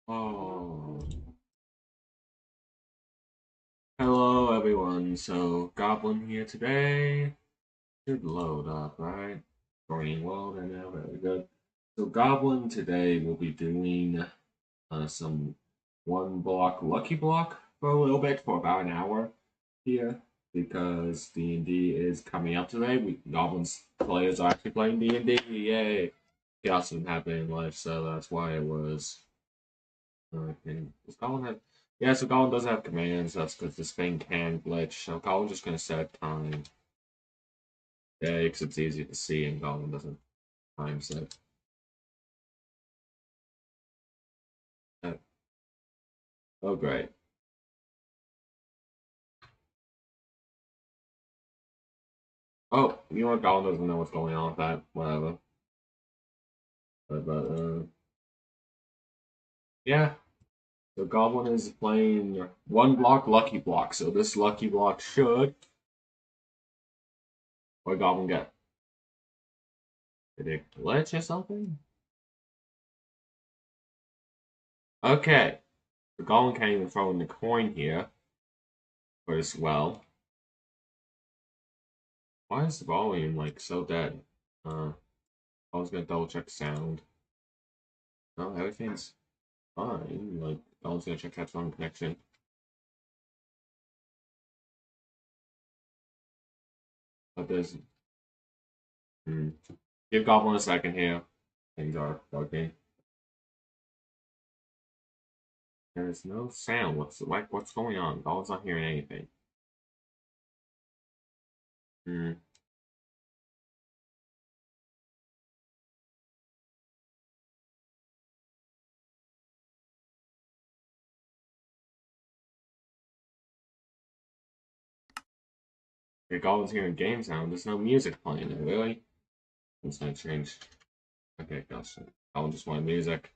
Oh, hello everyone. So, Goblin here today. Should load up, right? Joining world and now, very good. So, Goblin today will be doing some one block lucky block for a little bit for about an hour here because D&D is coming out today. Goblin's players are actually playing D&D. Yay! Chaos didn't happen in life, so that's why it was. Does Colin have? Yeah, so Colin doesn't have commands. That's because this thing can glitch. So Colin's just gonna set time. Yeah, because it's easy to see, and Colin doesn't time set. Oh, great. Oh, you know what? Colin doesn't know what's going on with that. Whatever. But yeah. So Goblin is playing one block lucky block. So this lucky block should. What Goblin get? Did it glitch or something? Okay. The Goblin can't even throw in the coin here. But as well. Why is the volume like so dead? I was gonna double check sound. No, everything's fine. Like I was gonna check headphone connection. But there's hmm. Give Goblin a second here. Things are working. There's no sound. What's going on? Goblin's not hearing anything. Hmm. Okay, Goblin's hearing game sound. There's no music playing there, really? It's gonna change. Okay, gosh. Goblin just wanted music.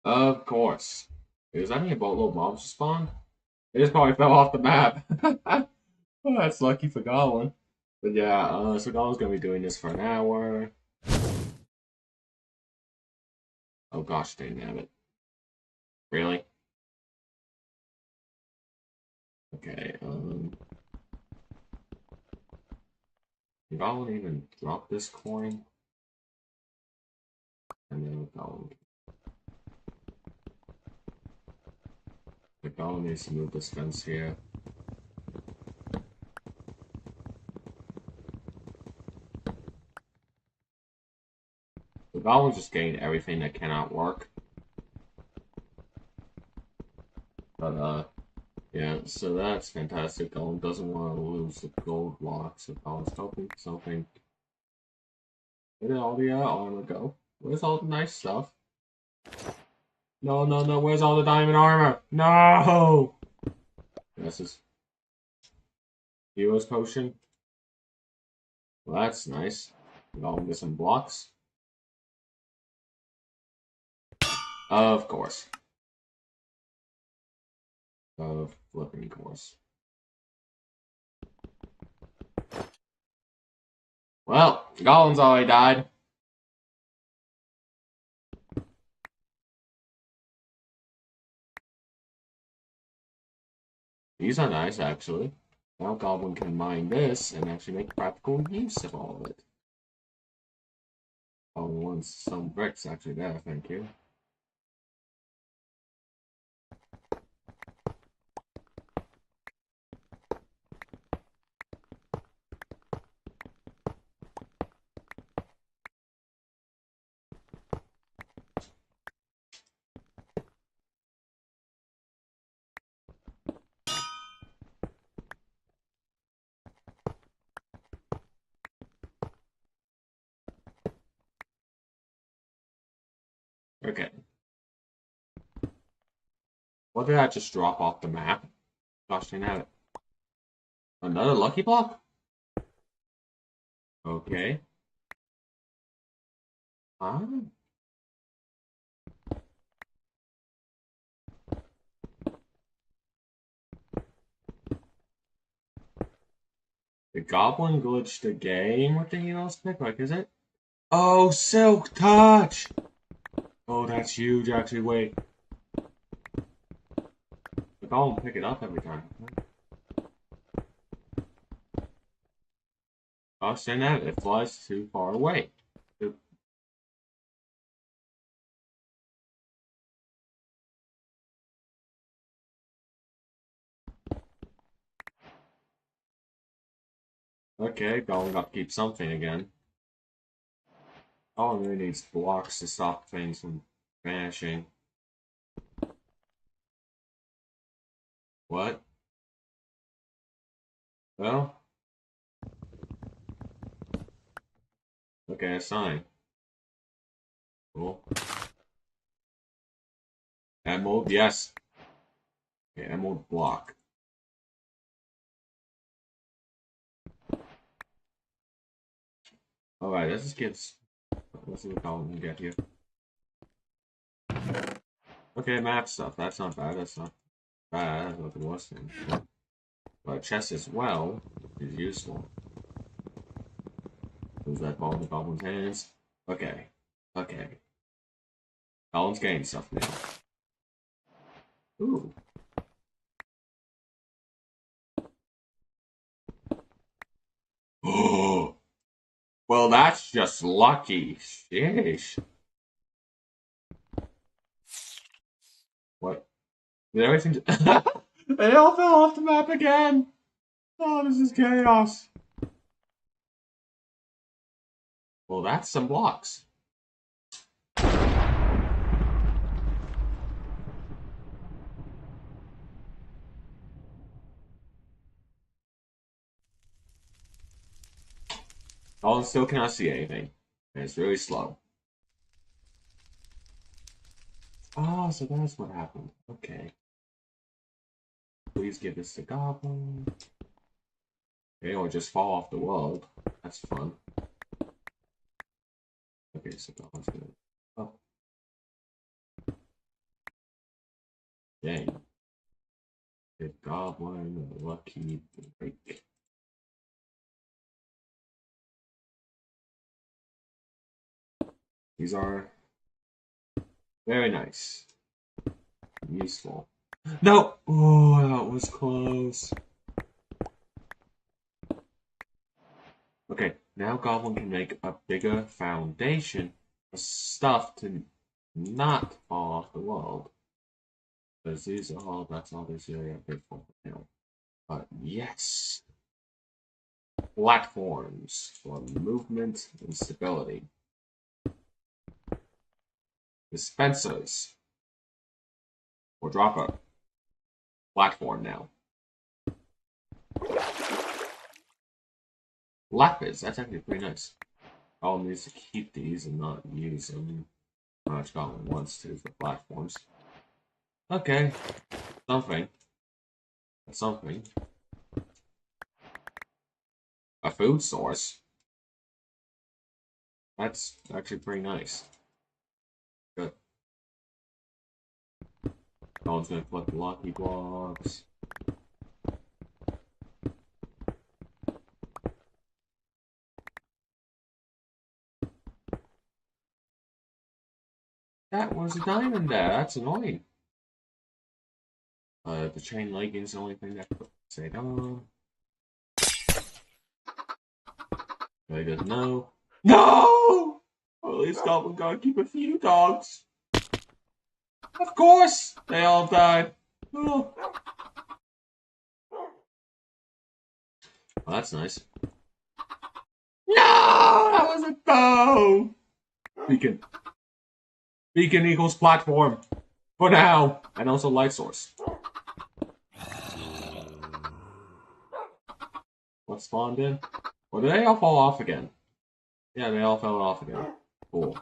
Of course. Does that mean a boatload of mobs spawn? They just probably fell off the map. Oh, that's lucky for Goblin. But yeah, so Goblin's gonna be doing this for an hour. Oh gosh, dang it. Really? Okay, can Goblin even drop this coin? And then Goblin. The Goblin needs to move this fence here. The Goblin's just getting everything that cannot work. But, yeah, so that's fantastic. Goblin doesn't want to lose the gold block, so Goblin's hoping something. Where did all the armor go? Where's all the nice stuff? No, no, no, where's all the diamond armor? No! This is Hero's Potion. Well, that's nice. Goblin get some blocks. Of course. Of flipping course. Well, Goblin's already died. These are nice, actually. Now Goblin can mine this and actually make practical use of all of it. Goblin wants some bricks actually there, thank you. Okay. What did I just drop off the map? Gosh dang it. Another lucky block? Okay. Huh? The Goblin glitched the game with the hero's pick, like, is it? Oh, Silk Touch! Oh, that's huge, actually. Wait. The golem will pick it up every time. Oh, saying that, it flies too far away. Okay, golem got to keep something again. Golem really needs blocks to stop things from vanishing. What? Well, okay, a sign. Cool. Emerald, yes. Okay, emerald block. Alright, let's just get. Let's see what column we can get here. Okay, map stuff. That's not bad. That's not bad. That's not the worst thing. But chest as well is useful. Is that ball in the goblin's hands? Okay. Okay. Goblin's getting stuff now. Ooh. Oh. Well, that's just lucky. Sheesh. What? Did everything just... They all fell off the map again! Oh, this is chaos. Well, that's some blocks. Oh, still cannot see anything. And it's really slow. Oh, so that's what happened. Okay. Please give this to Goblin. Okay, or just fall off the world. That's fun. Okay, so Goblin's gonna... Oh. Dang. Good Goblin, lucky break. These are very nice. Useful. No! Oh, that was close. Okay, now Goblin can make a bigger foundation for stuff to not fall off the world. Because these are all, that's all this area paid for now. But yes! Platforms for movement and stability. Dispensers. Or drop a platform now. Lapis, that's actually pretty nice. All needs to keep these and not use them. Much Goblin wants to for platforms. Okay, something. Something. A food source. That's actually pretty nice. Good. Goblin's gonna collect lucky blocks. That was a diamond there. That's annoying. The chain legging is the only thing that could say no. Very good. No. No! Well, at least Goblin gotta keep a few dogs. Of course! They all died. Oh. Well, that's nice. No! That was a bow! Beacon. Beacon equals platform. For now. And also light source. What spawned in? Well, did they all fall off again? Yeah, they all fell off again. Cool.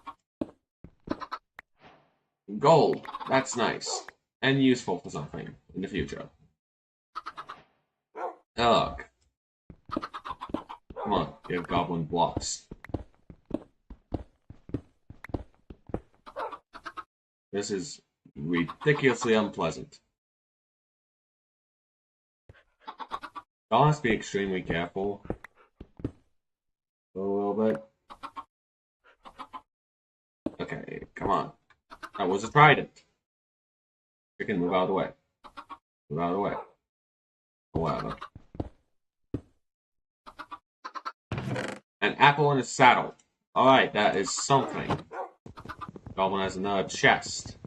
Gold. That's nice. And useful for something in the future. Ugh. Come on, give Goblin blocks. This is ridiculously unpleasant. I'll have to be extremely careful. A little bit. Okay, come on. That was a trident. Chicken, move out of the way. Move out of the way. Whatever. An apple in a saddle. Alright, that is something. Goblin has another chest.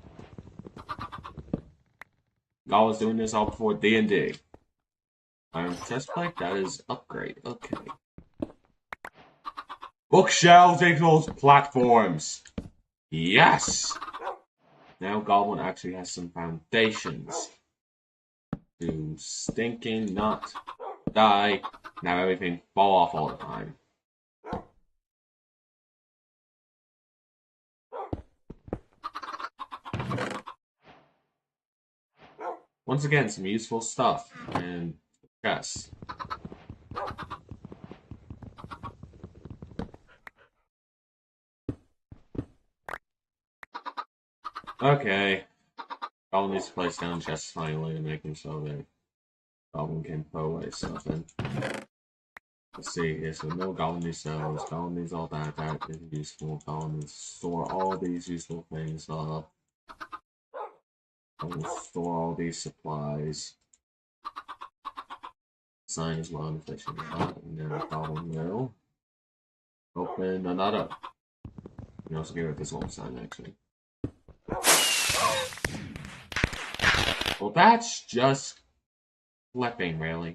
Goblin's doing this all before D&D. Iron chest plate, that is upgrade. Okay. Bookshelves equals platforms. Yes! Now Goblin actually has some foundations to stinking not die, now everything fall off all the time. Once again, some useful stuff and chests. Okay. Goblin needs to place down chests finally to make him so that Goblin can put away stuff in. Let's see here, so no Goblin needs cells, Goblin needs all that, that is useful. Goblin needs to store all these useful things up. Goblin will store all these supplies. Sign is well efficient, and then Goblin will open another. You can also get rid of this one sign actually. Well, that's just flipping, really.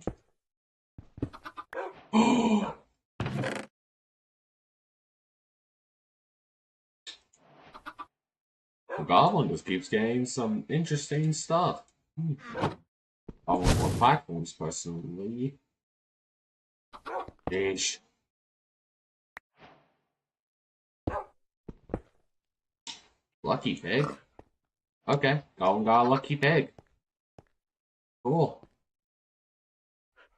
The Goblin just keeps getting some interesting stuff. I want more platforms, personally. Yeesh. Lucky pig? Okay, Goblin got a lucky pig. Cool.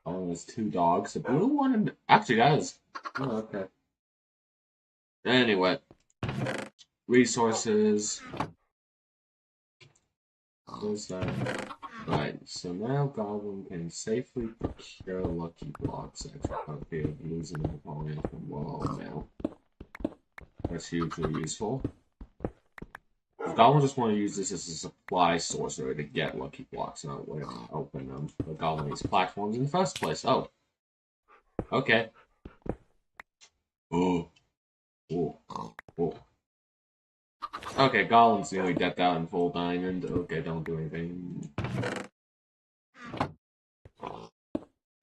Goblin has 2 dogs. The blue one and... Actually, that is... Oh, okay. Anyway. Resources. What's that? Right, so now Goblin can safely procure lucky blocks. Extra copy of losing the opponent from wall now. That's hugely useful. Goblin just want to use this as a supply source to get lucky blocks, not way to open them. But Goblin needs platforms in the first place. Oh. Okay. Oh. Oh. Oh. Okay, Goblin's nearly decked out in full diamond. Okay, don't do anything.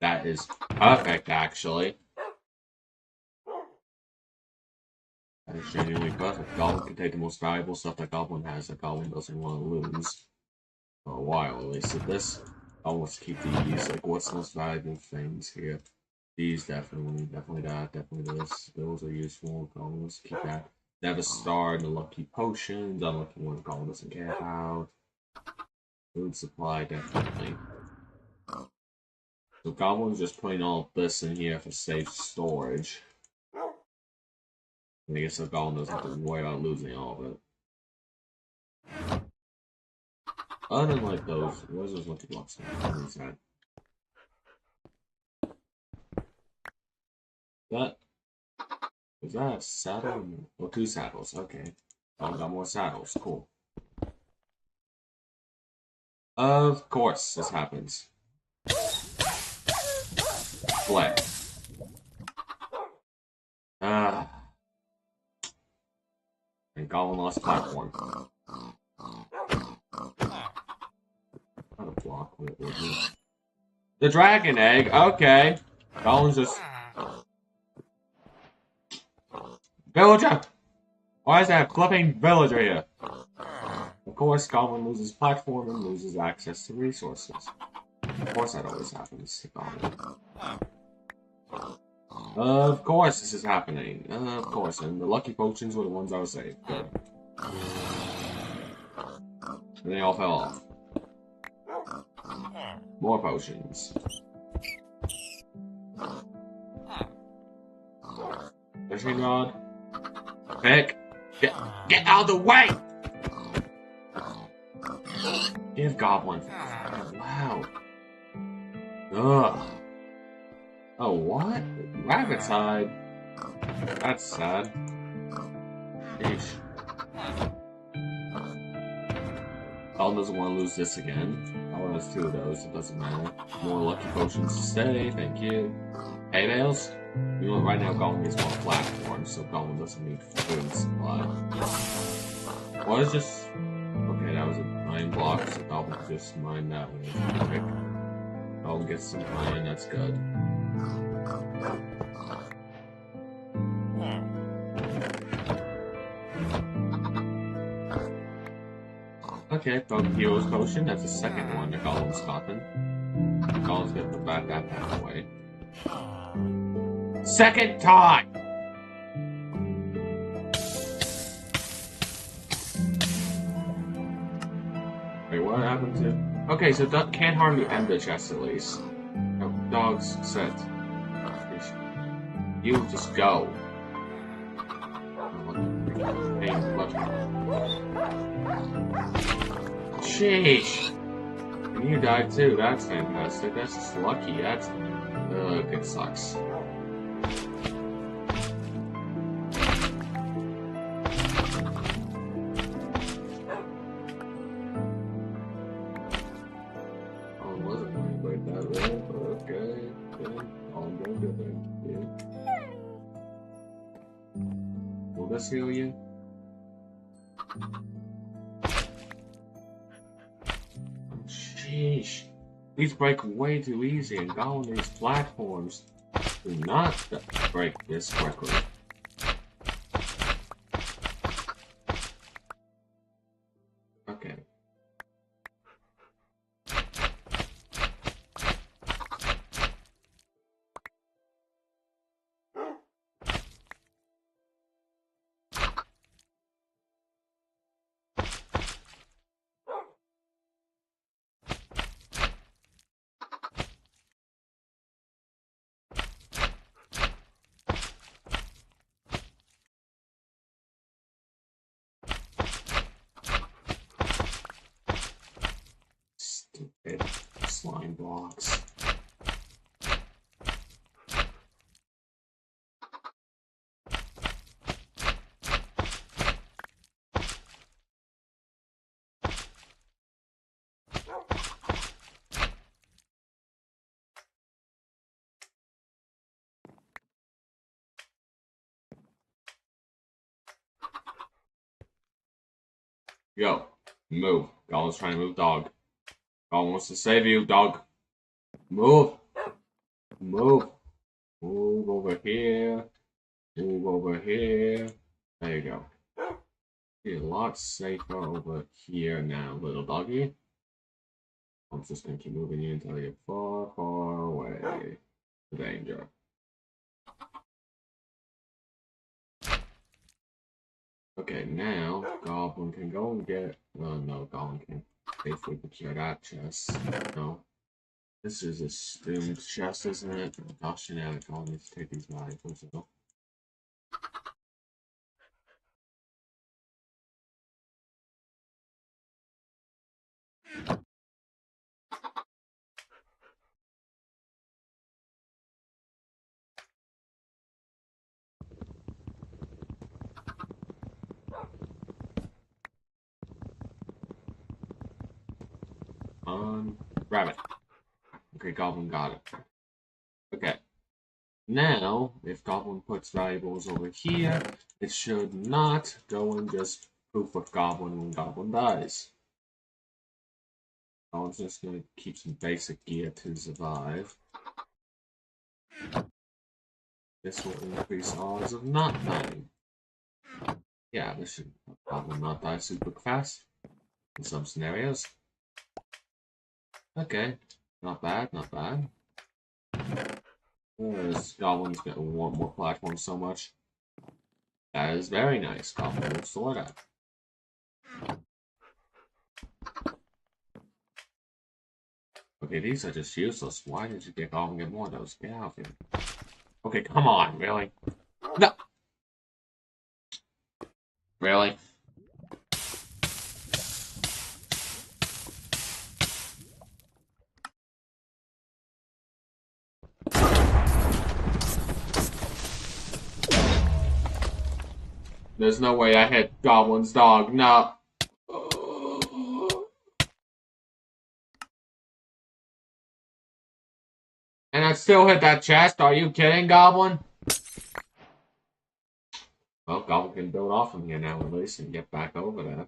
That is perfect, actually. That is genuinely perfect. Goblin can take the most valuable stuff that Goblin has that Goblin doesn't want to lose. For a while, at least. So this, I want to keep these. Like, what's the most valuable things here? These definitely that, definitely this. Those are useful. Goblin wants to keep that. They have a star and the lucky potions. Unlucky ones Goblin doesn't care about. Food supply, definitely. So Goblin's just putting all this in here for safe storage. And I guess the Goblin doesn't have to worry about losing all of it. Other than like those, where's those lucky blocks? That is that a saddle? Well, 2 saddles. Okay, I got more saddles. Cool. Of course, this happens. Play. And Goblin lost platform. Not a block. The dragon egg. Okay. Goblin's just. Villager! Why is that flipping villager here? Of course, Goblin loses platform and loses access to resources. Of course, that always happens to Goblin. Of course, this is happening. Of course, and the lucky potions were the ones I was saved. Good. And they all fell off. More potions. Fishing rod. Pick. Get out of the way! Give Goblin. Wow. Ugh. Oh, what? Rabbit's hide. That's sad. Eesh. Colin doesn't want to lose this again. Colin has 2 of those, it doesn't matter. More lucky potions to stay, thank you. Hay bales? You know what, right now Colin needs more platforms, so Colin doesn't need food supply. What is this? Okay, that was a 9 block, so Colin can just mine that way. Okay. Colin gets some iron, that's good. Okay, found Hero's Potion. That's the second one that Gollum's gotten. Gollum's gonna put that back away. Second time! Wait, what happened to... Okay, so can't harm you end the chest at least. No, dogs set. You just go. Sheesh! And you died too, that's fantastic. That's just lucky, that's... Ugh, it sucks. Oh, it wasn't going quite that way, but okay. I'll go get it. Yeah. Will this heal you? Sheesh. These break way too easy, and going these platforms do not break this quickly. Okay. Stupid slime blocks. Yo, move. Gollum's trying to move, dog. Gollum wants to save you, dog. Move. Move. Move over here. Move over here. There you go. You're a lot safer over here now, little doggy. I'm just gonna keep moving you until you're far, far away. Danger. Okay, now Goblin can go and get. Oh no, Goblin can safely procure that chest. No. This is a doomed chest, isn't it? Gosh, you know, Goblin needs to take these valuables. So. Grab it. Okay, Goblin got it. Okay. Now, if Goblin puts valuables over here, it should not go and just poof with Goblin when Goblin dies. Goblin's just gonna keep some basic gear to survive. This will increase odds of not dying. Yeah, this should Goblin not die super fast in some scenarios. Okay, not bad, not bad. This Goblin's gonna want more platforms so much. That is very nice. Goblin will store that. Okay, these are just useless. Why did you get Goblin get more of those? Get out of here. Okay, come on, really? No! Really? There's no way I hit Goblin's dog. No. still hit that chest. Are you kidding, Goblin? Well, Goblin can build off from here now at least and get back over there.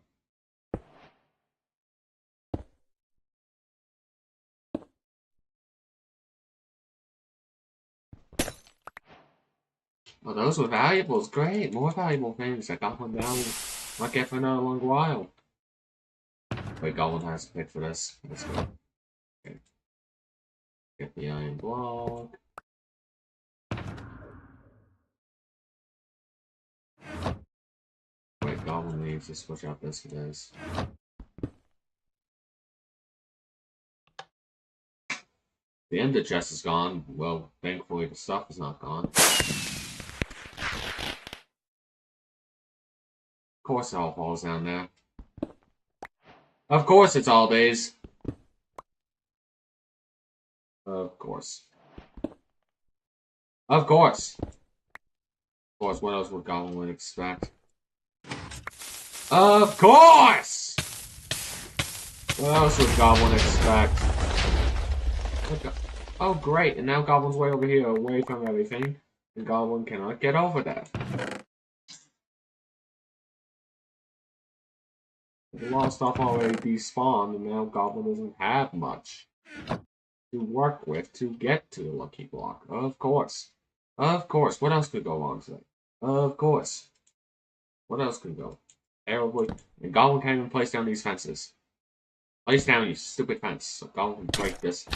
Well, those were valuables. Great. More valuable things that Goblin now might get for another long while. Wait, Goblin has to pick for this. Let's go. Okay. Get the iron block. Wait, Goblin needs to switch out this for this. The ender chest is gone. Well, thankfully the stuff is not gone. Of course it all falls down there. Of course it's all days. Of course. Of course. Of course, what else would Goblin expect? Of course! What else would Goblin expect? Oh, great, and now Goblin's way over here, away from everything, and Goblin cannot get over that. A lot of stuff already despawned, and now Goblin doesn't have much to work with to get to the lucky block. Of course. Of course. What else could go wrong today? Of course. What else could go terribly? And Goblin can't even place down these fences. Place down, you stupid fence, so Goblin can break this.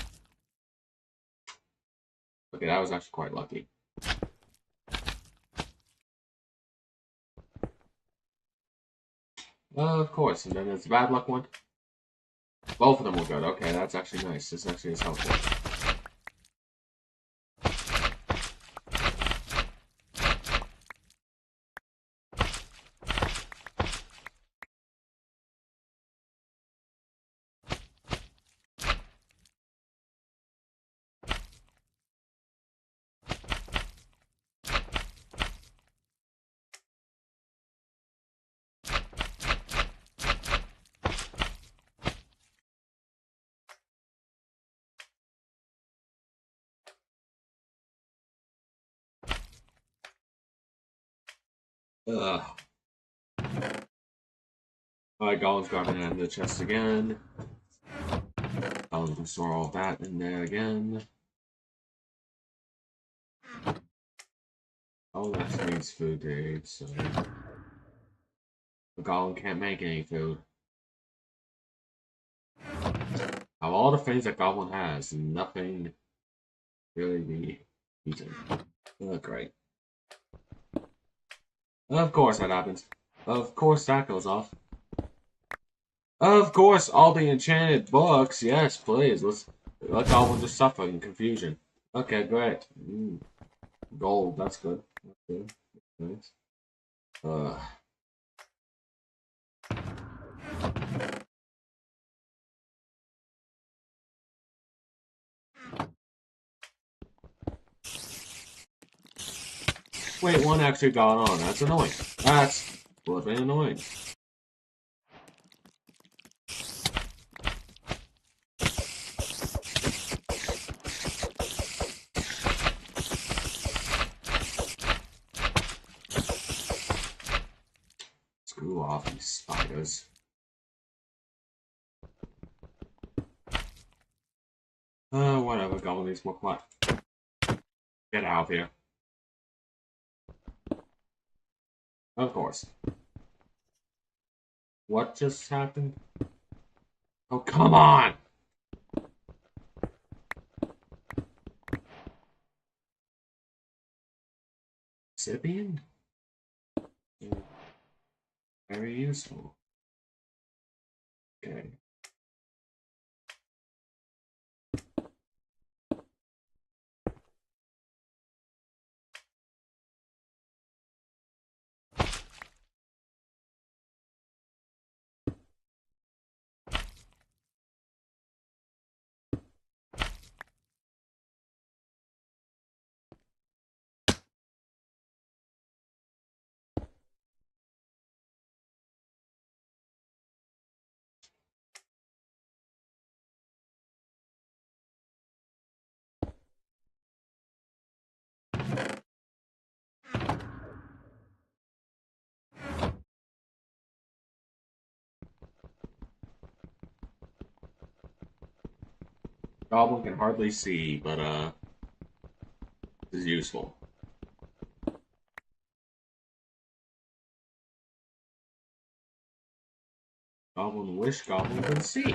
Okay, that was actually quite lucky. Of course, and then there's the bad luck one. Both of them were good. Okay, that's actually nice. This actually is helpful. Ugh. Alright, Goblin's grabbing it in the chest again. Goblin can store all that in there again. Oh, that needs food to eat, so... The Goblin can't make any food. Of all the things that Goblin has, nothing really be eaten. Oh, great. Of course that happens. Of course that goes off. Of course, all the enchanted books. Yes, please. Let Goblin just suffer in confusion. Okay, great. Gold, that's good. That's good. Nice. Wait, one actually got on. That's annoying. That's flipping annoying. Screw off, you spiders. Whatever, Goblin needs more quiet. Get out of here. Of course. What just happened? Oh, come on! Sibian? Very useful. Okay. Goblin can hardly see, but this is useful. Goblin wish Goblin could see.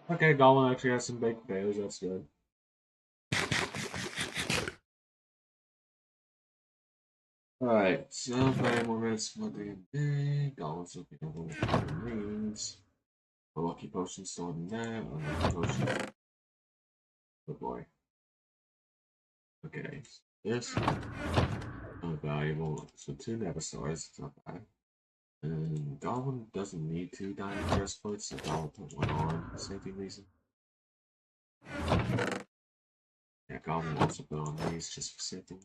Okay, Goblin actually has some big potatoes, that's good. Alright, so 5 more minutes for DND. Goblin's looking over what it means. A lucky potion stored in there, a lucky potion. Oh boy. Okay, this valuable. So 2 Never Stars, it's not bad. And Goblin doesn't need 2 diamond breastplates, so Goblin put 1 on for safety reason. Yeah, Goblin also put on these just for safety.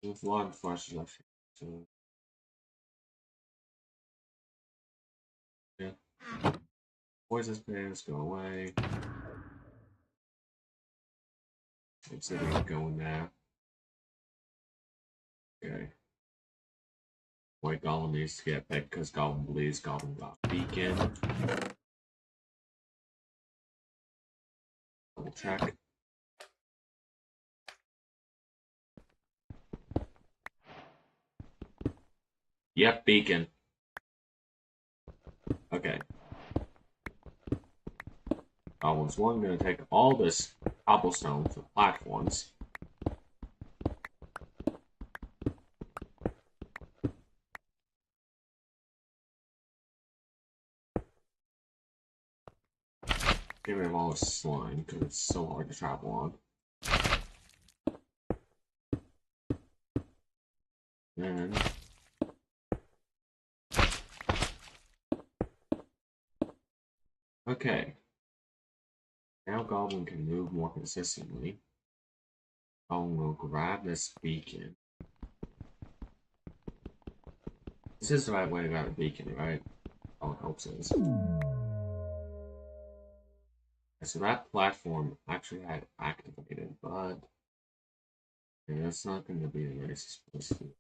With 1 flash left here, so yeah. Poison's pants go away. Obsidian going there. Okay. White Goblin needs to get picked because Goblin believes Goblin got Beacon. Double check. Yep, Beacon. Okay. Goblin's 1 gonna take all this cobblestone for platforms. Get rid of all this slime because it's so hard to travel on. And okay. Now Goblin can move more consistently. Goblin will grab this beacon. This is the right way to grab a beacon, right? Oh, I hope so. So that platform actually had activated, but yeah, that's not going to be the nicest place to.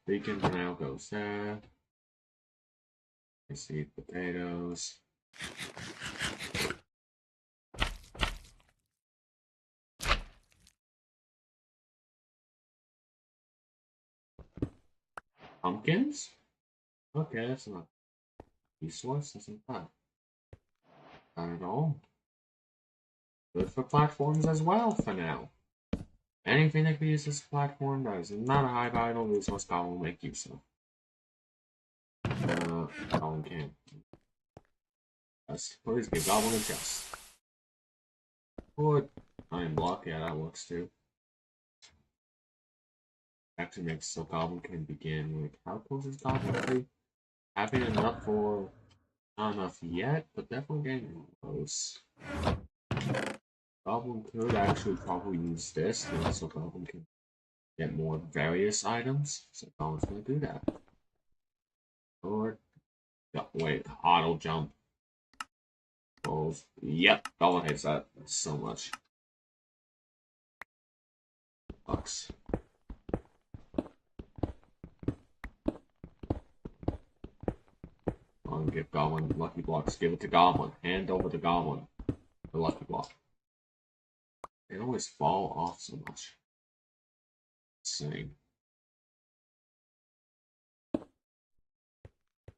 Beacon now goes there. I see potatoes. Pumpkins? Okay, that's not useless. That's not bad. Not at all. Good for platforms as well for now. Anything that can be used as a platform that is not a high vital resource, Goblin will make use of. Goblin can't. Yes, please give Goblin a chest. Or iron block, yeah, that works too. Actually makes so Goblin can begin with how close is Goblin to having enough for not enough yet, but definitely getting close. Goblin could actually probably use this so Goblin can get more various items. So Goblin's gonna do that. Or wait, auto jump. Balls. Yep, Goblin hates that so much. Bucks. I'm gonna give Goblin lucky blocks. Give it to Goblin. Hand over to Goblin. The lucky block. They always fall off so much. Insane.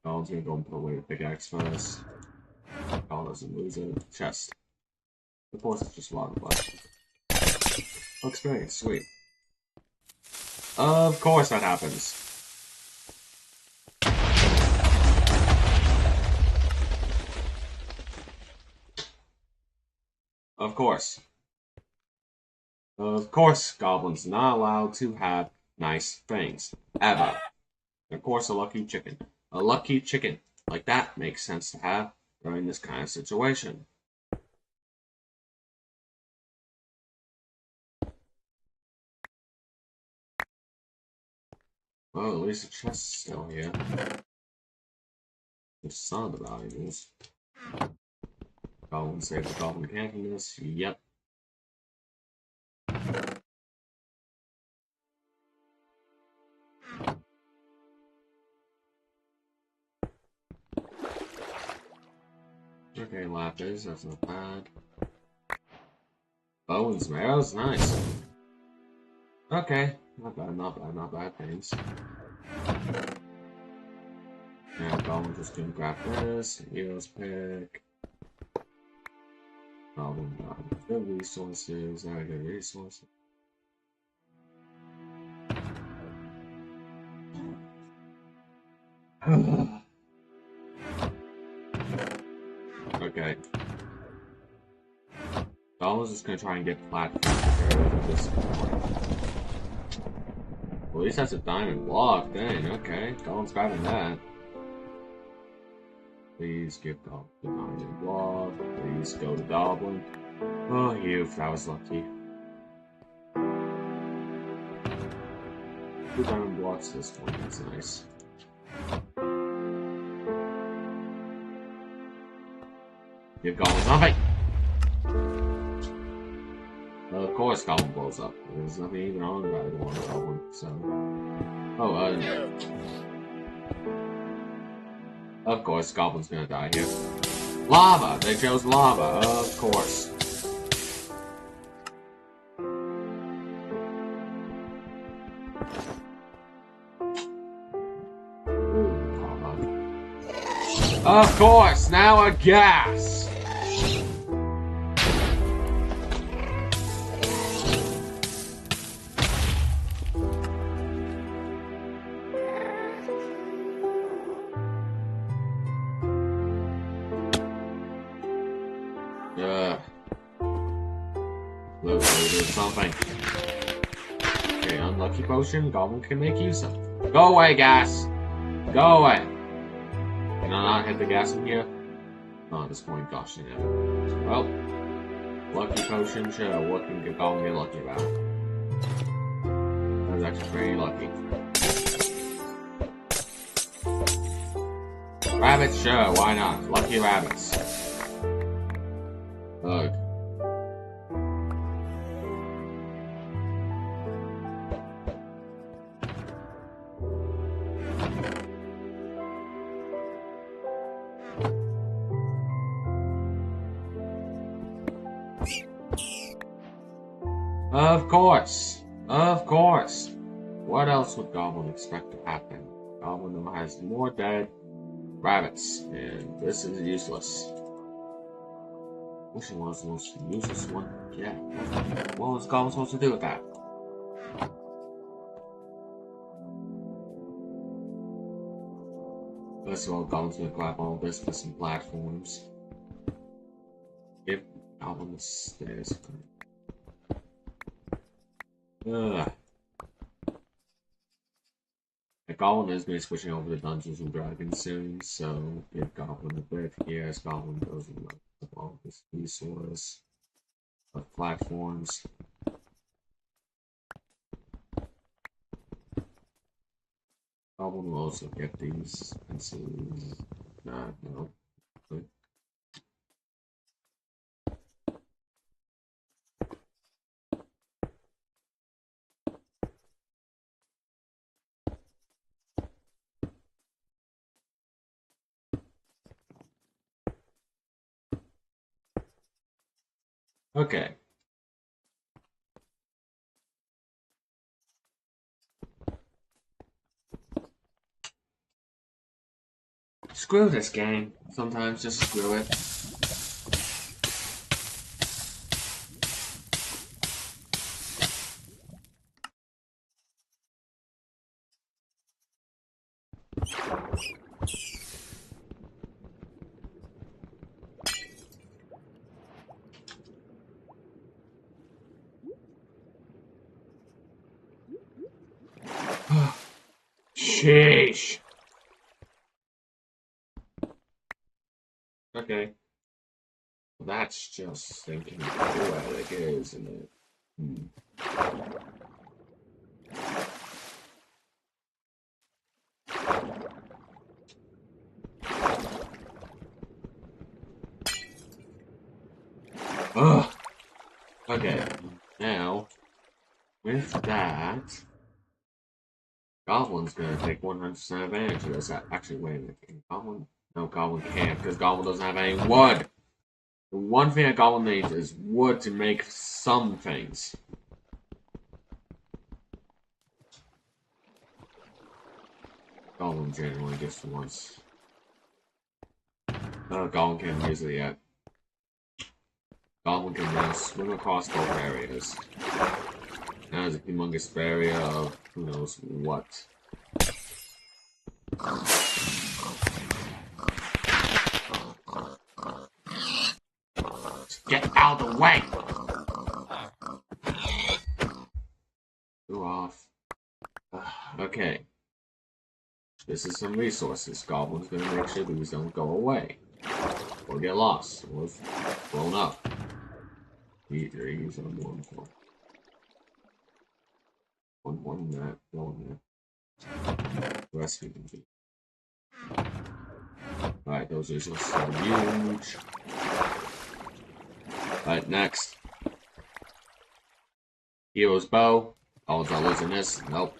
Goblin's gonna go and put away the pickaxe first. Goblin doesn't lose it. Chest. Of course, it's just rotten flesh. Looks great. Sweet. Of course that happens. Of course. Of course, goblins are not allowed to have nice things. Ever. Of course, a lucky chicken. A lucky chicken. Like that makes sense to have during this kind of situation. Well, at least the chest's still here. It's some of the valuables. Goblin save the goblin camp from this. Yep. Okay, lapis, that's not bad. Bones, arrows, nice. Okay, not bad, not bad, not bad things. Now, Goblin just gonna grab this, heroes pick. Goblin, good resources, very good resources. Okay. Goblin's just gonna try and get platforms at this point. Well, at least that's a diamond block, dang, okay. Goblin's grabbing that. Please give Goblin the diamond block. Please go to Goblin. Oh, you, that was lucky. 2 diamond blocks this point, that's nice. Give Goblin something! Of course Goblin blows up. There's nothing even wrong about it on Goblin, so... Oh, of course, Goblin's gonna die here. Lava! They chose lava, of course. Ooh, lava. Of course! Now a gas! Looks like there's something. Okay, unlucky potion, Goblin can make use of. Go away, gas! Go away! Can I not hit the gas in here? Not at this point, gosh, you know. Well, lucky potion, sure, what can Goblin get lucky about? That was actually pretty lucky. Rabbits, sure, why not? Lucky rabbits. Ugh. Of course. Of course. What else would Goblin expect to happen? Goblin now has more dead rabbits, and this is useless. Which one was the most useless one? Yeah. What was Goblin supposed to do with that? First of all, Goblin's gonna grab all this for some platforms. Give Goblin the stairs. Ugh. The Goblin is going to be switching over to Dungeons and Dragons soon, so give Goblin a bit here as Goblin goes and looks up all this resource of platforms. Goblin will also get these pencils. Nah, no. Good. Okay. Screw this game. Sometimes just screw it. Sheesh. Okay. Well, that's just thinking poetic, isn't it? Hmm. Ugh. Okay. Now, with that, Goblin's gonna take 100% advantage of this. Actually, wait a minute. Can Goblin? No, Goblin can't, because Goblin doesn't have any wood. The one thing a Goblin needs is wood to make some things. Goblin generally just wants. Goblin can't use it yet. Goblin can now swim across both areas. Now there's a humongous barrier of who knows what. Get out of the way! Go off. Okay. This is some resources. Goblin's gonna make sure these don't go away. Or get lost. Or blown up. Either use on one for. One that, one that. The rest we can do. Alright, those are just so huge. Alright, next. Hero's bow. Oh, not losing this. Nope.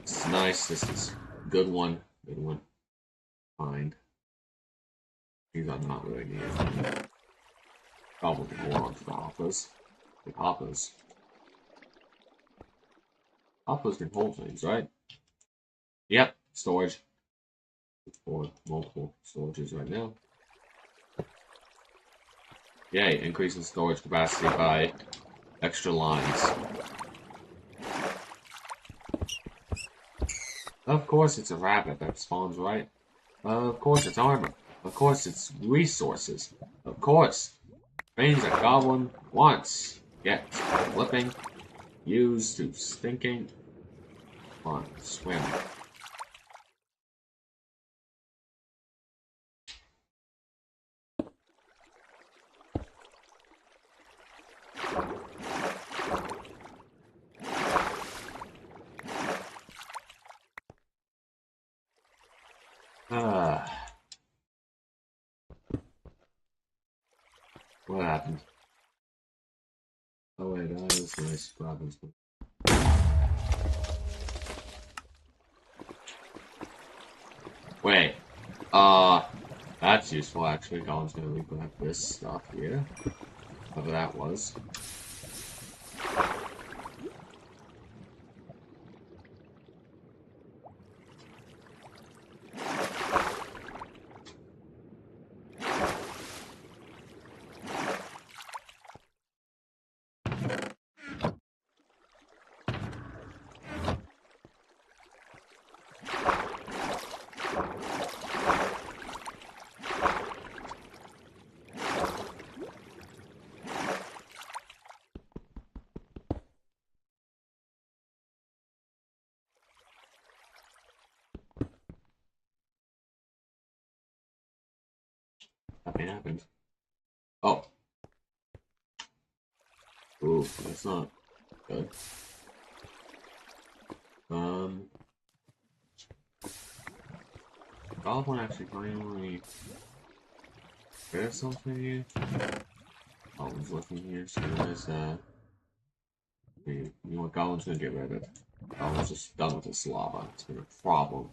This is nice. This is a good one. Good one. Fine. These are not really needed. Probably hold on to the hoppers. The hoppers. Hoppers can hold things, right? Yep. Storage. For multiple storages right now. Yay, increasing storage capacity by extra lines. Of course it's a rabbit that spawns, right? Of course it's armor. Of course it's resources. Of course. Things that Goblin wants. Get flipping. Used to stinking. Come on, swim. What happened? Oh wait, that was nice. Robin's. Wait. That's useful actually. Colin's gonna regrab this stuff here. Whatever that was. Nothing happened. Oh. Ooh, that's not good. Goblin actually finally. There's something here. Goblin's looking here, so there's you know what Goblin's gonna get rid of. Goblin's just done with this lava. It's been a problem.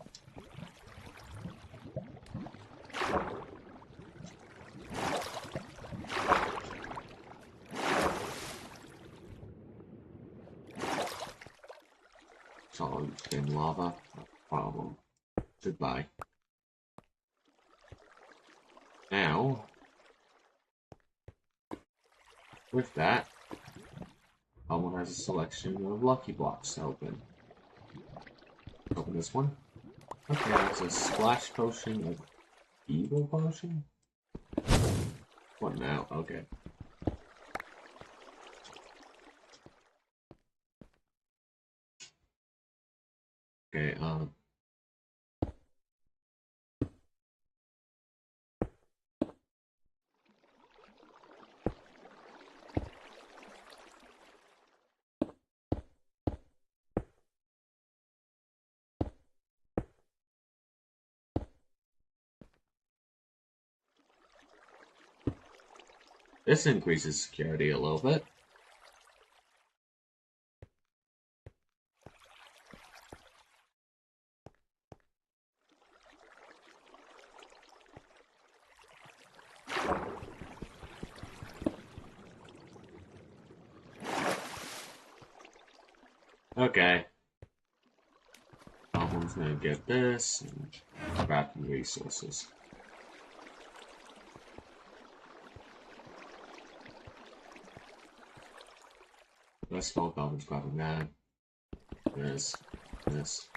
Solid thin lava. No problem. Goodbye. Now, with that, Goblin has a selection of lucky blocks to open. Open this one. Okay, that's a splash potion of evil potion? What now? Okay. Okay, this increases security a little bit. Okay. Goblin's gonna get this and grab the resources. Let's small goblin's grabbing that. This. This.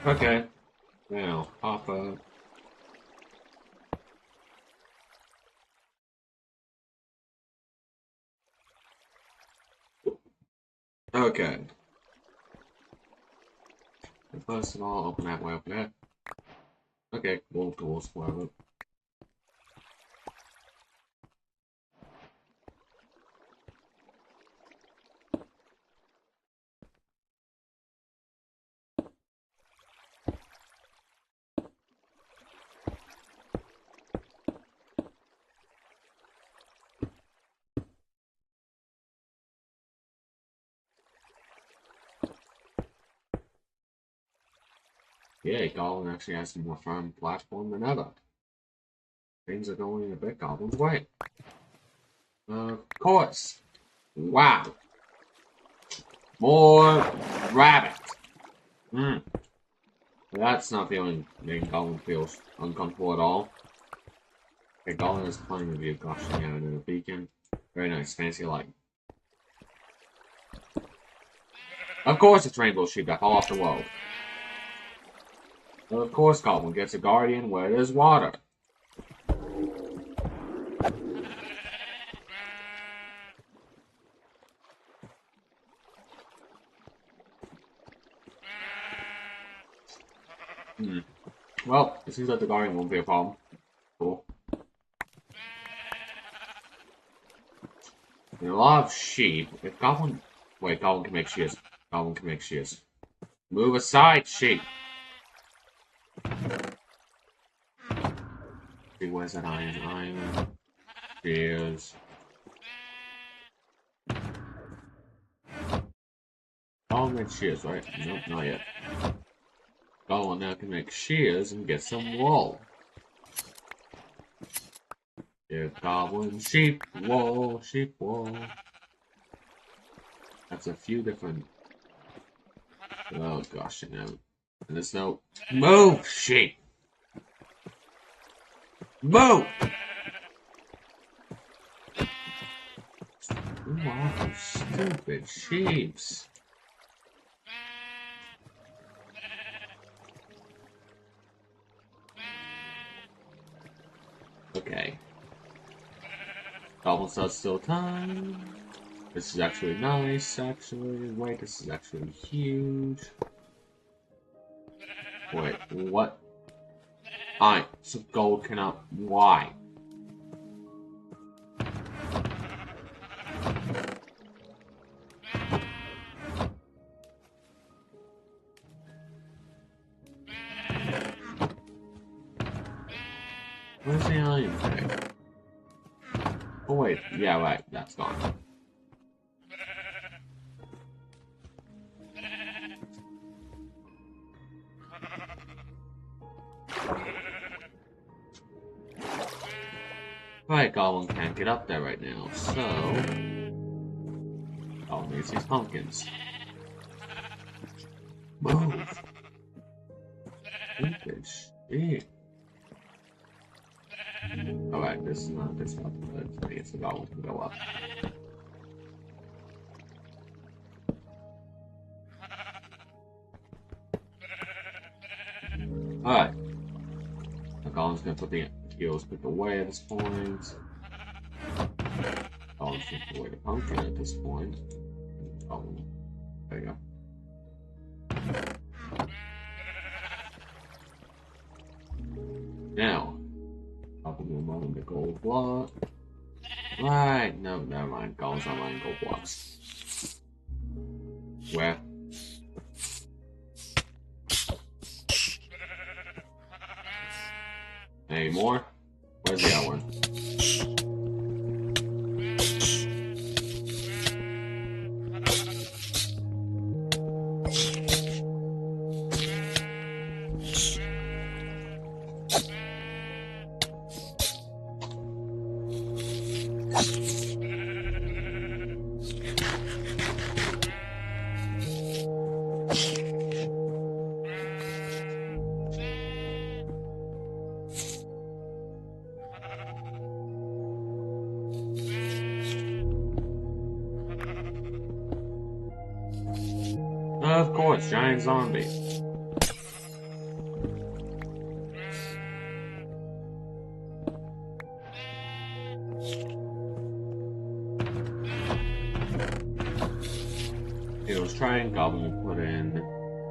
Okay. Now, hop up. Okay. First of all, open that way up there. Okay, walk towards wherever. Yeah, Goblin actually has a more firm platform than ever. Things are going a bit Goblin's way. Of course. Wow. More rabbit. That's not feeling making Goblin feels uncomfortable at all. Okay, Goblin is playing with you, gushing out into the beacon. Very nice, fancy light. Of course it's Rainbow Sheep that fall off the world. Of course Goblin gets a guardian where there's water. Well, it seems like the guardian won't be a problem. Cool. There are a lot of sheep. If Goblin... Wait, Goblin can make shears. Goblin can make shears. Move aside, sheep! See, where's that iron? Iron. Shears. Goblin makes shears, right? Nope, not yet. Goblin now can make shears and get some wool. Yeah, Goblin, sheep, wool, sheep, wool. That's a few different... Oh gosh, you know. And there's no... Move, sheep! Move! Wow, stupid sheeps. Okay. Goblin starts still time. This is actually nice, actually. Wait, this is actually huge. Wait, what? Alright, so gold cannot... Why? Where's the iron tag? Oh wait, yeah, right, that's gone. Right, Goblin can't get up there right now, so Goblin needs these pumpkins. Move! Stupid shit. Alright, this is not good. I guess the Goblin can go up. Alright. The Goblin's gonna put the heels put away at this point. Goblin's gonna put away the pumpkin at this point. Goblin. There you go. Now, Goblin will mine the gold block. Right, no, never mind. Goblin's not mining gold blocks. Where? Any more? Where's the other one? Of course, giant zombie. It was trying Goblin to put in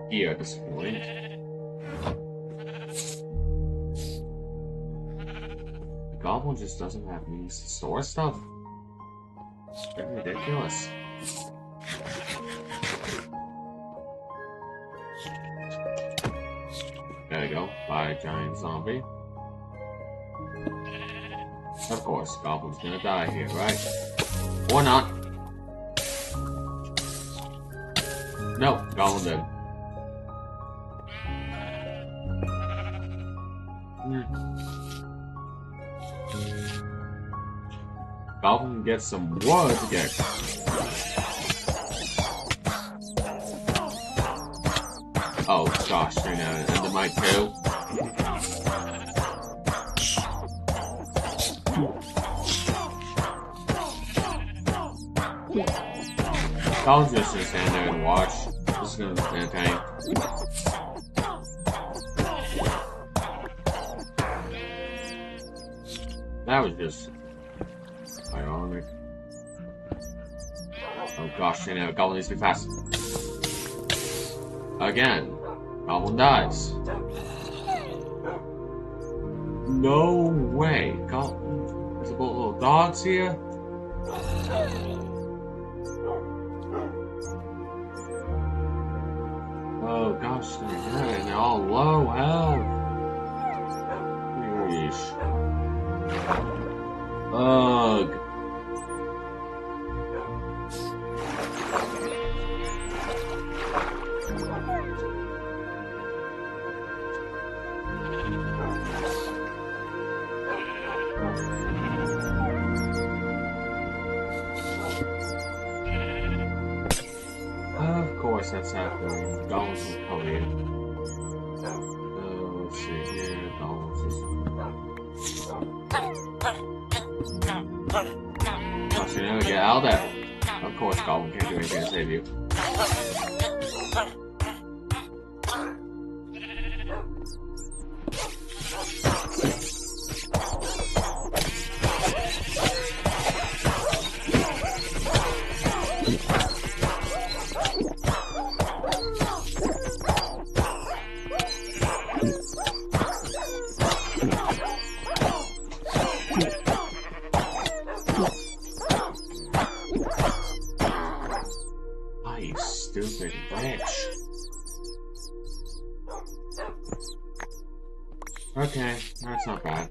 here at this point. The Goblin just doesn't have means to store stuff. It's getting ridiculous. There you go, by a giant zombie. Of course, Goblin's gonna die here, right? Or not. No, Goblin dead. Goblin can get some wood to get. Oh gosh, dang it, and the mic too. Goblin's just gonna stand there and watch. This is gonna be entertaining. That was just ironic. Oh gosh, dang it, Goblin needs to be fast. Again, Goblin dies. No way. Goblin. There's about little dogs here. Oh gosh, they're all low health. Ugh. Of course that's happening. Goblin's will come in. Let's see here. Goblin's is... Gosh, you never get out of there. Of course, Goblin can't do anything to save you. Stupid witch. Okay, that's not bad.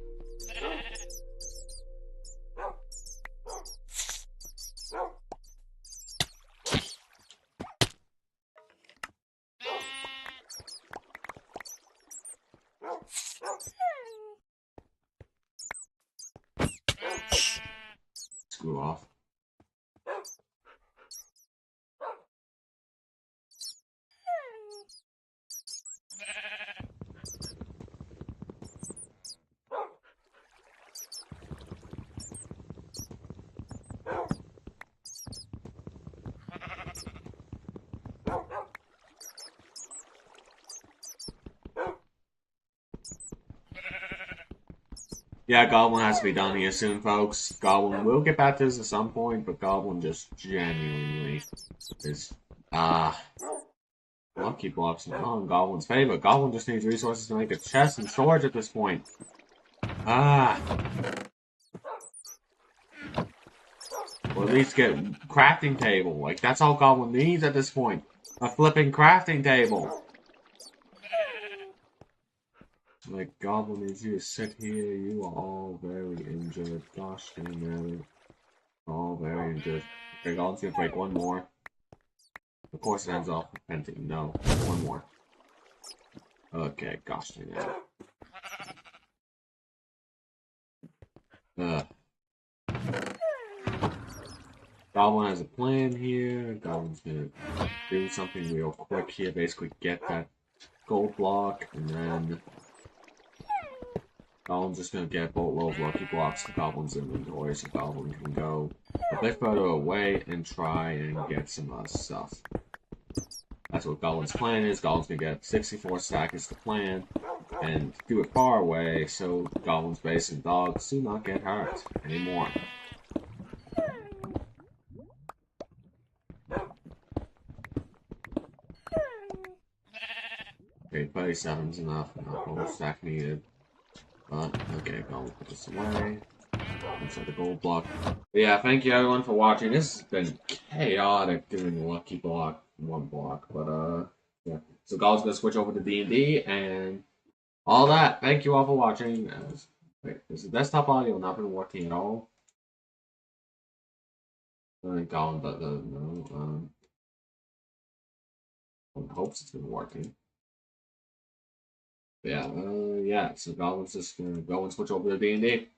Yeah, Goblin has to be done here soon, folks. Goblin will get back to this at some point, but Goblin just genuinely is lucky blocks not in Goblin's favor. Goblin just needs resources to make a chest and storage at this point. Ah, or at least get crafting table. Like that's all Goblin needs at this point. A flipping crafting table. Like Goblin needs you to sit here. You are all very injured. Gosh dang it. All very injured. Okay, Goblin's gonna break one more. Of course it ends off repenting. No. One more. Okay, gosh dang it. Goblin has a plan here. Goblin's gonna do something real quick here. Basically get that gold block, and then Goblin's just gonna get a boatload of lucky blocks to Goblin's inventory so Goblin can go a bit further away and try and get some stuff. That's what Goblin's plan is. Goblin's gonna get 64 stack is the plan, and do it far away so Goblin's base and dogs do not get hurt anymore. Okay, 37's enough, not whole stack needed. But, okay, Goblin put this away. Inside the gold block. But yeah, thank you everyone for watching. This has been chaotic doing the lucky block, one block. But, yeah. So Goblin's gonna switch over to D&D and all that. Thank you all for watching. Wait, is the desktop audio not been working at all? Goblin, but no, I hopes it's been working. But yeah, so Goblin's just gonna go and switch over to D&D.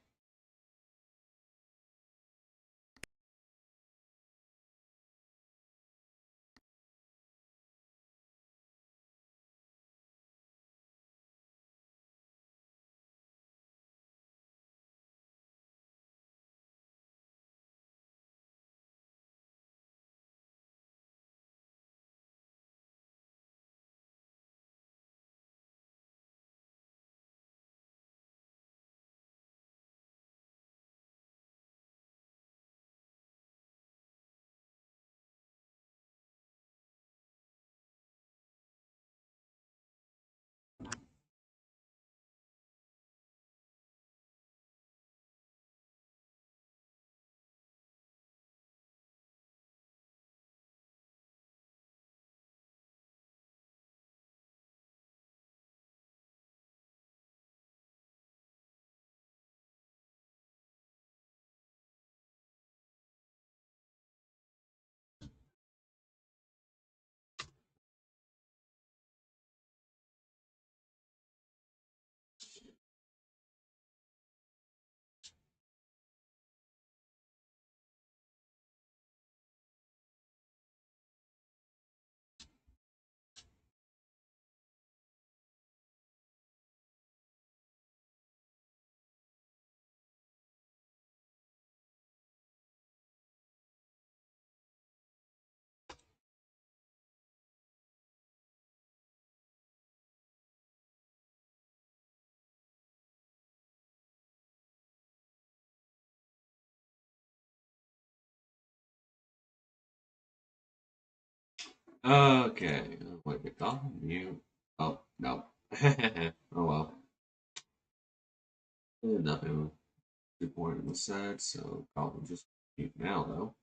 Okay, wait, the Goblin mute. Oh, no. Oh well. Nothing important was said, so Goblin just mute now, though.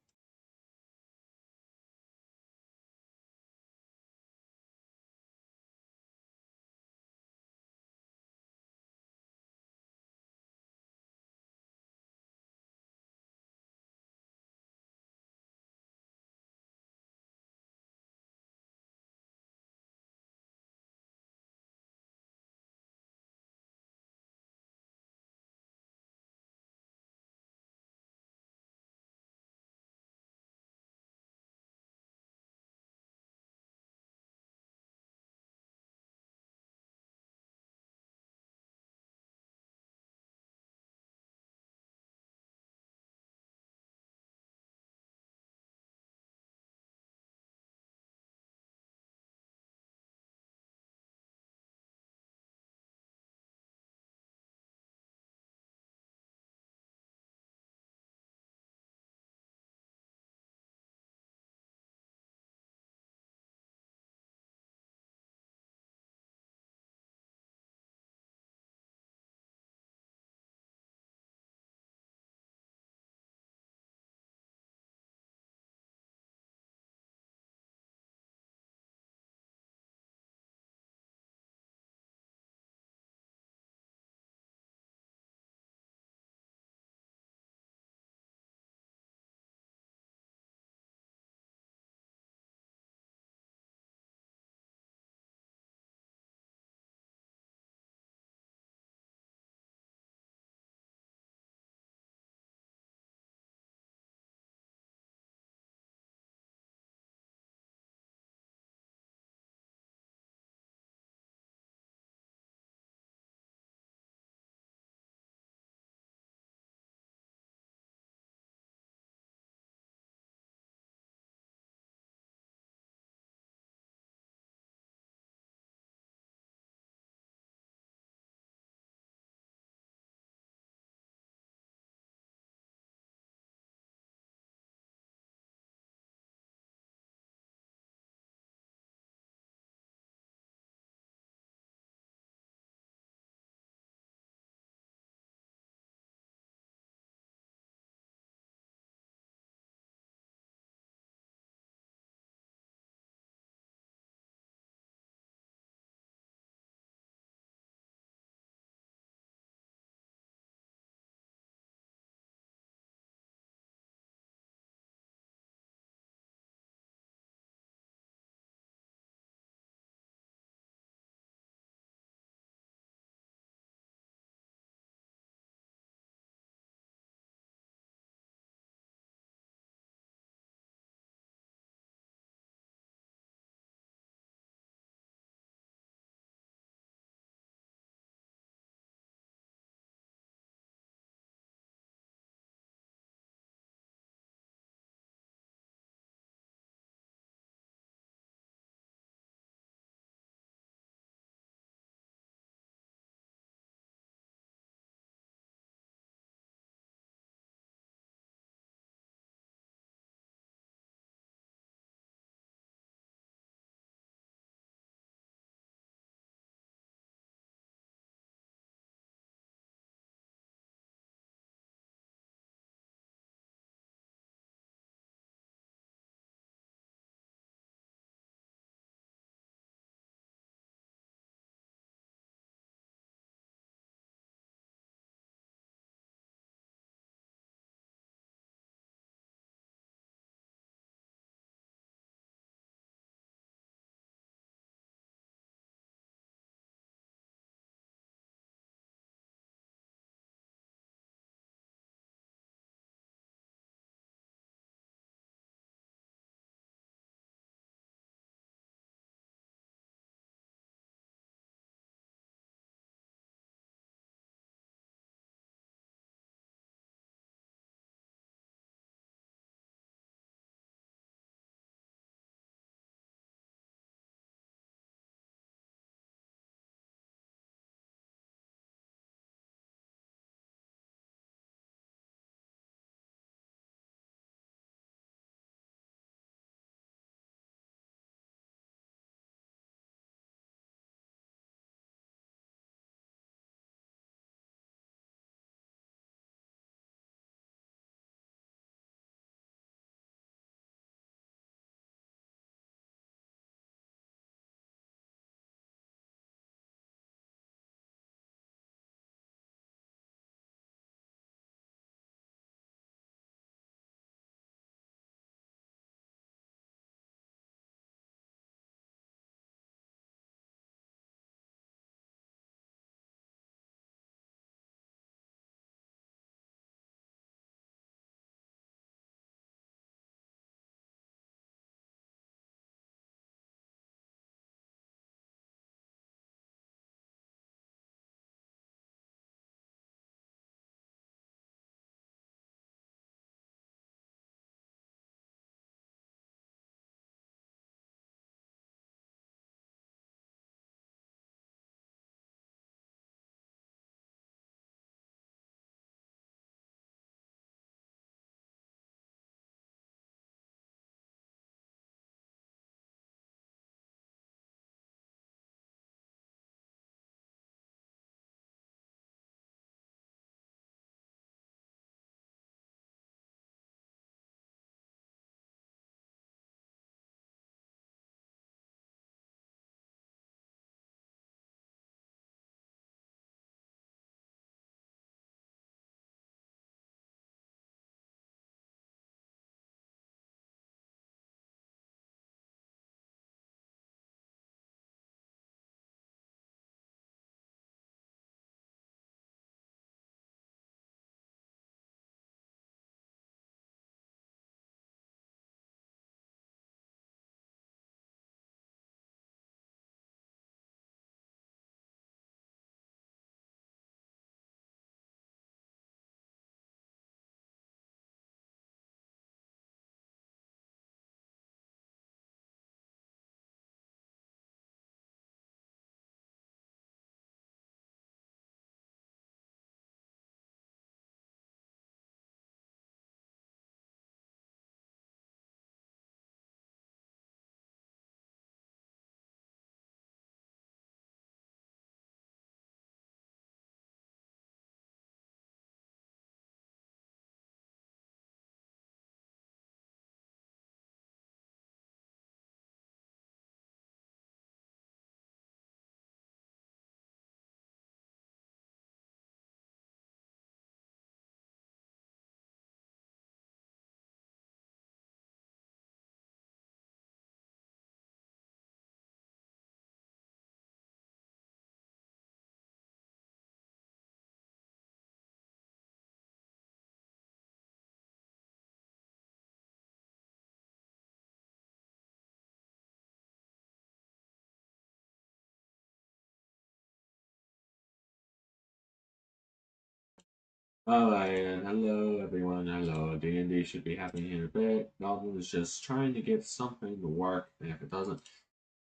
Alright, and hello everyone, hello. DND should be happening in a bit. Goblin is just trying to get something to work, and if it doesn't,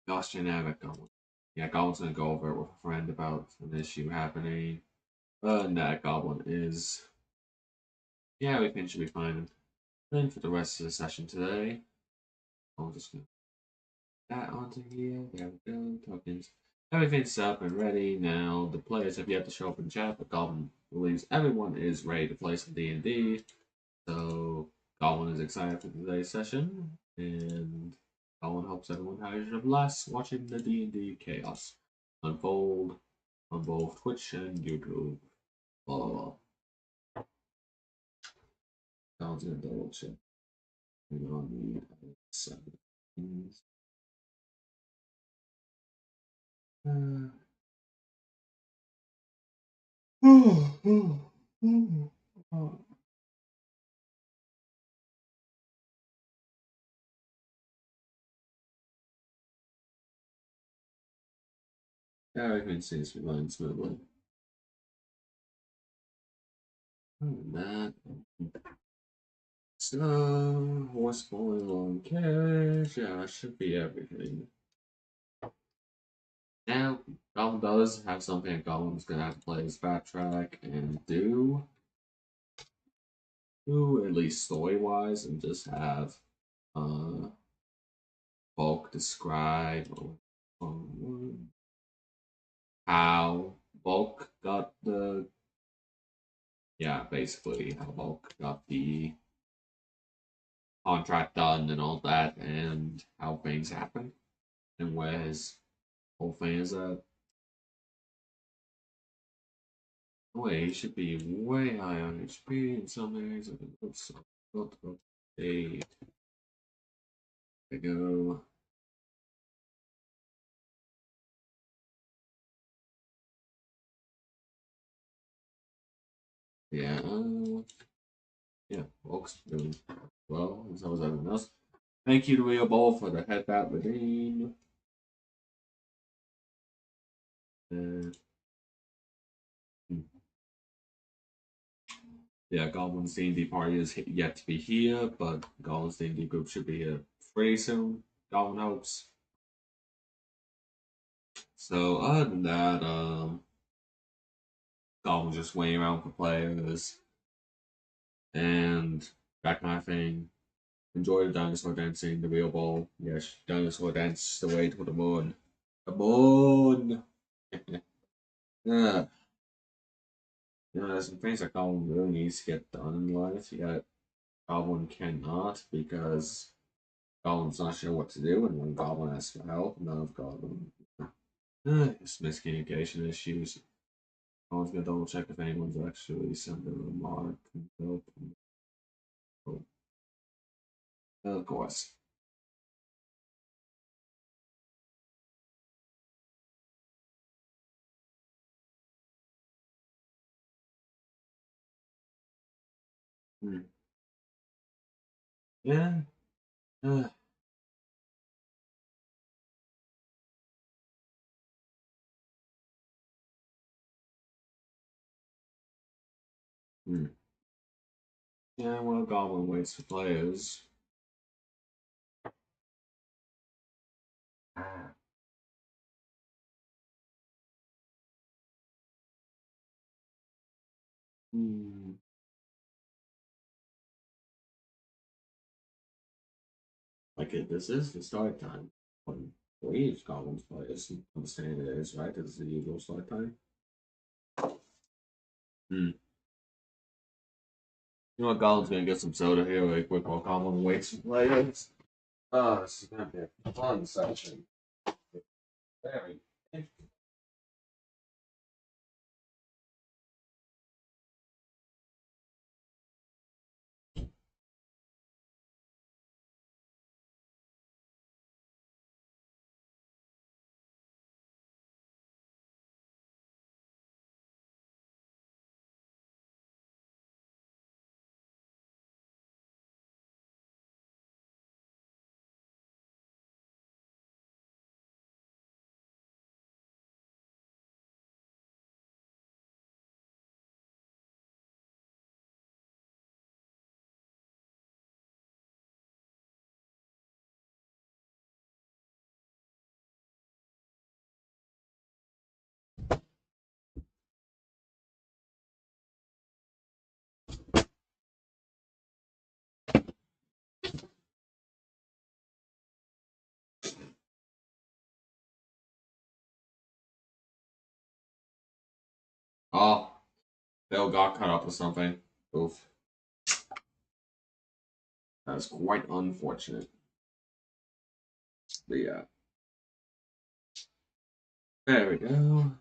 gosh, generic Goblin. Yeah, Goblin's gonna go over it with a friend about an issue happening. And that Goblin is. Yeah, everything should be fine. Then for the rest of the session today, I'm just gonna put that onto here. There we go, tokens. Everything's set up and ready. Now, the players have yet to show up in chat, but Goblin believes everyone is ready to play some D&D. So Colin is excited for today's session, and Colin hopes everyone has a blast watching the D&D chaos unfold on both Twitch and YouTube. Blah blah blah. Colin's gonna double check. We don't need 7. Everything seems to be running smoothly. That. So, horse pulling along carriage. Yeah, that should be everything. Now, Gollum does have something Gollum's gonna have to play his backtrack and do at least story wise, and just have uh Bulk describe how Bulk got the basically how Bulk got the contract done and all that, and how things happen, and where his whole thing is at. Wait, he should be way high on HP in some areas. Let's go to there we go. Yeah, yeah, folks, doing well, as well as everyone else. Thank you to Real Ball for the headbat redeem. Uh, yeah, Goblin's D&D party is yet to be here, but Goblin's D&D group should be here pretty soon. Goblin hopes. So other than that, Goblin's just waiting around for players and that kind of thing. Enjoy the dinosaur dancing, the real ball. Yes, dinosaur dance the way to the moon. The moon! Yeah. You know, there's some things that Goblin really needs to get done in life, yet Goblin cannot because Goblin's not sure what to do, and when Goblin asks for help, none of Goblin. It's miscommunication issues. Goblin's gonna double check if anyone's actually sent a remark. Nope. Oh, of course. Hmm. Yeah. Uh, hmm. Yeah, well, Goblin waits for players. Ah. Hmm. Like, this is the start time. When leaves Goblin's players understand it is, right? This is the usual start time. Hmm. You know what? Goblin's gonna get some soda here really quick while Goblin waits for players. Oh, this is gonna be a fun session. Very interesting. Oh, Bill got caught up with something. Oof. That's quite unfortunate. But yeah, there we go.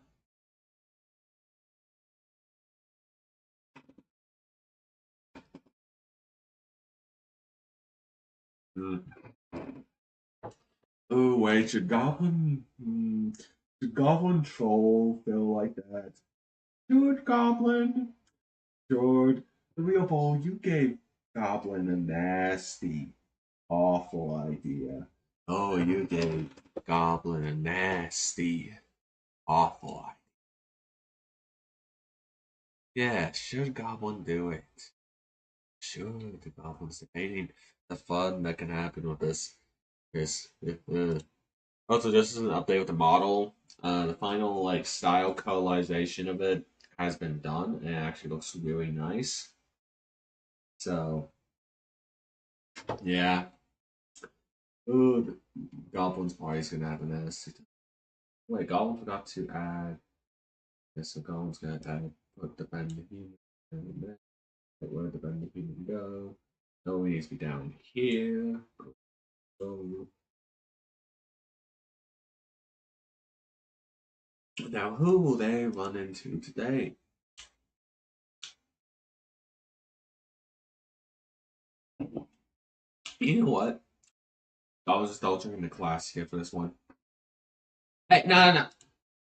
Hmm. Oh wait, should Goblin? Should Goblin troll feel like that? Should Goblin? George, the real ball, you gave Goblin a nasty, awful idea. Oh, you gave Goblin a nasty, awful idea. Yeah, should Goblin do it? Should the Goblin's debating the fun that can happen with this. Also, just as an update with the model, the final like style colorization of it has been done, and it actually looks really nice. So yeah, ooh, the Goblin's probably gonna have an S. Wait, Goblin forgot to add. Yeah, so Goblin's gonna add put the bend the human in there. But where the bend the human go? No, it needs to be down here. So now, who will they run into today? You know what? I was just double checking the class here for this one. Hey, no.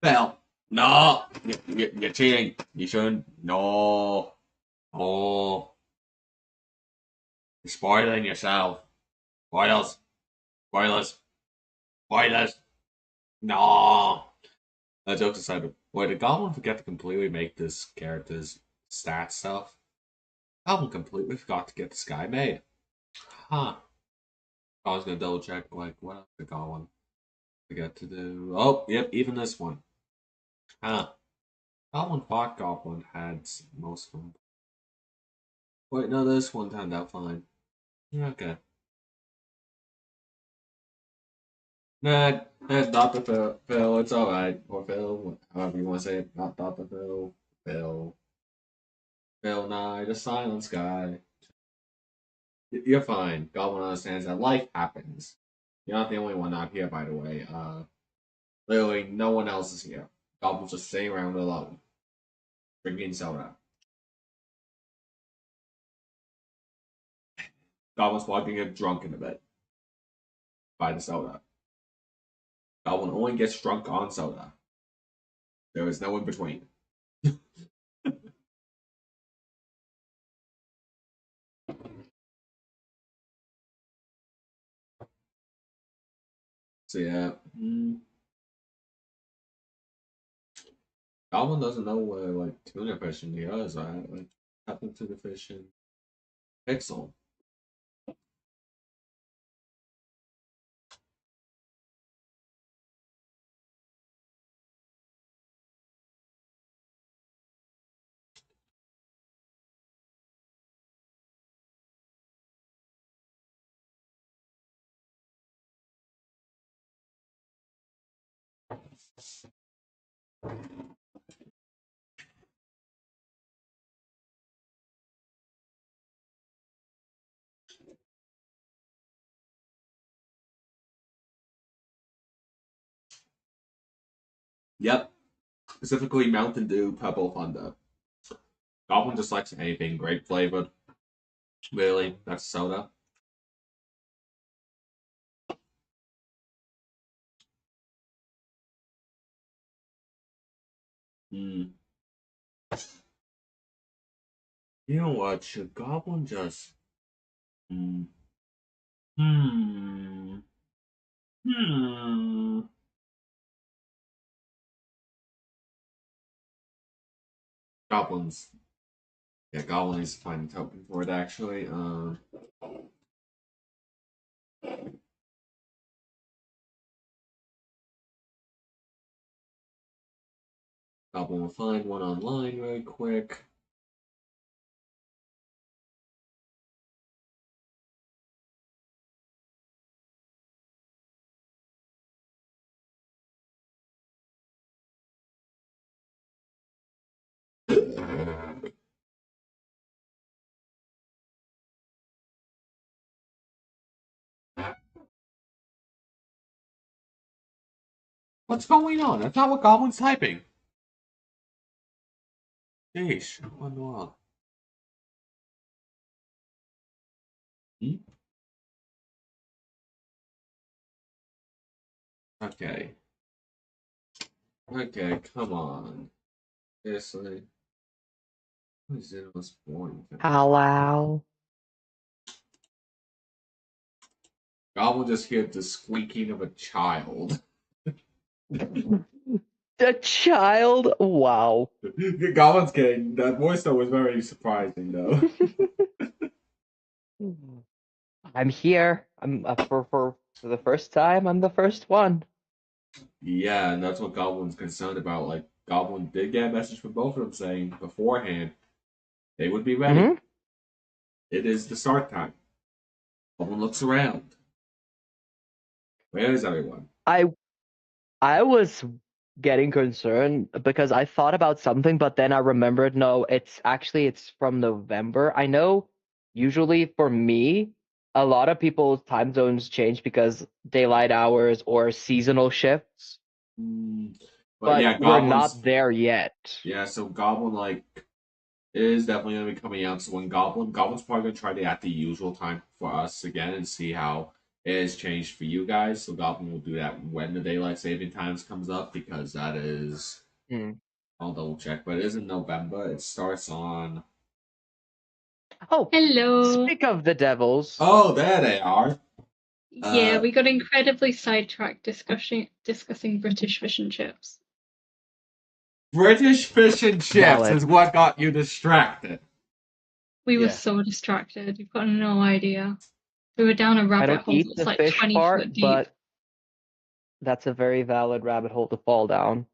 Phil, no, you're cheating. You shouldn't. No, oh, you're spoiling yourself. Spoilers, spoilers, spoilers. No. Jokes aside, wait, did Goblin forget to completely make this character's stat stuff? Goblin completely forgot to get the Sky made. Huh. I was gonna double check, like, what else did Goblin forget to do? Oh, yep, even this one. Huh. Goblin thought Goblin had most of them. Wait, no, this one turned out fine. Yeah, okay. Nah, that's Dr. Phil. Phil, it's alright. Or Phil, however you want to say it. Not Dr. Phil. Phil. Phil Nye, the silence guy. You're fine. Goblin understands that life happens. You're not the only one not here, by the way. Literally, no one else is here. Goblin's just sitting around alone, drinking soda. Goblin's probably gonna get drunk in a bit by the soda. Goblin only gets drunk on soda. There is no in between. So yeah. Goblin doesn't know where like tuna fishing is, right? Like happened to the fish in Pixel. Yep. Specifically Mountain Dew Pebble Thunder. Goblin just likes anything grape flavored. Really, that's soda. Hmm. You know what? Should Goblin just hmm hmm hmm Goblins. Yeah, Goblin needs to find a token for it actually. Goblin will find one online really quick. What's going on? That's not what Goblin's typing. Sheesh, what in the world? Hmm? Okay. Okay, come on. Seriously. What is it was boring thing? Hello. Goblin just heard the squeaking of a child. The child. Wow. Goblin's kidding. That voice though was very surprising though. I'm here. I'm for the first time. I'm the first one. Yeah, and that's what Goblin's concerned about. Like Goblin did get a message from both of them saying beforehand they would be ready. Hmm. It is the start time. Goblin looks around. Where is everyone? I I was getting concerned because I thought about something, but then I remembered no, it's from November. I know usually for me, a lot of people's time zones change because daylight hours or seasonal shifts, But but yeah, we're Goblin's not there yet. yeah. So Goblin like is definitely gonna be coming out. So when Goblin's probably gonna try to at the usual time for us again and see how it has changed for you guys. So Goblin will do that when the daylight saving times comes up because that is Hmm. I'll double check, but it is in November. It starts on Oh, Hello. speak of the devils. oh there they are. Yeah, we got incredibly sidetracked discussing British fish and chips. British fish and chips Valid. is what got you distracted. We were Yeah. so distracted. You've got no idea. We were down a I rabbit don't hole eat that's the like fish 20 part, foot deep. but that's a very valid rabbit hole to fall down.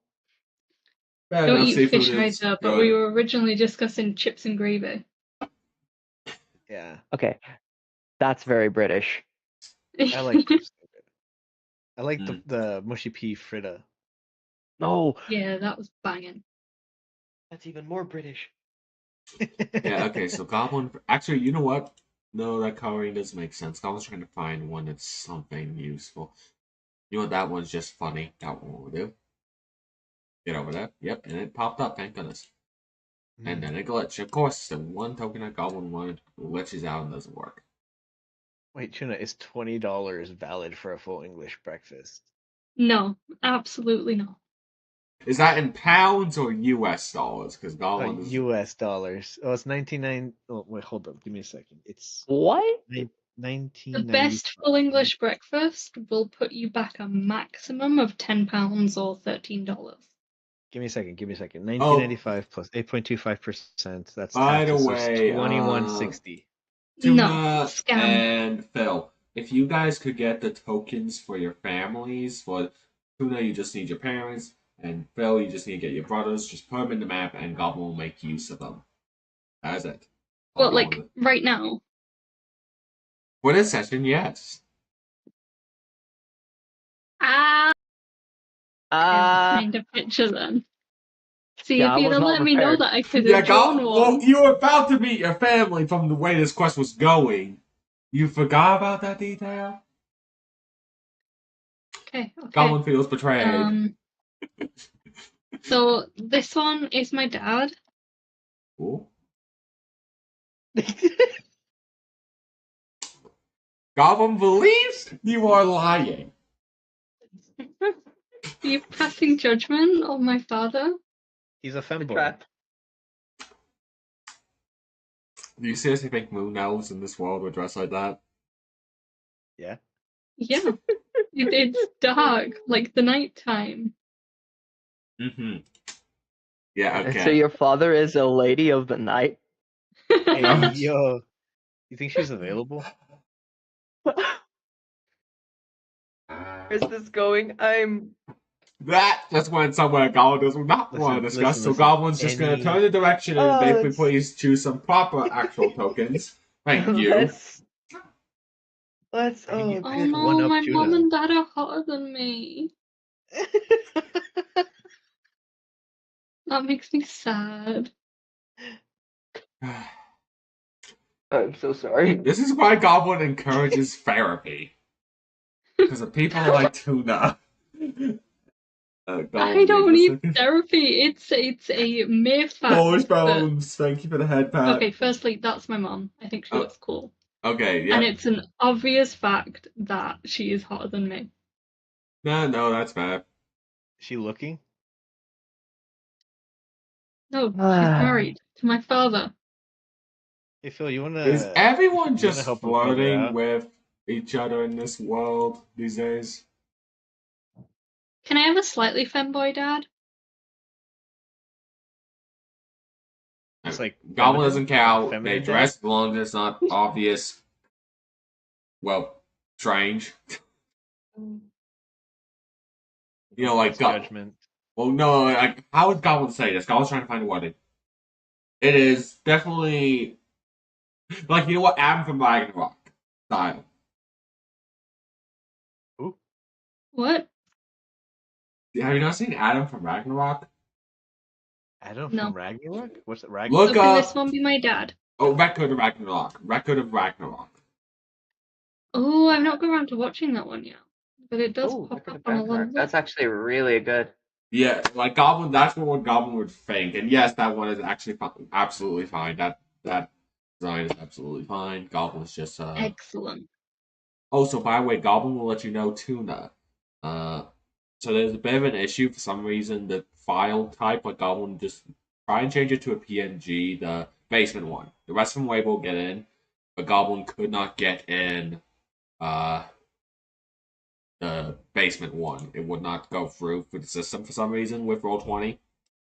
Fair Don't enough, eat seafood fish is either, but we good. were originally discussing chips and gravy. Yeah. Okay, that's very British. I like chips. I like Mm. the mushy pea fritta. No, Yeah, that was banging. that's even more British. Yeah, okay, so Goblin. Actually, you know what? No, that coloring doesn't make sense. Goblin's trying to find one that's something useful. You know what? That one's just funny. That one will do. Get over there. Yep, and it popped up, thank goodness. And then it glitched. Of course, the one token that Goblin wanted glitches out and doesn't work. Wait, Tuna, is $20 valid for a full English breakfast? No, absolutely not. Is that in pounds or US dollars? Because Goblin is. US dollars. Oh, it's 99. Oh, wait, hold up. Give me a second. It's What? The 1995. best full English breakfast will put you back a maximum of £10 or $13. Give me a second. Give me a second. Oh, 1995 plus 8.25%. That's by the taxes. So it's way, 2160. No, Tuna scam. and Phil, if you guys could get the tokens for your families, for Tuna, you just need your parents, and Phil, you just need to get your brothers. Just put them in the map, and Goblin will make use of them. That's it. Well, like right now. For this session, yes. Ah. I'll Uh, find a picture then. See, yeah, if I you'd was have not let me know prepared. that I could Yeah, have drawn well, one. you were about to meet your family from the way this quest was going. You forgot about that detail? Okay. Goblin feels betrayed. So this one is my dad. Ooh. Goblin believes you are lying. Are you passing judgment on my father? He's a femboy. Trap. Do you seriously think moon elves in this world would dress like that? Yeah. Yeah. It's dark, like the nighttime. Mm-hmm. Yeah, And so okay. your father is a lady of the night? Hey, No. yo. You think she's available? Where's this going? I'm. That just went somewhere Goblin does not want to discuss, so Goblin's just going to turn the direction and basically let's- please choose some proper actual tokens. Thank you. Let's. I can Oh, get- Oh I can no, one-up my Tuna. mom and dad are hotter than me. That makes me sad. I'm so sorry. This is why Goblin encourages therapy. Because of people like Tuna. I Goblin don't needs a need second. therapy. It's a mere fact. Polish that- bones, thank you for the head pat. Okay, firstly, that's my mom. I think she Oh. looks cool. Okay, yeah. And it's an obvious fact that she is hotter than me. No, that's bad. Is she looking? No, she's married to my father. Hey Phil, you wanna Is everyone you wanna just help a brother flirting out? with each other in this world these days? Can I have a slightly femboy dad? It's like Goblin feminine? doesn't Like a count. They feminine dress dad? as long as it's not obvious. Well, strange. You know, like Judgment. well, no, like how would Goblin say this? Goblin's trying to find a wording. It is definitely like you know what Adam from Ragnarok style. Ooh. What? Have you not seen Adam from Ragnarok? Adam No. from Ragnarok? What's it? So Look can this up. one be my dad? Oh, Record of Ragnarok. Record of Ragnarok. Oh, I've not got around to watching that one yet. But it does Oh, pop Record up of on a lot Ragnarok. of That's lists. actually really good. Yeah, like Goblin. That's what Goblin would think. And yes, that one is actually absolutely fine. That design is absolutely fine. Goblin's just Excellent. Oh, so by the way, Goblin will let you know Tuna. So there's a bit of an issue for some reason. The file type, like Goblin, just try and change it to a PNG, the basement one. The rest of them were able to get in, but Goblin could not get in the basement one. It would not go through for the system for some reason with Roll20.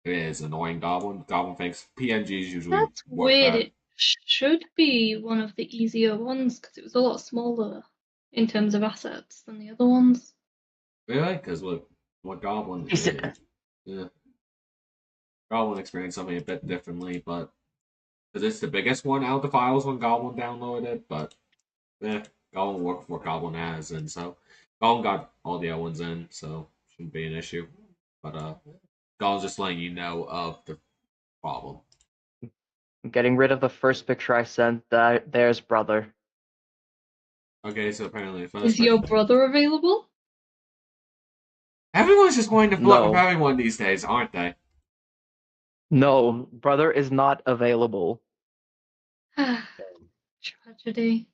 It is annoying Goblin. Goblin thinks PNGs usually That's work weird. better. It should be one of the easier ones because it was a lot smaller in terms of assets than the other ones. Really? Because what Goblin He said- is. Yeah. Goblin experienced something a bit differently, but because it's the biggest one out of the files when Goblin downloaded it, but Goblin worked for what Goblin has, and so Goblin got all the other ones in, so shouldn't be an issue. But Goblin's just letting you know of the problem. I'm getting rid of the first picture I sent. There's brother. Okay, so apparently the first Is your picture- brother available? Everyone's just going to flirt with No. everyone these days, aren't they? No, brother is not available. Tragedy.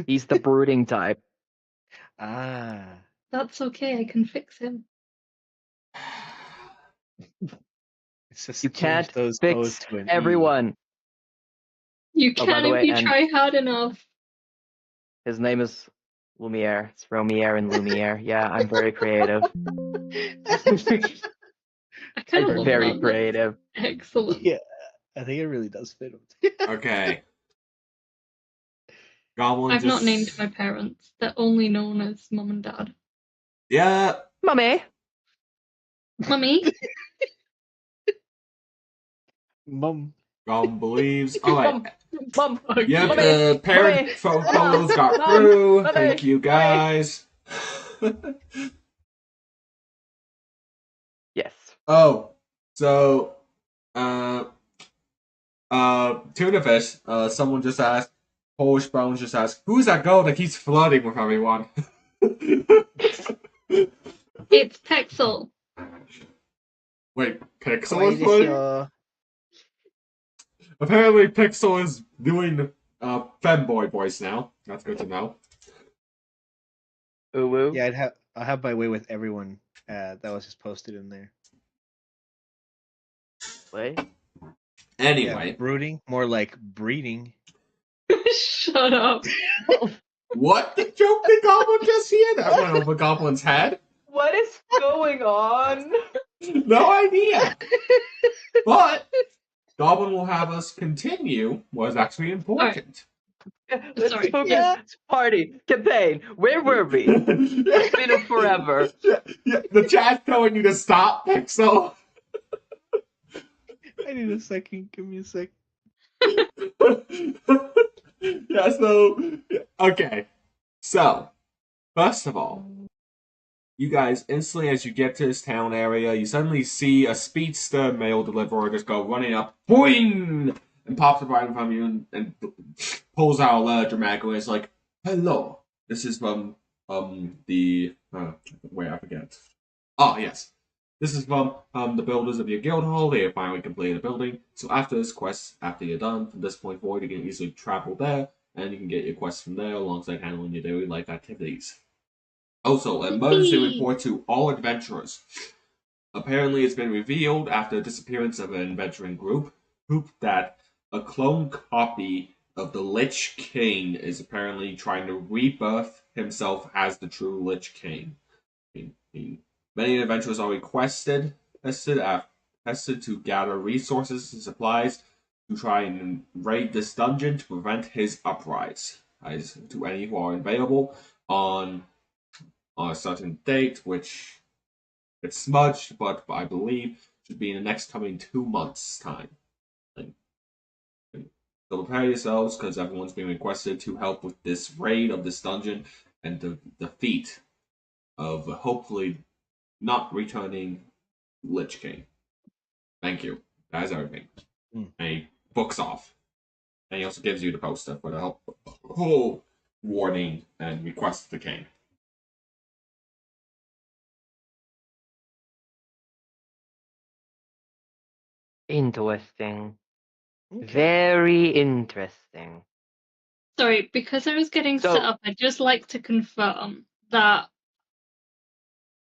He's the brooding type. Ah. That's okay, I can fix him. It's just You change can't those fix O's to an E. everyone. You Oh, by can the if way, you and- try hard enough. His name is Lumiere. It's Romiere and Lumiere. Yeah, I'm very creative. I kind of I'm love very that. creative. That's excellent. Yeah, I think it really does fit him. Okay. Goblin I've just... not named my parents. They're only known as mum and dad. Yeah. Mummy. Mummy? Mum. Goblin believes. Alright. Mum. Yep, Mummy, the parent Mummy, photos got Mom, through. Mummy, Thank you, guys. Yes. Oh, so, tuna fish. Someone just asked. Polish Bones just asked, "Who's that girl that keeps flirting with everyone?" It's Pexel. Wait, Pixel Why is this flirting? your... Apparently, Pixel is doing femboy voice now. That's good to know. Ooh woo. Yeah, I'll have my way with everyone. That was just posted in there. Wait. Anyway, Yeah, brooding, more like breeding. Shut up. what joke did Goblin just hear? That went over Goblin's head. What is going on? No idea. But Goblin will have us continue what is actually important. Let's Sorry. focus. Yeah. Party campaign. Where were we? It's been forever. Yeah, the chat's telling you to stop, Pixel. I need a second. Give me a sec. Yeah, so okay. So, first of all, you guys instantly, as you get to this town area, you suddenly see a speedster mail deliverer just go running up, boing, and pops up right in front of you and pulls out a letter dramatically. It's like, "Hello, this is from the wait, I forget. Oh yes, this is from the builders of your guild hall. They have finally completed the building. So after this quest, after you're done from this point forward, you can easily travel there, and you can get your quests from there alongside handling your daily life activities." Also, an emergency Yippee! report to all adventurers. Apparently, it's been revealed after the disappearance of an adventuring group that a clone copy of the Lich King is apparently trying to rebirth himself as the true Lich King. Many adventurers are tested to gather resources and supplies to try and raid this dungeon to prevent his uprise. As to any who are available on a certain date, which it's smudged, but I believe should be in the next coming 2 months' time. So prepare yourselves, because everyone's being requested to help with this raid of this dungeon and the defeat of hopefully not returning Lich King. Thank you. That is everything. Mm. And he books off. And he also gives you the poster for the whole warning and request of the king. Interesting. Okay. Very interesting. Sorry, because I was getting So- set up, I'd just like to confirm that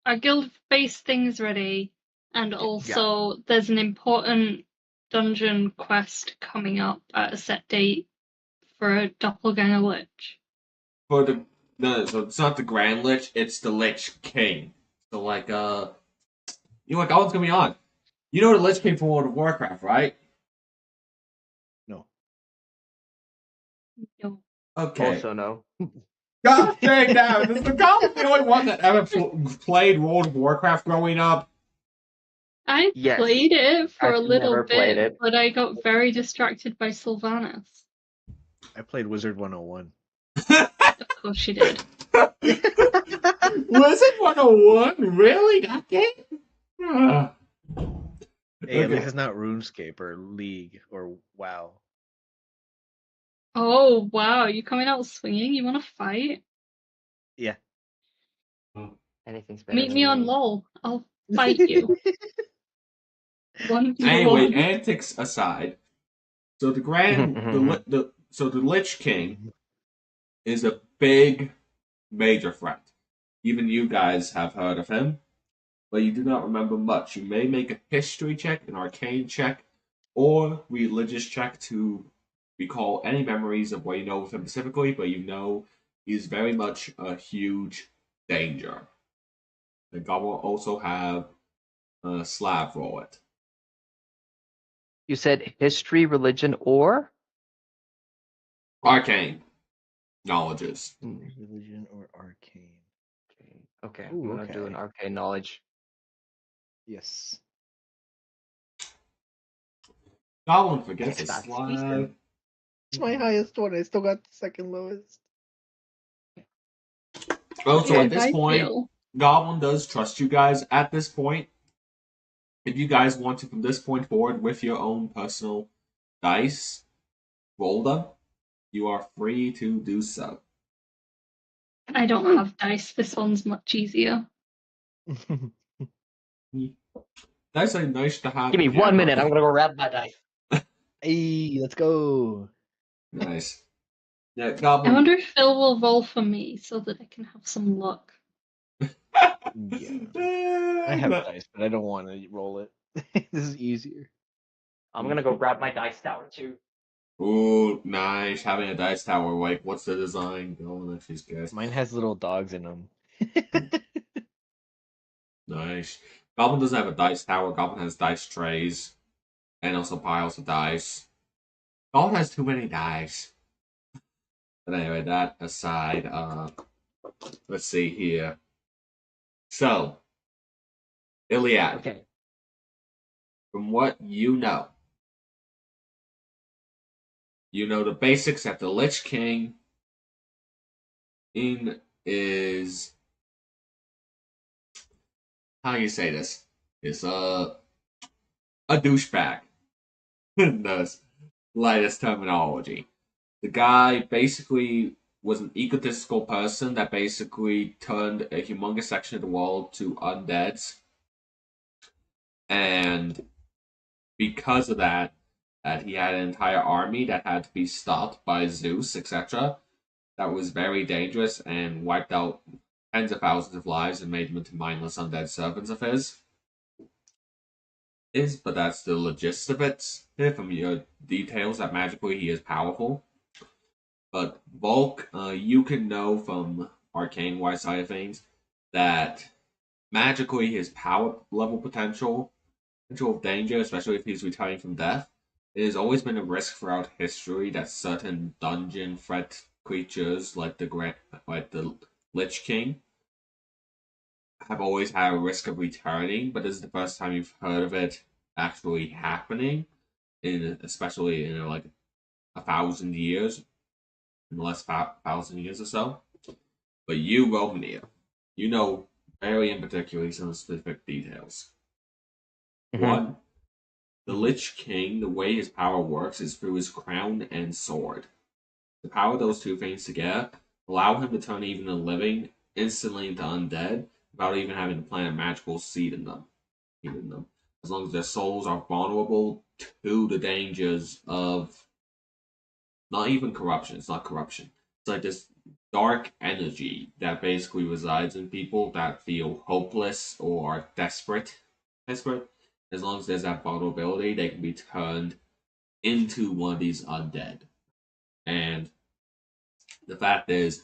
our guild base thing's ready, and also there's an important dungeon quest coming up at a set date for a doppelganger lich. For the no, so it's not the Grand Lich, it's the Lich King. So like you know what Goblins gonna be on. You know the Lich King from World of Warcraft, right? No. No. Okay. Also no. God dang that! Is the Goblin the only one that ever played World of Warcraft growing up? I Yes. played it for a I've little never played bit, it. but I got very distracted by Sylvanas. I played Wizard 101. Of course you did. Was it 101? Really? That game? Ah. Hey, at Okay. least it's not RuneScape or League or WoW. Oh wow, you coming out swinging? You want to fight? Yeah. Anything's better Meet than me on LOL. I'll fight you. 1v1. Anyway, antics aside, so Mhm. the Lich King is a big, major threat. Even you guys have heard of him, but you do not remember much. You may make a history check, an arcane check, or religious check to recall any memories of what you know of him specifically, but you know he's very much a huge danger. The god will also have a Slav roll it. You said history, religion, or? Arcane knowledges. Religion or arcane. Okay, Ooh, I'm gonna do an okay. arcane knowledge. Yes. Goblin forgets his That's Slav. decent. It's my highest one. I still got the second lowest. Also, Yeah, at this I point, feel. Goblin does trust you guys. At this point, if you guys want to, from this point forward, with your own personal dice, roll them, you are free to do so. I don't have dice. This one's much easier. Dice are nice to have Give me if you 1 have minute. I'm nothing. gonna go grab my dice. Hey, let's go. Nice. Yeah, I Goblin. wonder if Phil will roll for me so that I can have some luck. Yeah. I have dice, but I don't want to roll it. This is easier. I'm gonna go grab my dice tower too. Ooh, nice. Having a dice tower. Like, what's the design? Going, she's good. Mine has little dogs in them. Nice. Goblin doesn't have a dice tower. Goblin has dice trays and also piles of dice. Goblin has too many dice. But anyway, that aside, let's see here. So, Iliad, Okay. from what you know the basics that the Lich King is how do you say this? Is a douchebag. The lightest terminology. The guy basically was an egotistical person that basically turned a humongous section of the world to undeads, and because of that, he had an entire army that had to be stopped by Zeus, etc. That was very dangerous and wiped out tens of thousands of lives and made them into mindless undead servants of his. But that's the gist of it. From your details that magically he is powerful. But Volk, you can know from arcane wise side of things that magically his power level potential of danger, especially if he's returning from death, it has always been a risk throughout history that certain dungeon threat creatures like the Lich King have always had a risk of returning, but this is the first time you've heard of it actually happening, especially in like 1,000 years, in the last 1,000 years or so. But you, Romania, you know very in particular some specific details. One, the Lich King, the way his power works is through his crown and sword. The power of those two things together allow him to turn even the living instantly into undead without even having to plant a magical seed in them. As long as their souls are vulnerable to the dangers of not even corruption. It's not corruption. It's like this dark energy that basically resides in people that feel hopeless or desperate. Desperate. As long as there's that vulnerability, they can be turned into one of these undead. And the fact is,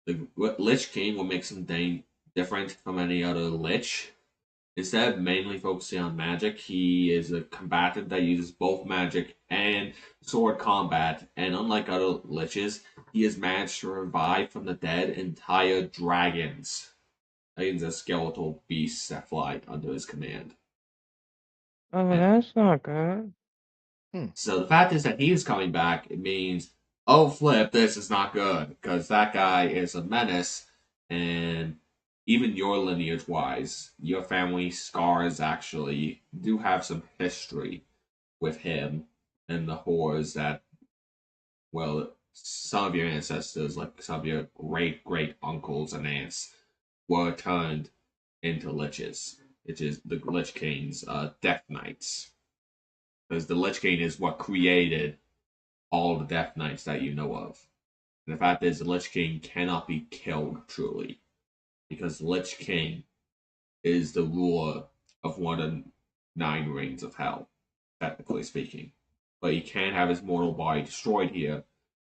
the Lich King will make something different from any other Lich. Instead of mainly focusing on magic, he is a combatant that uses both magic and sword combat. And unlike other Liches, he has managed to revive from the dead entire dragons. Dragons are skeletal beasts that fly under his command. Oh, that's not good. So the fact is that he is coming back, it means, oh flip, this is not good, because that guy is a menace, and even your lineage wise, your family scars actually do have some history with him and the horrors that, well, some of your ancestors, like some of your great uncles and aunts, were turned into liches, which is the Lich King's Death Knights. Because the Lich King is what created all the Death Knights that you know of. And the fact is, the Lich King cannot be killed truly, because the Lich King is the ruler of one of the 9 rings of hell, technically speaking. But he can have his mortal body destroyed here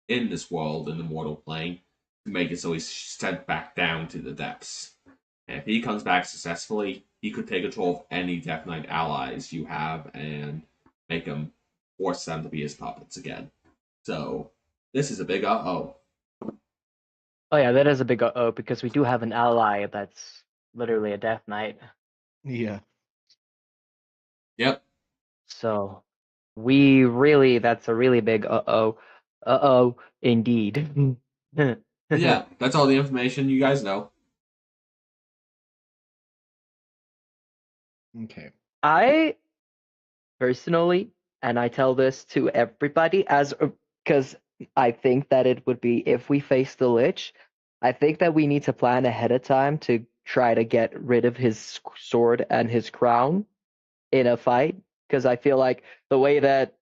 in this world, in the mortal plane, to make it so he's sent back down to the depths. And if he comes back successfully, he could take control of any Death Knight allies you have and force them to be his puppets again. So this is a big uh-oh. Oh yeah, that is a big uh-oh because we do have an ally that's literally a Death Knight. Yeah. Yep. So that's a really big uh-oh. Uh-oh, indeed. Yeah, that's all the information you guys know. Okay. I personally, and I tell this to everybody because I think that it would be if we face the Lich, I think that we need to plan ahead of time to try to get rid of his sword and his crown in a fight. Because I feel like the way that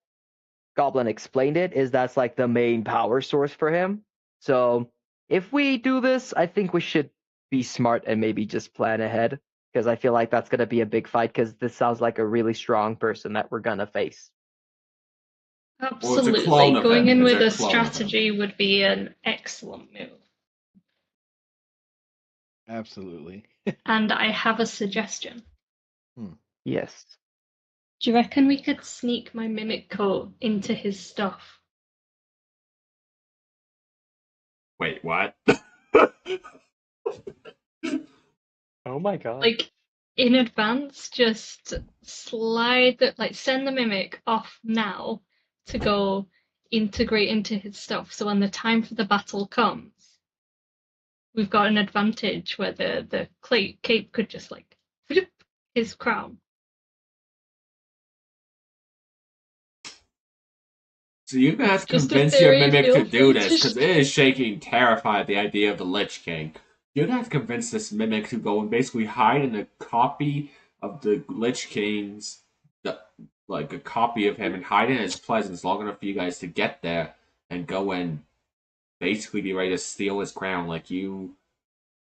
Goblin explained it is that's like the main power source for him. So if we do this, I think we should be smart and maybe just plan ahead because I feel like that's going to be a big fight because this sounds like a really strong person that we're going to face. Well, it's a clone Absolutely. of Going him. in It's with a a clone of him. strategy would be an excellent move. Absolutely. And I have a suggestion. Yes. Do you reckon we could sneak my mimic coat into his stuff? Wait, what? Oh my god. Like in advance, just send the mimic off now to go integrate into his stuff. So when the time for the battle comes, we've got an advantage where the cape could just his crown? So you're gonna have to Just a convince your theory. mimic to Feel do free this, to. because it is shaking, terrified at the idea of the Lich King. You're gonna have to convince this mimic to go and basically hide in a copy of the Lich King's, like a copy of him, and hide in his presence long enough for you guys to get there and go and basically be ready to steal his crown. Like you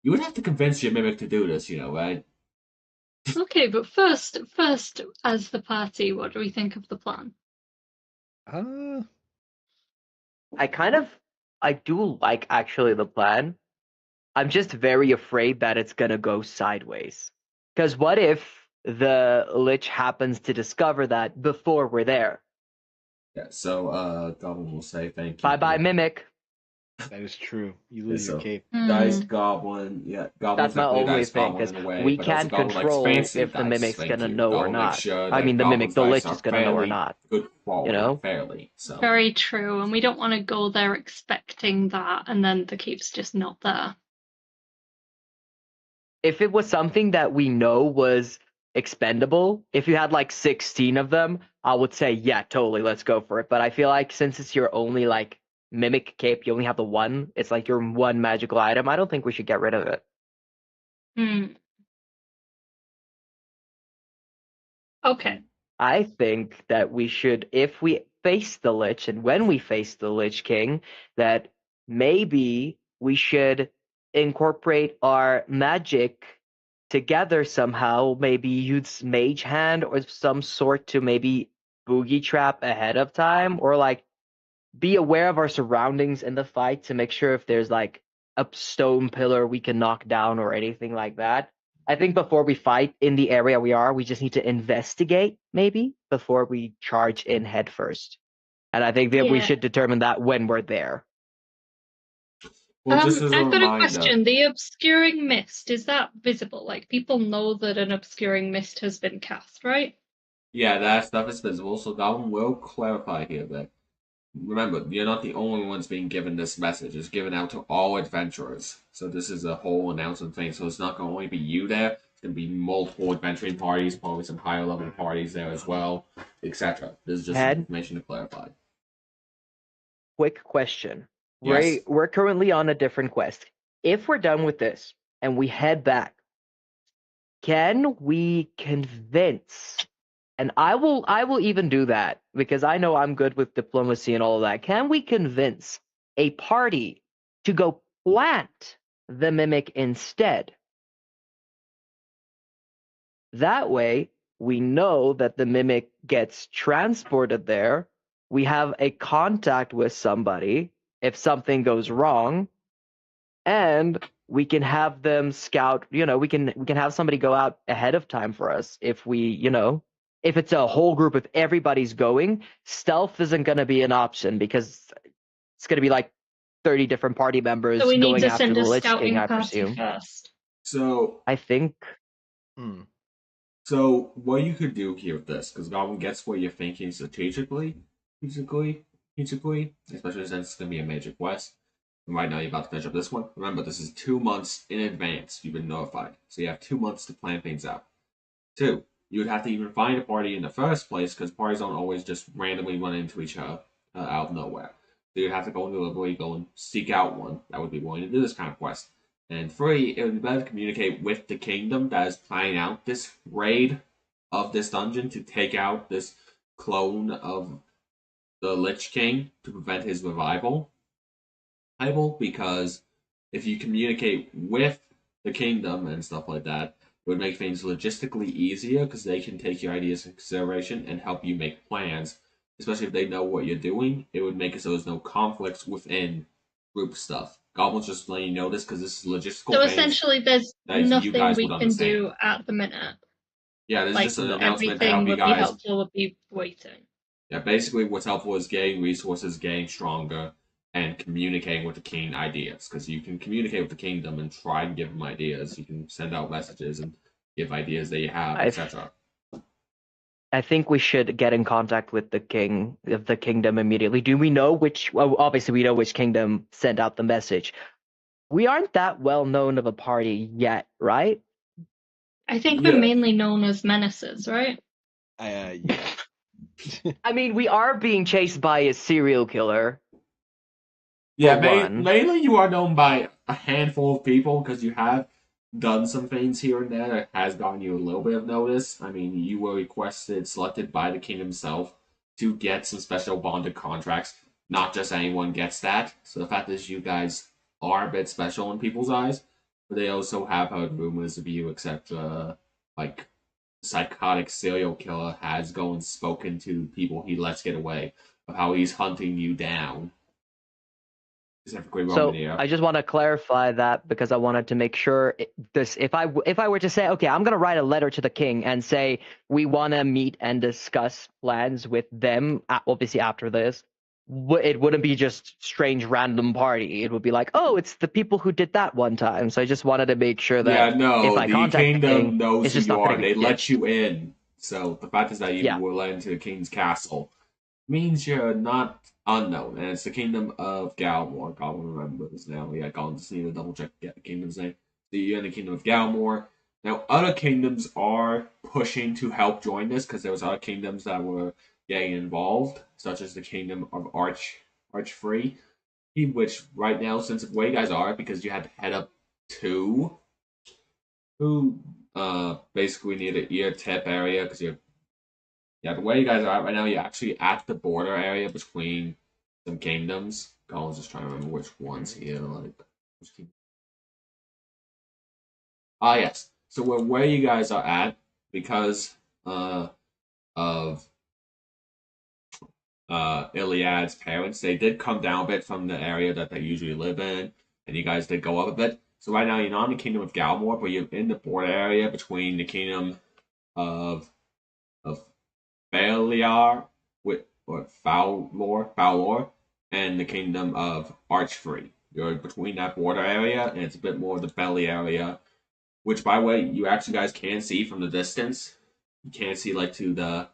would have to convince your mimic to do this, right? Okay, but first, as the party, what do we think of the plan? I do like actually the plan. I'm just very afraid that it's gonna go sideways. Because what if the Lich happens to discover that before we're there? Yeah. So Goblin will say thank you. Bye bye, Mimic. That is true. You Yeah, lose your so cape. Dice Hmm. Goblin, yeah, Goblin's That's my definitely a only Dice thing, Goblin because in a way, we but also can't Goblin likes control fancy if the dice. Mimic's Thank gonna you. know or Goblin makes not. sure I that mean, the Mimic, Goblin's the dice Lich are is gonna know or fairly not. good quality, fairly. So Very true, and we don't want to go there expecting that, and then the cape's just not there. If it was something that we know was expendable, if you had like 16 of them, I would say, yeah, totally, let's go for it. But I feel like since it's your only like Mimic cape, you only have the one, it's like your one magical item, I don't think we should get rid of it. Hmm. Okay. I think that we should, if we face the Lich and when we face the Lich King, that maybe we should incorporate our magic together somehow. Maybe use Mage Hand or some sort to maybe boogie trap ahead of time, or like be aware of our surroundings in the fight to make sure if there's like a stone pillar we can knock down or anything like that. I think before we fight in the area we are, we just need to investigate maybe before we charge in head first. And I think that we Yeah. should determine that when we're there. well, just as a I've got a reminder, question. The obscuring mist, is that visible? Like, people know that an obscuring mist has been cast, right? yeah, that stuff is visible. So Goblin will clarify here that remember you're not the only ones being given this message. It's given out to all adventurers. So this is a whole announcement thing. So it's not going to only be you there. It's going to be multiple adventuring parties, probably some higher level parties there as well, etc. This is just some Head, information to clarify. quick question. Yes. We're currently on a different quest. If we're done with this and we head back, can we convince, and I will even do that because I know I'm good with diplomacy and all of that. Can we convince a party to go plant the mimic instead? That way, we know that the mimic gets transported there. We have a contact with somebody if something goes wrong, and we can have them scout. We can have somebody go out ahead of time for us if if it's a whole group, if everybody's going, stealth isn't going to be an option because it's going to be like 30 different party members So we need going to after send the a Lich King, scouting I party presume. first. So I think. Hmm. So what you could do here with this, because Goblin gets what you're thinking strategically, especially since it's gonna be a major quest. And right now you're about to finish up this one. Remember, this is 2 months in advance. You've been notified, so you have 2 months to plan things out. Two, you would have to even find a party in the first place, because parties don't always just randomly run into each other out of nowhere. So you'd have to go and deliberately go and seek out one that would be willing to do this kind of quest. And three, it would be better to communicate with the kingdom that is planning out this raid of this dungeon to take out this clone of the Lich King to prevent his revival. Because if you communicate with the kingdom and stuff like that, it would make things logistically easier because they can take your ideas into consideration and help you make plans. Especially if they know what you're doing, it would make it so there's no conflicts within group stuff. Goblins just letting you know this because this is logistical So things essentially, there's that you nothing guys we would can understand. do at the minute. Yeah, this is Like, just an announcement to everything help you would be guys. helpful would be waiting. Yeah, basically what's helpful is getting resources, getting stronger, and communicating with the king ideas. Because you can communicate with the kingdom and try and give them ideas. You can send out messages and give ideas that you have, I etc. I think we should get in contact with the king of the kingdom immediately. Do we know which? Well, obviously we know which kingdom sent out the message. We aren't that well known of a party yet, right? I think Yeah. they're mainly known as menaces, right? Yeah. I mean, we are being chased by a serial killer. Yeah, For one. mainly you are known by a handful of people because you have done some things here and there that has gotten you a little bit of notice. I mean, you were selected by the king himself to get some special bonded contracts. Not just anyone gets that. So the fact is, you guys are a bit special in people's eyes, but they also have heard rumors of you, except like psychotic serial killer has gone and spoken to people he lets get away of how he's hunting you down specifically So Romania. I just want to clarify that because I wanted to make sure if I were to say, okay, I'm gonna write a letter to the king and say we want to meet and discuss plans with them, obviously after this, it wouldn't be just strange random party. It would be like, oh, it's the people who did that one time. So I just wanted to make sure that Yeah, if no, I the contact the king, kingdom knows it's who just you not gonna are. get They let ditched. you in. So the fact is that you Yeah. were let into the king's castle means you're not unknown, and it's the kingdom of Galmore. Goblin remembers now. Yeah, Goblin just need to double check the kingdom's name. So you're in the kingdom of Galmore. Now, other kingdoms are pushing to help join this because there was other kingdoms that were getting involved, such as the kingdom of Archfree, which right now, since where you guys are, because you had to head up to who basically near the ear tip area because you're yeah, the way you guys are at right now, you're actually at the border area between some kingdoms. Colin's just trying to remember which ones here. Yes. So where you guys are at, because of Iliad's parents, they did come down a bit from the area that they usually live in, and you guys did go up a bit. So right now you're not in the kingdom of Galmore, but you're in the border area between the kingdom of of Beliar with or Foulor, and the kingdom of Archfree. You're between that border area, and it's a bit more of the belly area, which, by the way, you actually guys can see from the distance. You can see like to the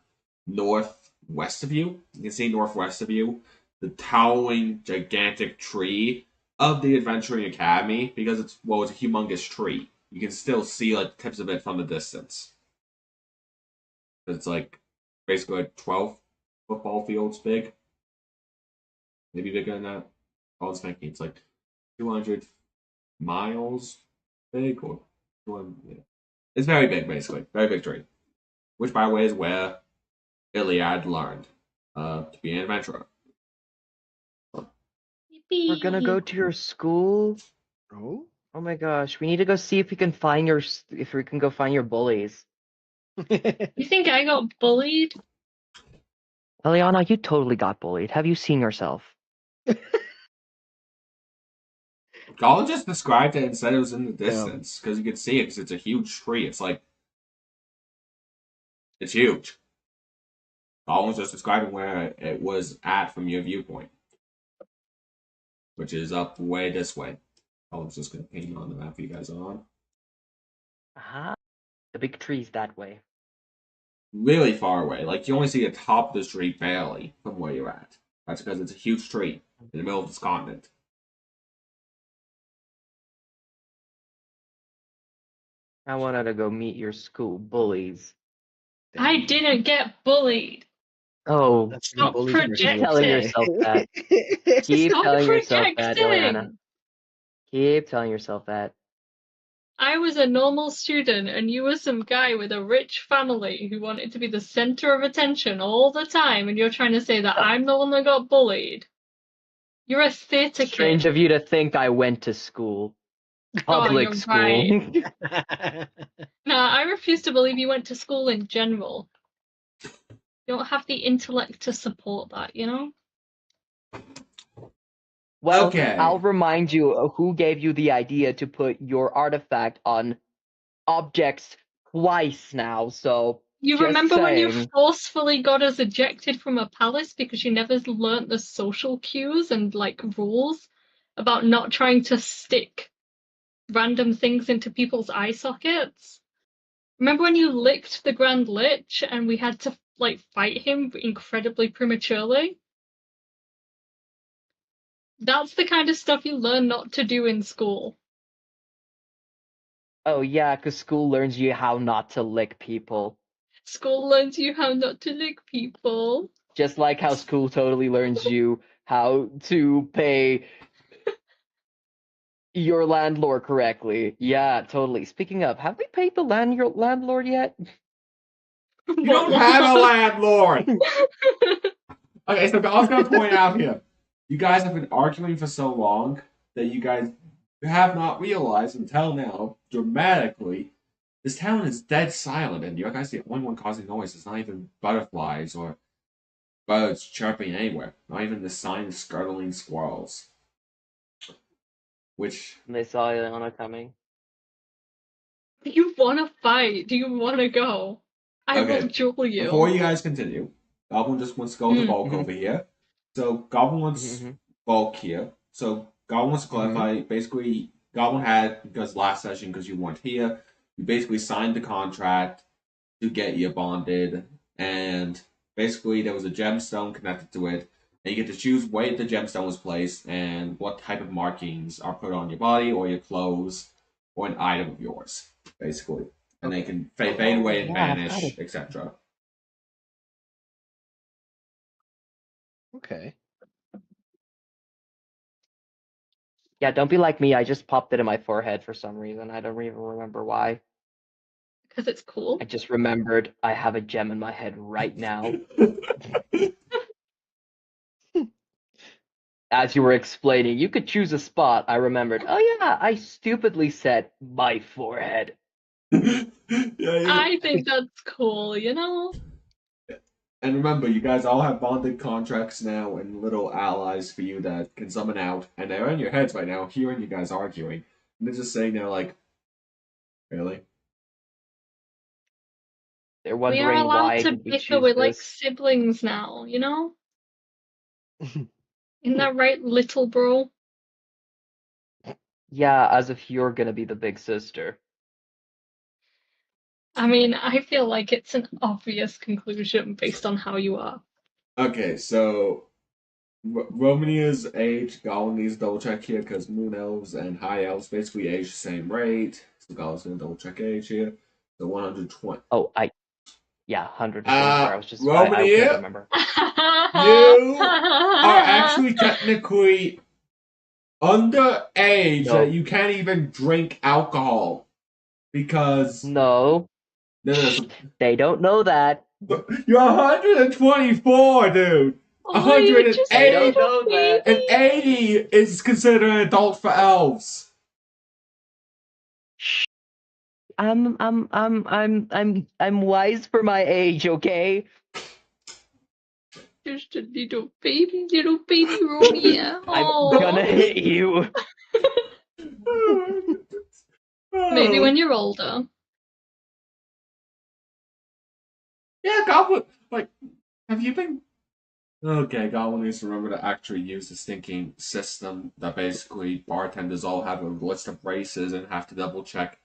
northwest of you. You can see northwest of you the towering, gigantic tree of the Adventuring Academy because it's a humongous tree. You can still see like tips of it from the distance. It's like basically like 12 football fields big, maybe bigger than that. I was thinking it's like 200 miles big or 200, yeah. It's very big, basically. Very big tree. Which, by the way, is where Iliad learned to be an adventurer. We're gonna go to your school. Oh? Oh my gosh, we need to go see if we can find if we can go find your bullies. You think I got bullied? Eliana, you totally got bullied. Have you seen yourself? Colin just described it and said it was in the Yeah. distance because you could see it because it's a huge tree. It's like, it's huge. Colin was just describing where it was at from your viewpoint, which is up way this way. Colin's just going to paint on the map you guys are on. Uh-huh. The big tree's that way. Really far away. Like you only see the top of the tree barely from where you're at. That's because it's a huge tree in the middle of this continent. I wanted to go meet your school bullies. I didn't get bullied. Oh, That's the Stop bully's keep telling projecting. yourself that. Keep Stop telling yourself that, Eliana. projecting. Keep telling yourself that. I was a normal student and you were some guy with a rich family who wanted to be the center of attention all the time, and you're trying to say that I'm the one that got bullied. You're a theater Strange kid. of you to think I went to school. Oh, Public you're school. right. No, I refuse to believe you went to school in general. You don't have the intellect to support that, you know? Well, Okay. I'll remind you of who gave you the idea to put your artifact on objects twice now, so You just remember when you saying. forcefully got us ejected from a palace because you never learnt the social cues and like rules about not trying to stick random things into people's eye sockets? Remember when you licked the Grand Lich and we had to like fight him incredibly prematurely? That's the kind of stuff you learn not to do in school. Oh yeah, because school learns you how not to lick people. School learns you how not to lick people. Just like how school totally learns you how to pay your landlord correctly. Yeah, totally. Speaking of, have we paid the landlord yet? You don't have a landlord! Okay, so I was gonna point out here, you guys have been arguing for so long that you guys have not realized until now, dramatically, this town is dead silent, and you guys are the only one causing noise. It's not even butterflies or birds chirping anywhere. Not even the sign of scurrying squirrels. Which, And they saw Ileana coming. Do you want to fight? Do you want to go? I will okay, duel you. before you guys continue, Goblin just wants to go to bulk over here. So Goblin wants bulk here. So Goblin wants to clarify. Basically, Goblin had because last session because you weren't here, you basically signed the contract to get you bonded, and basically there was a gemstone connected to it, and you get to choose where the gemstone was placed and what type of markings are put on your body or your clothes or an item of yours, basically, and they can fade away and vanish, etc. Okay. Yeah, don't be like me. I just popped it in my forehead for some reason. I don't even remember why. Because it's cool. I just remembered I have a gem in my head right now. As you were explaining, you could choose a spot. I remembered. Oh yeah, I stupidly said my forehead. I think that's cool, you know? And remember, you guys all have bonded contracts now and little allies for you that can summon out, and they're in your heads right now, hearing you guys arguing. And they're just saying they're like, really? They're We are wondering allowed why to did we bicker choose with like this. siblings now, you know? Isn't that right, little bro? Yeah, as if you're gonna be the big sister. I mean, I feel like it's an obvious conclusion based on how you are. Okay, so Romania's age, Gollum needs to double check here because Moon Elves and High Elves basically age the same rate. So Gollum's gonna double check age here. So 120. Oh, yeah, 124. I couldn't Romania, remember. you are actually technically underage that No, you can't even drink alcohol because no, no, they don't know that. you're 124, dude. Oh, you're just They a don't 180 know little that. and baby. 80 is considered an adult for elves. Shh. I'm wise for my age, okay? Just a little baby Romeo. I'm gonna Oh, hit you. maybe Oh. when you're older. Yeah, Goblin. Like, have you been? Okay, Goblin needs to remember to actually use the stinking system that basically bartenders all have a list of races and have to double check,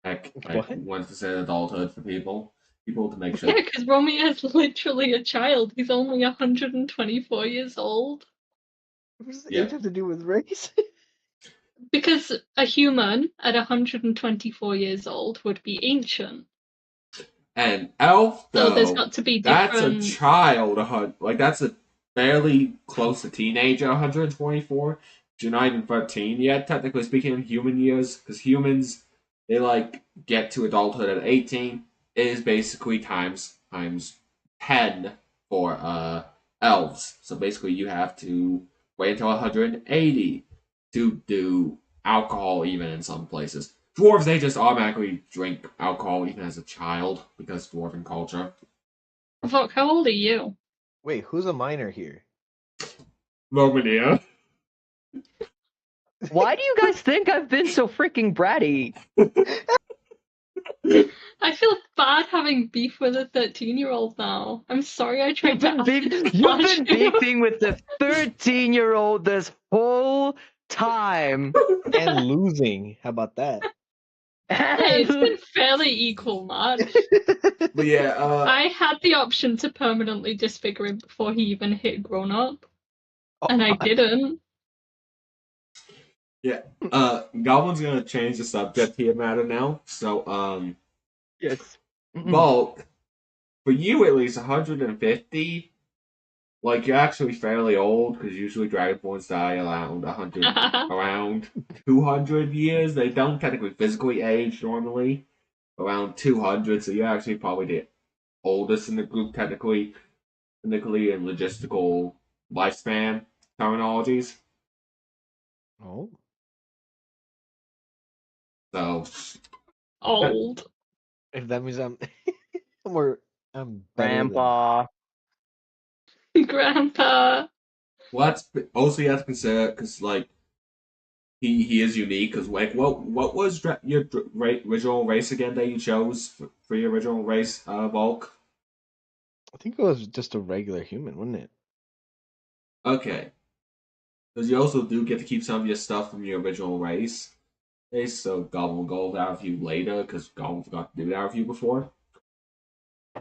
like What? when's considered adulthood for people to make sure. Yeah, because Romeo is literally a child. He's only 124 years old. What does Yeah, age have to do with race? Because a human at 124 years old would be ancient. and elf So there's though, got to be that's a different. child. Like that's a fairly close to teenager. 124. You're not even 13 yet, technically speaking, in human years, because humans they like get to adulthood at 18. It is basically times 10 for elves. So basically, you have to wait until 180 to do alcohol, even in some places. Dwarves, they just automatically drink alcohol even as a child because dwarven culture. Fuck, how old are you? Wait, who's a minor here? Romania. Why do you guys think I've been so freaking bratty? I feel bad having beef with a 13-year-old now. I'm sorry I tried to ask you to You've flash been you. beefing with the 13-year-old this whole time. And losing. How about that? Hey, it's been fairly equal match. But yeah, I had the option to permanently disfigure him before he even hit grown up, Oh, and I didn't. Yeah. Goblin's gonna change the subject here matter now. So, Yes. Bulk, for you at least 150, like you're actually fairly old because usually dragonborns die around 100, around 200 years. They don't technically physically age normally, around 200. So you're actually probably the oldest in the group technically and logistical lifespan terminologies. Oh. So Old. If that means I'm more I'm better than Grandpa. Grandpa. well, that's also you have to consider because like he is unique because like what was your original race again that you chose for your original race, Volk? I think it was just a regular human, wasn't it? Okay, because you also do get to keep some of your stuff from your original race. Okay, so Goblin will go over that with you later because Goblin forgot to do that with you before.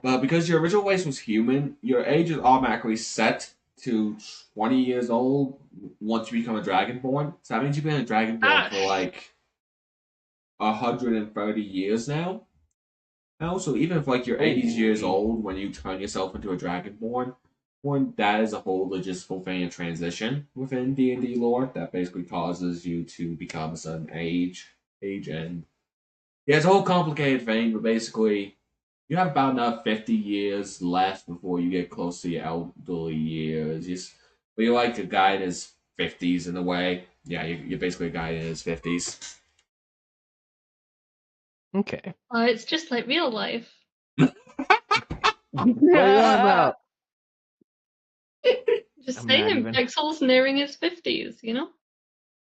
But because your original race was human, your age is automatically set to 20 years old once you become a Dragonborn. So that means you've been a Dragonborn for Ash. like 130 years now. And also, even if like you're 80 years Holy. old when you turn yourself into a Dragonborn, that is a whole logistical thing of transition within D&D lore that basically causes you to become a certain age, and yeah, it's a whole complicated thing. But basically, you have about another 50 years left before you get close to your elderly years. But you're like a guy in his 50s in a way. Yeah, you're basically a guy in his 50s. Okay. It's just like real life. What are you on about? Just I'm not saying, even. Exel's nearing his 50s, you know?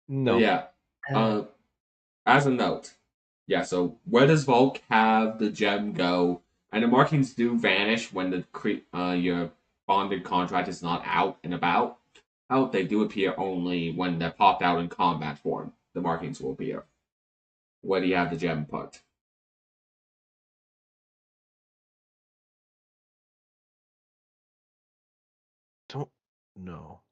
But No. yeah, uh, as a note, yeah. So where does Volk have the gem go? And the markings do vanish when your bonded contract is not out and about. Out, they do appear only when they're popped out in combat form. The markings will appear. Where do you have the gem put? Don't know.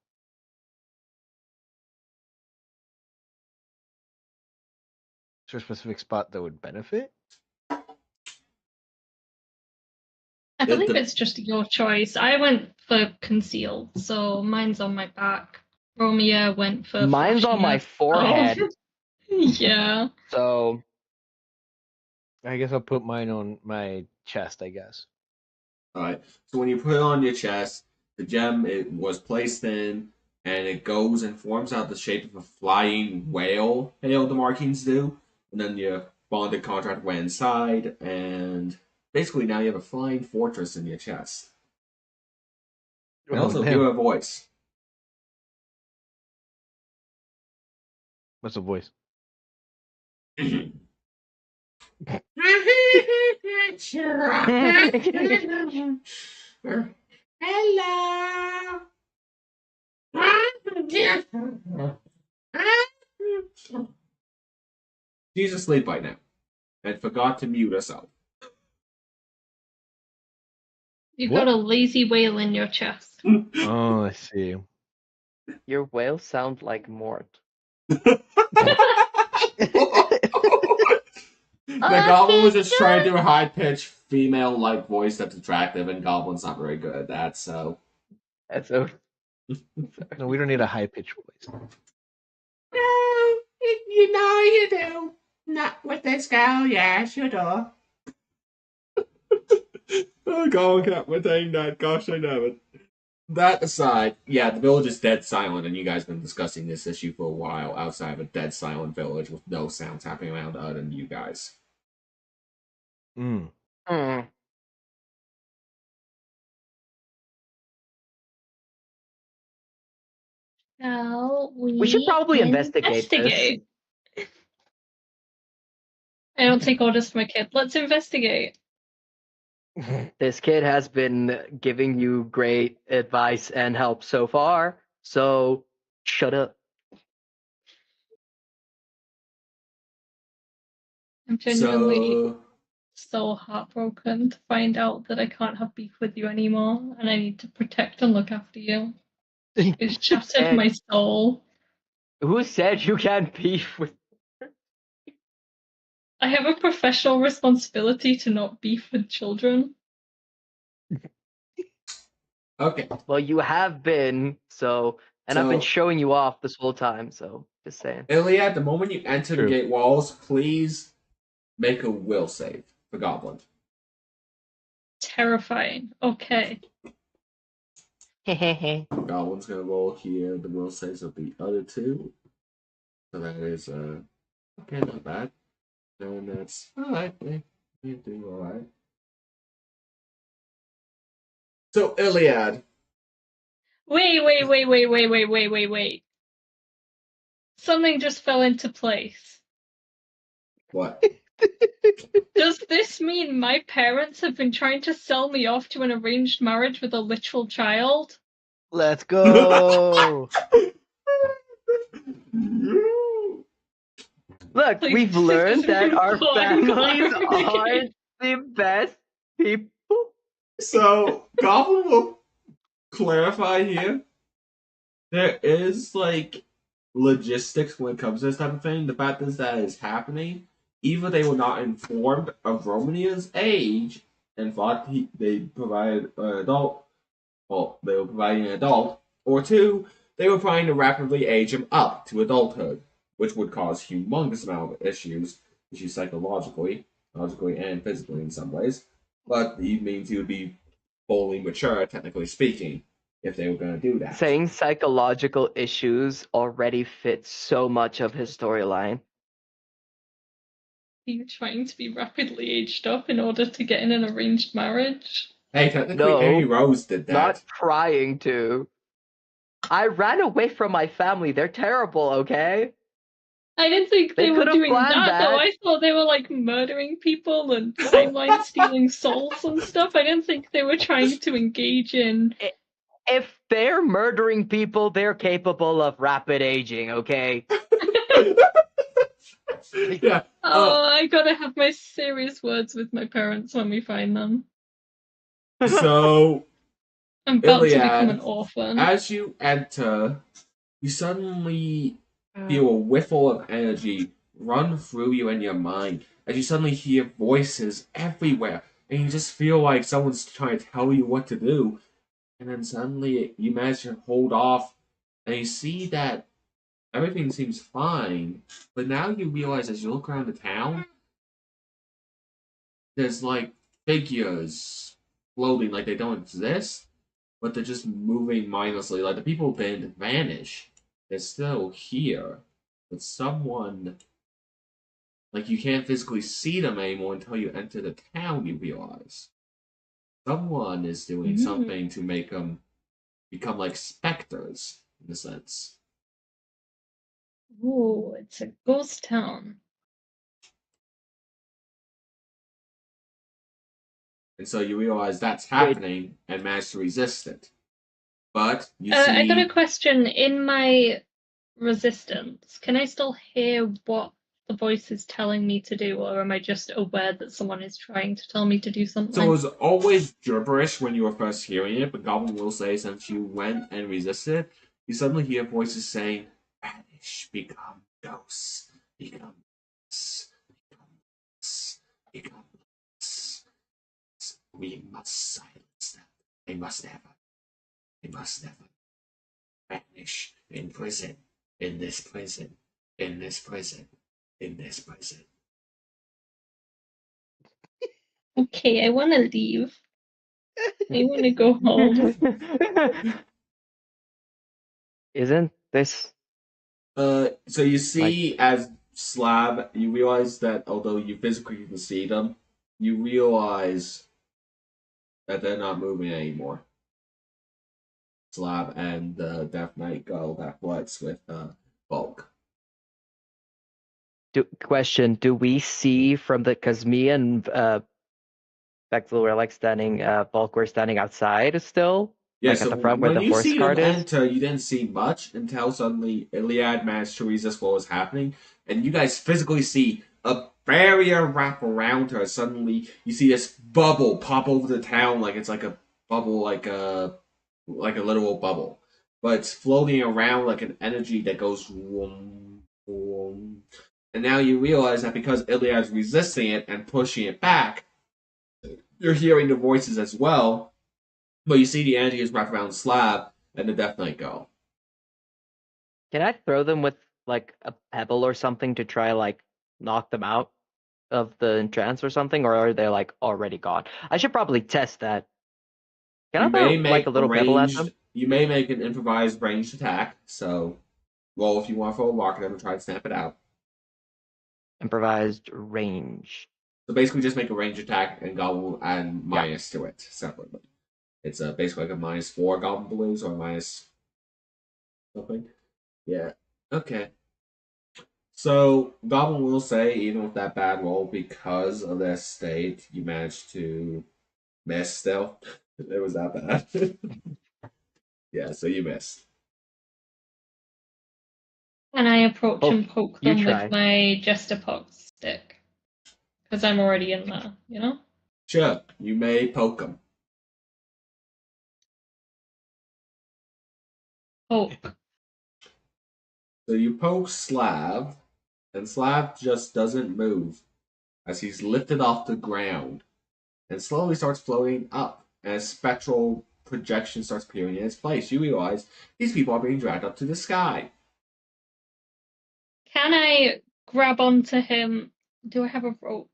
Is there a specific spot that would benefit? I It, believe the, it's just your choice. I went for concealed, so mine's on my back. Romeo went for Mine's on my flashier. forehead. Oh, yeah. So I guess I'll put mine on my chest, I guess. Alright, so when you put it on your chest, the gem it was placed in, and it goes and forms out the shape of a flying whale. Hail the markings do, and then your bonded contract went inside, and basically now you have a flying fortress in your chest. And Oh also hear damn! a voice. What's the voice? Hello. She's asleep by now and forgot to mute herself. You've got What? a lazy whale in your chest. Oh, I see. your whale sounds like Mort. The goblin was just trying to do a high pitched female like voice that's attractive, and Goblin's not very good at that, so. That's so. No, we don't need a high pitched voice. No, you know you do. Not with this girl, yes, you do. Oh, Goblin can't retain that. Gosh, I know it. That aside, yeah, the village is dead silent, and you guys have been discussing this issue for a while outside of a dead silent village with no sounds happening around other than you guys. Mm. Hmm. Shall We should we probably investigate this. investigate? I don't take orders from a kid. Let's investigate. This kid has been giving you great advice and help so far, so shut up. I'm genuinely So, so heartbroken to find out that I can't have beef with you anymore, and I need to protect and look after you. It's shattered Hey, my soul. Who said you can't beef with? I have a professional responsibility to not beef with children. Okay. Well, you have been, and I've been So, showing you off this whole time, so just saying. Iliad, the moment you enter the True. gate walls, please make a will save for Goblin. Terrifying. Okay. Goblin's gonna roll here the will saves of the other two. So that is okay, not bad. And that's alright. You do alright. So Iliad, Wait. Something just fell into place. what? Does this mean my parents have been trying to sell me off to an arranged marriage with a literal child? Let's go. Look, Please, we've this learned that move our on, families Corey. aren't the best people. So Goblin will clarify here. There is like logistics when it comes to this type of thing. The fact is that is happening. Either they were not informed of Romania's age and thought they provided an adult, well, they were providing an adult, or two, they were trying to rapidly age him up to adulthood, which would cause humongous amount of issues psychologically, logically, and physically in some ways. But it means he would be fully mature, technically speaking, if they were going to do that. Saying psychological issues already fits so much of his storyline. Are you trying to be rapidly aged up in order to get in an arranged marriage? Hey, technically, No, Amy Rose did that. Not trying to. I ran away from my family. They're terrible, okay? I didn't think They they were could have doing planned that, though. that. I thought they were like murdering people and timeline stealing souls and stuff. I didn't think they were trying to engage in. If they're murdering people, they're capable of rapid aging, okay? Yeah. Oh, I gotta have my serious words with my parents when we find them. So, I'm about to become Iliad, an orphan. as you enter, you suddenly feel a whiffle of energy run through you in your mind as you suddenly hear voices everywhere, and you just feel like someone's trying to tell you what to do. And then suddenly you manage to hold off, and you see that everything seems fine. But now you realize as you look around the town, there's like figures floating like they don't exist, but they're just moving mindlessly. Like the people didn't vanish. They're still here. But someone, like you can't physically see them anymore until you enter the town, you realize. Someone is doing something to make them become like specters, in a sense. Ooh, it's a ghost town. And so you realize that's happening and manage to resist it. But you see. I got a question. In my resistance, can I still hear what the voice is telling me to do, or am I just aware that someone is trying to tell me to do something? So it was always gibberish when you were first hearing it, but Goblin will say since you went and resisted, you suddenly hear voices saying, vanish, become ghosts, become this, become this, become this. We must silence them. They must never vanish in prison, in this prison, in this prison, in this prison. Okay, I want to leave. I want to go home. Isn't this So you see as Slab, you realize that although you physically can see them, you realize that they're not moving anymore. Slab and the Death Knight go that fights with Bulk. do we see from the because me and Bexel were like standing Bulk were standing outside still? Yeah, Like at so the front where when the you horse see them cart is? enter, you didn't see much until suddenly Iliad managed to resist what was happening, and you guys physically see a barrier wrap around her. Suddenly, you see this bubble pop over the town like it's like a bubble, like a literal bubble. but it's floating around like an energy that goes vroom, vroom. And now you realize that because Iliad's resisting it and pushing it back, you're hearing the voices as well. But you see the energy is wrapped around the slab, and the Death Knight go. Can I throw them with like a pebble or something to try like knock them out of the trance or something, or are they like already gone? I should probably test that. Can I You may throw like a make a little pebble at them? ranged. You may make an improvised ranged attack. So roll if you want for a rock at them and try to snap it out. Improvised range. So basically, just make a ranged attack and Goblin will add Yeah. minus to it separately. It's basically like a -4 Goblin Balloons or minus something. Yeah. Okay. So Goblin will say, even with that bad roll, because of their state, you managed to miss still. It was that bad. Yeah, so you missed. And I approach Oh, and poke you them try. with my Jester Poke stick. Because I'm already in there, you know? Sure, you may poke them. Poke. So you poke Slav, and Slav just doesn't move as he's lifted off the ground and slowly starts floating up. And a spectral projection starts appearing in its place. You realize these people are being dragged up to the sky. Can I grab onto him? Do I have a rope?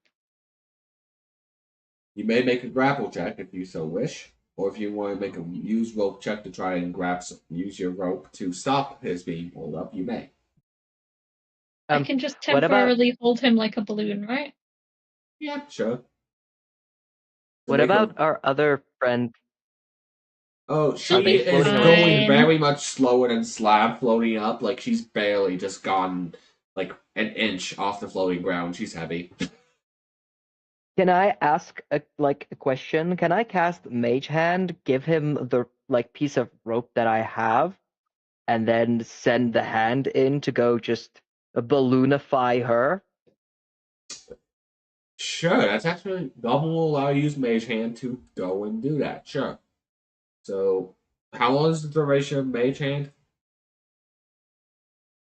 You may make a grapple check if you so wish, or if you want to make a use rope check to try and use your rope to stop his being pulled up, you may. I can just What about temporarily hold him like a balloon, right? Yeah, sure. To what make a about our other friend? Oh, Are she they is floating away going too? Fine. very much slower than Slab floating up. Like she's barely just gone like an inch off the floating ground. She's heavy. Can I ask a question? Can I cast Mage Hand, give him the like piece of rope that I have, and then send the hand in to go just balloonify her? Sure, that's actually Goblin will allow you to use Mage Hand to go and do that. Sure. So, how long is the duration of Mage Hand?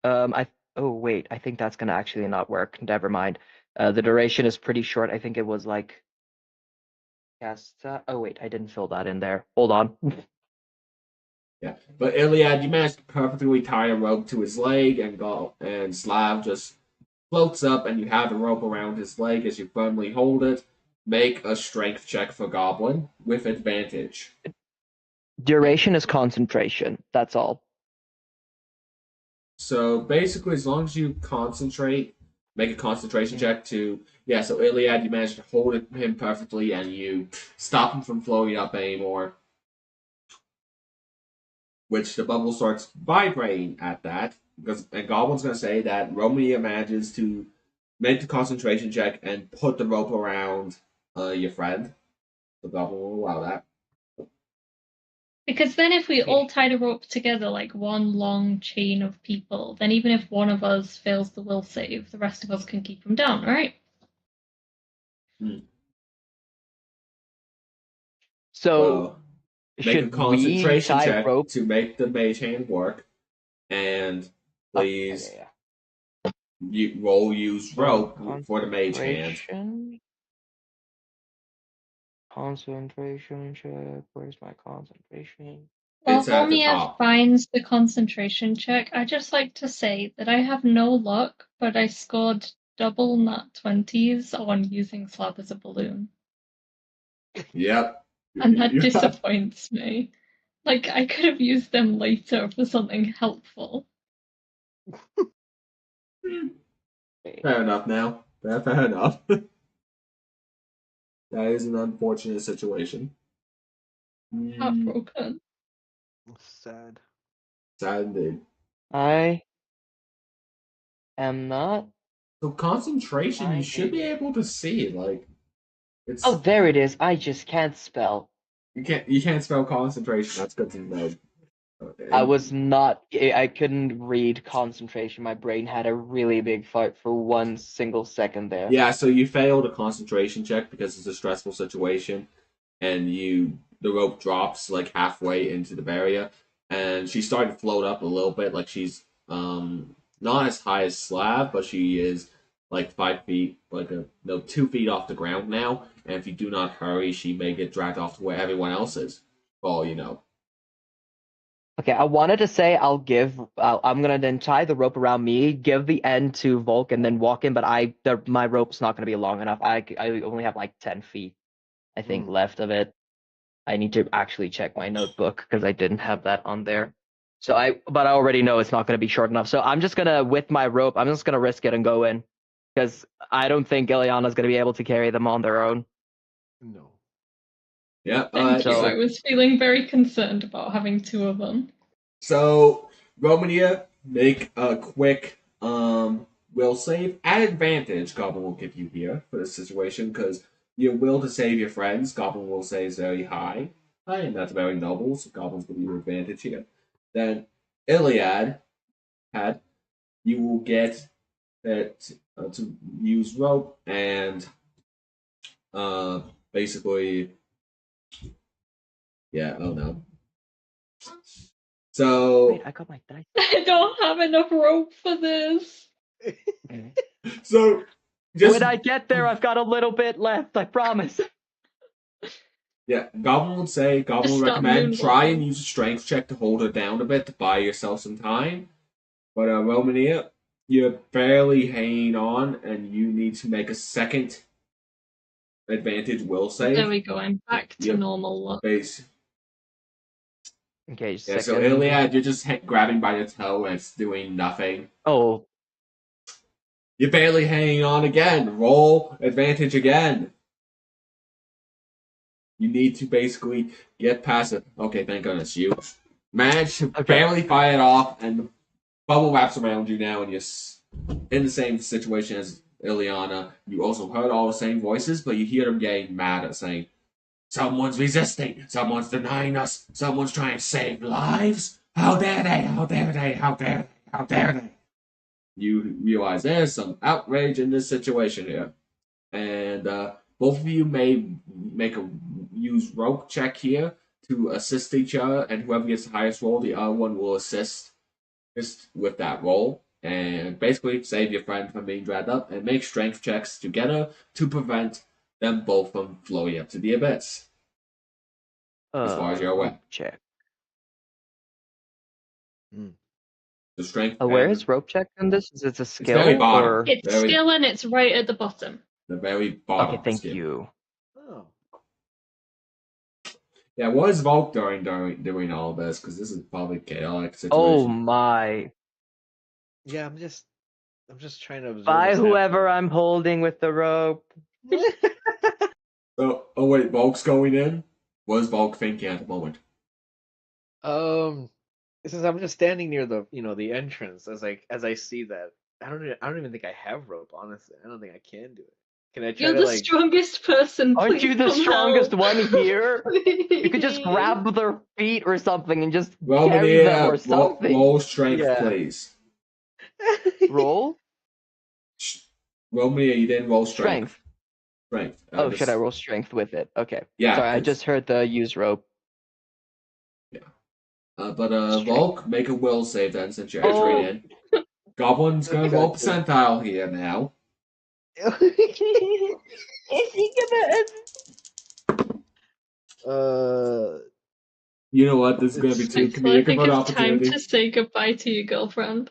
I oh wait, I think that's gonna actually not work. Never mind. The duration is pretty short. I think it was like cast. Oh wait, I didn't fill that in there. Hold on. Yeah, but Iliad, you managed to perfectly tie a rope to his leg, and Slav just floats up, and you have the rope around his leg as you firmly hold it. Make a strength check for Goblin with advantage. Duration is concentration. That's all. So basically, as long as you concentrate, make a concentration Mhm. check to yeah. So Iliad, you manage to hold him perfectly, and you stop him from floating up anymore. Which the bubble starts vibrating at that because and Goblin's going to say that Romeo manages to make the concentration check and put the rope around your friend. The Goblin will allow that. Because then if we Okay. all tied a rope together like one long chain of people, then even if one of us fails the will save, the rest of us can keep them down, right? So Well, make a should we concentration tie check rope? to make the mage hand work, and Oh, yeah, please yeah. you roll use So rope for the mage hand. concentration check. Where's my concentration? While It's at the Mia top. finds the concentration check, I just like to say that I have no luck, but I scored double nat 20s on using Slab as a balloon. Yep. And that You have disappoints me. Like, I could have used them later for something helpful. Okay. fair enough now. Fair enough. That is an unfortunate situation. Heartbroken. Sad. Sad indeed. I am not So concentration, you should finding be it. able to see. Like Oh, it's there it is. I just can't spell. you can't spell concentration. That's good to know. I Okay. was not. I couldn't read concentration. My brain had a really big fart for 1 single second there. Yeah, so you failed a concentration check because it's a stressful situation, and the rope drops like halfway into the barrier, and she's starting to float up a little bit. Like she's not as high as Slav, but she is like 5 feet, like 2 feet off the ground now. And if you do not hurry, she may get dragged off to where everyone else is. For all you know. Okay, I wanted to say I'm gonna then tie the rope around me, give the end to Volk, and then walk in. But my rope's not gonna be long enough. I only have like 10 feet, I think, left of it. I need to actually check my notebook because I didn't have that on there. But I already know it's not gonna be short enough. So I'm just gonna, with my rope, I'm just gonna risk it and go in, because I don't think Ileana's gonna be able to carry them on their own. No. Yeah. Thank you. so- I was feeling very concerned about having two of them. So Romania, make a quick will save at advantage. Goblin will give you here for this situation because your will to save your friends. Goblin will say is very high, and that's very noble. So Goblin's will give you advantage here. Then Iliad you will get that to use rope and basically, yeah. Oh no. So Wait, I got my dice. I don't have enough rope for this. so just When I get there, I've got a little bit left. I promise. yeah, Goblin would say, Goblin Just would stop recommend try and moonwalking. use a strength check to hold her down a bit to buy yourself some time. But Romania, you're barely hanging on, and you need to make a second advantage will There save. we go. I'm back to Yep. normal look. Base. Okay, Yeah, so second. Iliad, you're just grabbing by the toe and it's doing nothing. Oh, You're barely hanging on again. Roll advantage again. You need to basically get past it. Okay, thank goodness. You manage to barely fight it off, and the bubble wraps around you now, and you're in the same situation as Ileana. You also heard all the same voices, but you hear them getting mad at saying, someone's resisting, someone's denying us, someone's trying to save lives. How dare they? How dare they? How dare they? How dare they? You realize there's some outrage in this situation here. And both of you may make a use rope check here to assist each other, and whoever gets the highest roll, the other one will assist with that roll, and basically save your friend from being dragged up, and make strength checks together to prevent them both from flowing up to the abyss. As far as you're aware. check. The strength. Where is rope check in this? Is it a skill very bottom. or? It's Very- skill and it's right at the bottom. The very bottom. Okay, thank skill. you. Oh. Yeah, what is Volk doing all this? Because this is probably chaotic situation. Oh my! Yeah, I'm just trying to observe. By what's whoever I'm holding with the rope. happening. Oh wait, Volk's going in? What is Volk thinking at the moment? Since I'm just standing near the entrance as I see that, I don't even think I have rope. Honestly, I don't think I can do it. Can I try You're to the strongest person. Aren't Please you the come strongest help. one here? You could just grab their feet or something and just carry them or something. Roll strength, Yeah. please. Roll? Romania, you didn't roll strength. Strength. Oh, should I roll strength with it? Okay. Yeah. Sorry, I just heard the use rope. Yeah. But Volk, make a will save then since you're Oh. entering in. Goblin's gonna Okay. roll percentile here now. Is he gonna? You know what? This is gonna be too Excellent. I comedic think of an it's time opportunity. to say goodbye to your girlfriend.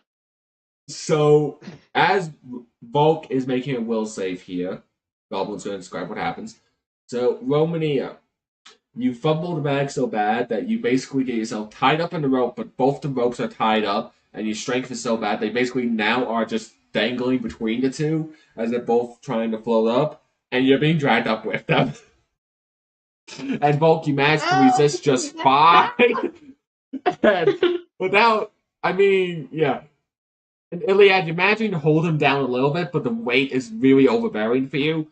So, as Volk is making a will save here, Goblin's going to describe what happens. So, Romania, you fumble the bag so bad that you basically get yourself tied up in the rope, but both the ropes are tied up, and your strength is so bad they basically now are just dangling between the two as they're both trying to float up, and you're being dragged up with them. And Volk, you managed to resist just fine. And without, yeah. And Iliad, you imagine hold him down a little bit, but the weight is really overbearing for you,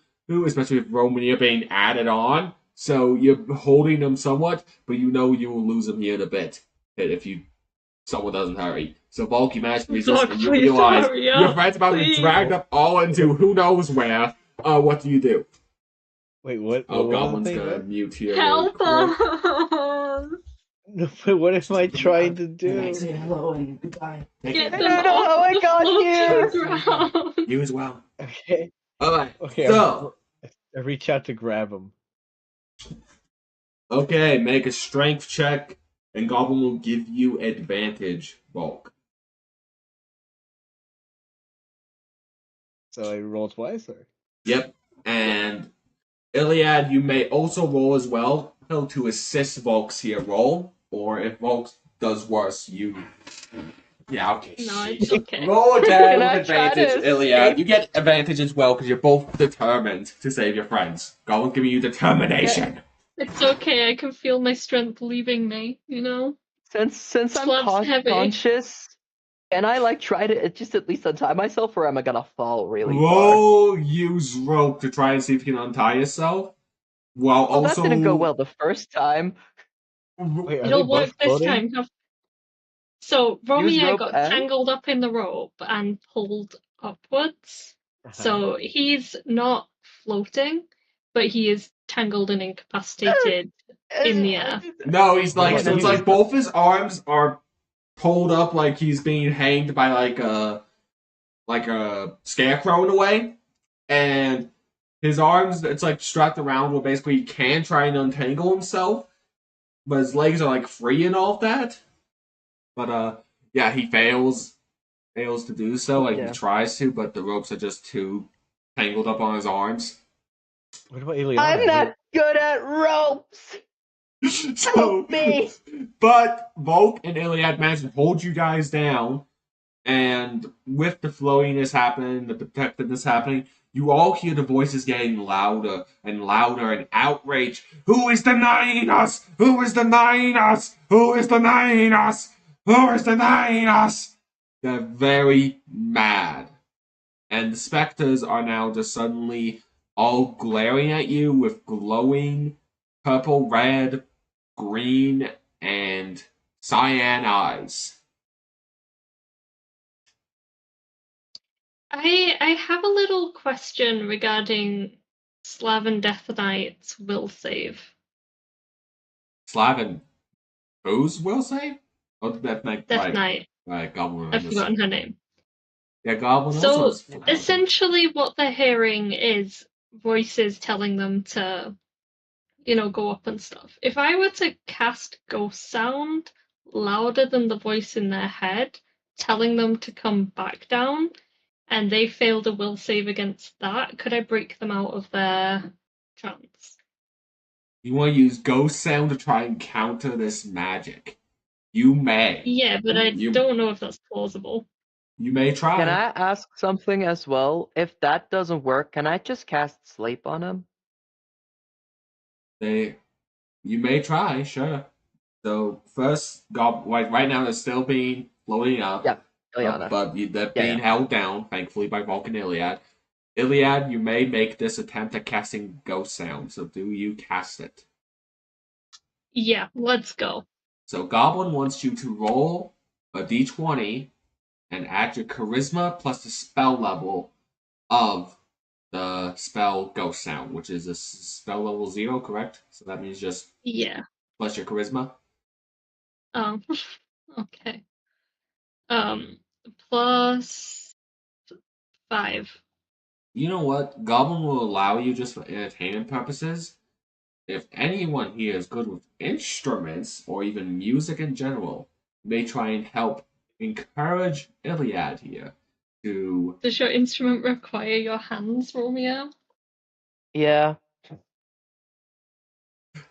especially with Romania being added on. So you're holding him somewhat, but you know you will lose him here in a bit if someone doesn't hurry. So Volk, you manage to resist, and you Please realize hurry up, your friend's about to be please. dragged up all into who knows where. What do you do? Wait, what? Oh, what was the Goblin's thing? gonna What? mute here. Help really quick. us! No, but what am I trying to Say do? hello and goodbye. Take Get care. them I don't know off how I the got floating here. ground. You as well. Okay. Alright, Okay. so, I reach out to grab him. okay, make a strength check, and Goblin will give you advantage, Bulk. So I roll twice, or Yep, and Iliad, you may also roll as well to assist Volk's here roll, or if Volk does worse, you. Yeah, okay. No, it's okay. Roll again Can with I try to advantage, Iliad. escape? You get advantage as well because you're both determined to save your friends. Goblin giving you determination. It's okay. I can feel my strength leaving me. Since I'm Slab's heavy. conscious, can I like try to just at least untie myself, or am I gonna fall really far? Roll use rope to try and see if you can untie yourself. While Well, also. that didn't go well the first time. wait, are they It'll both work this floating? time. So Use Romeo rope got and tangled up in the rope and pulled upwards. Uh-huh. So he's not floating, but he is tangled and incapacitated in the air. No, he's What like. about So it's you? like both his arms are pulled up like he's being hanged by like a scarecrow in a way, and his arms it's like strapped around where basically he can try and untangle himself, but his legs are like free and all of that. But yeah, he fails to do so. Like he Yeah. tries to, but the ropes are just too tangled up on his arms. What about Ileana? I'm not good at ropes. So, Help me! but Volk and Iliad managed to hold you guys down. And with the flowiness happening, the protectiveness happening, you all hear the voices getting louder and louder and outrage. Who is denying us? Who is denying us? Who is denying us? Who is denying us? They're very mad. And the specters are now just suddenly all glaring at you with glowing purple, red, green, and cyan eyes. I have a little question regarding Slav and Death Knight's will save. Slav and whose will save? Oh, Death Knight, Death right. Knight. Right, Goblin. I've forgotten her name. Yeah, Goblin also So has. essentially, what they're hearing is voices telling them to, go up and stuff. If I were to cast Ghost Sound louder than the voice in their head, telling them to come back down, and they failed a will save against that, could I break them out of their trance? You want to use Ghost Sound to try and counter this magic. You may. Yeah, but I You don't know if that's plausible. you may try. Can I ask something as well? If that doesn't work, can I just cast sleep on him? You may try, sure. So first, right now they're still being floating up. Yeah, Ileana. But they're Yeah, being yeah. held down, thankfully, by Vulcan Iliad. Iliad, you may make this attempt at casting Ghost Sound, so do you cast it? Yeah, let's go. So Goblin wants you to roll a d20 and add your charisma plus the spell level of the spell Ghost Sound, which is a spell level 0, correct? So that means just Yeah. plus your charisma. Okay. Plus 5. You know what? Goblin will allow you just for entertainment purposes. If anyone here is good with instruments or even music in general, may try and help encourage Iliad here to. Does your instrument require your hands, Romeo? Yeah.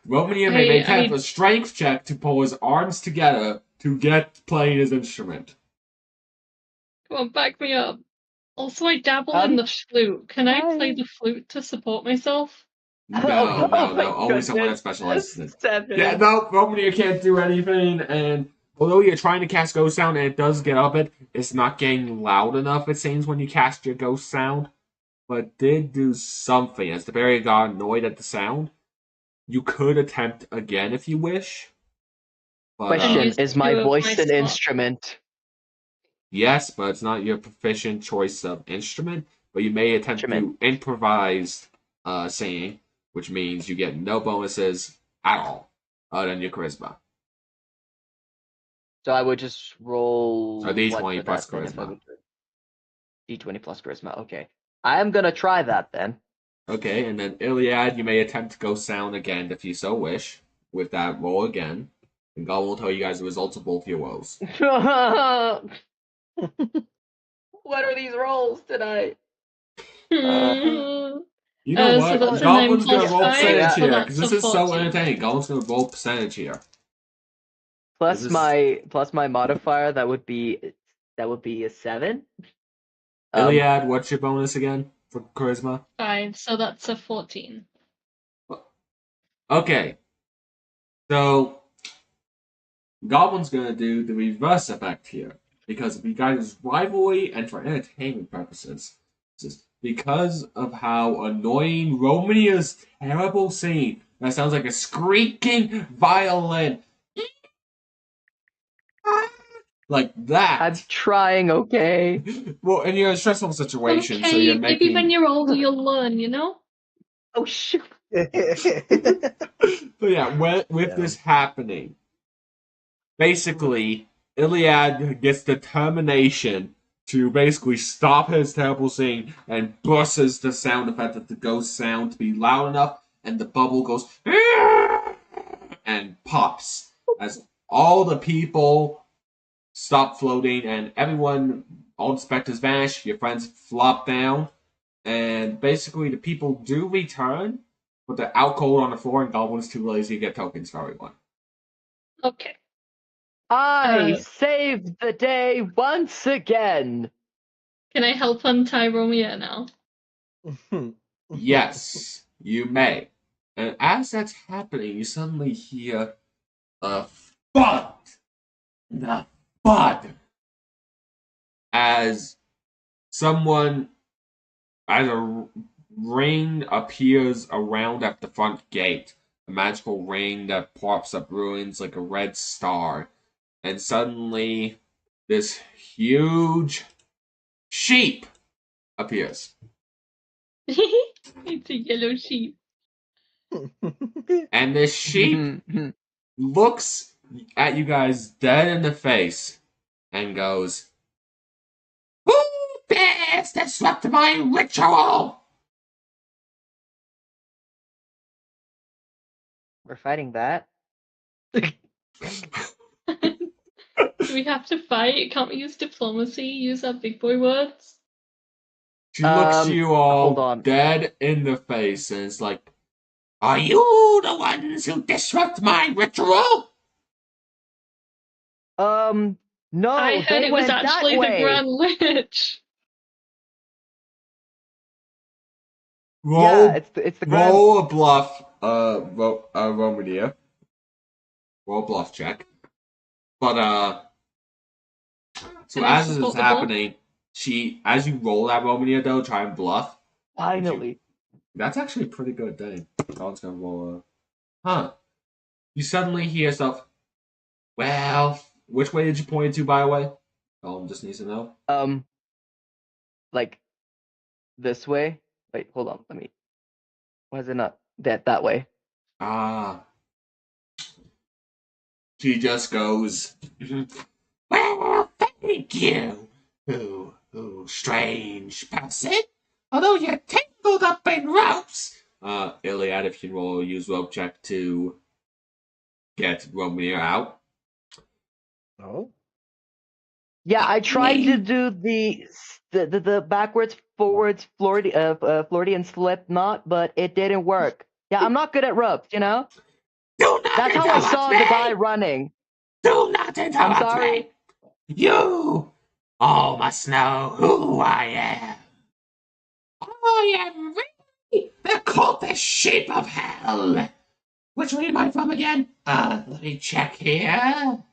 Romeo may make I a strength check to pull his arms together to get playing his instrument. Come on, back me up. Also, I dabble in the flute. Can I play the flute to support myself? No, Oh my only someone that goodness. specializes in it. 7. Yeah, no, Romeo can't do anything, and although you're trying to cast Ghost Sound and it does get up it's not getting loud enough, it seems, when you cast your Ghost Sound, but did do something. As the barrier got annoyed at the sound, you could attempt again if you wish. But, Question, use is my 2 of voice my an slots. instrument? yes, but it's not your proficient choice of instrument, but you may attempt to improvise singing, which means you get no bonuses at all other than your charisma. So I would just roll A D20 what for plus that then if I charisma. would D20 plus charisma. Okay. I am gonna try that then. Okay, and then Iliad, you may attempt to go sound again if you so wish, with that roll again. And God will tell you guys the results of both your rolls. What are these rolls tonight? Hmm. You know So what? that's a 9 Goblin's gonna plus roll 5, percentage so here, because that's a this is so 14. entertaining. Goblin's gonna roll percentage here. Plus This is- my modifier, that would be a 7. Iliad, what's your bonus again for charisma? 5, so that's a 14. Okay, so Goblin's gonna do the reverse effect here. Because of you guys' rivalry and for entertainment purposes. Just because of how annoying Romania's terrible singing. That sounds like a squeaking violin. Like I'm that. trying, okay? Well, and you're in a stressful situation, so Okay, you're maybe when making. you're older you'll learn, you know? Oh shoot. But yeah, with this happening, basically, Iliad gets determination to basically stop his terrible singing and busts the sound effect of the ghost sound to be loud enough, and the bubble goes and pops as all the people stop floating and everyone, all the specters vanish. Your friends flop down, and basically the people do return, but they're out cold on the floor, and Goblin's too lazy to get tokens for everyone. Okay. I Uh, saved the day once again. Can I help untie Romeo now? Yes, you may. And as that's happening, you suddenly hear a thud, the thud, as someone, as a ring appears around at the front gate, a magical ring that pops up ruins like a red star, and suddenly this huge sheep appears. It's a yellow sheep. And this sheep looks at you guys dead in the face and goes, "Who dares disrupt my ritual?" We're fighting that. Do we have to fight? Can't we use diplomacy? Use our big boy words? She looks you Hold all on. dead in the face and is like, "Are you the ones who disrupt my ritual?" No, I heard they it was went that actually the way. Grand Lich. Roll, It's the grand. roll a bluff, Romania. Roll a bluff check. But so Can I as this is support the bluff? happening, as you roll that Romania though, try and bluff. Finally. That's actually a pretty good thing. God's gonna roll a. You suddenly hear stuff. Well, which way did you point to, by the way? Just needs to know. Like this way. Wait, hold on. Let me. Why is it not that way? Ah. She just goes, "Well, thank you, strange person. Although you're tangled up in ropes." Iliad, if you roll, use rope check to get Romeo out. Oh. Yeah, I tried to do the backwards, forwards, Floridian slip knot, but it didn't work. Yeah, I'm not good at ropes, you know? Do not That's how I saw interrupt the guy me! running. Do not interrupt I'm sorry. me! You all must know who I am. I am really the cultist sheep of hell. Which one am I from again? Let me check here.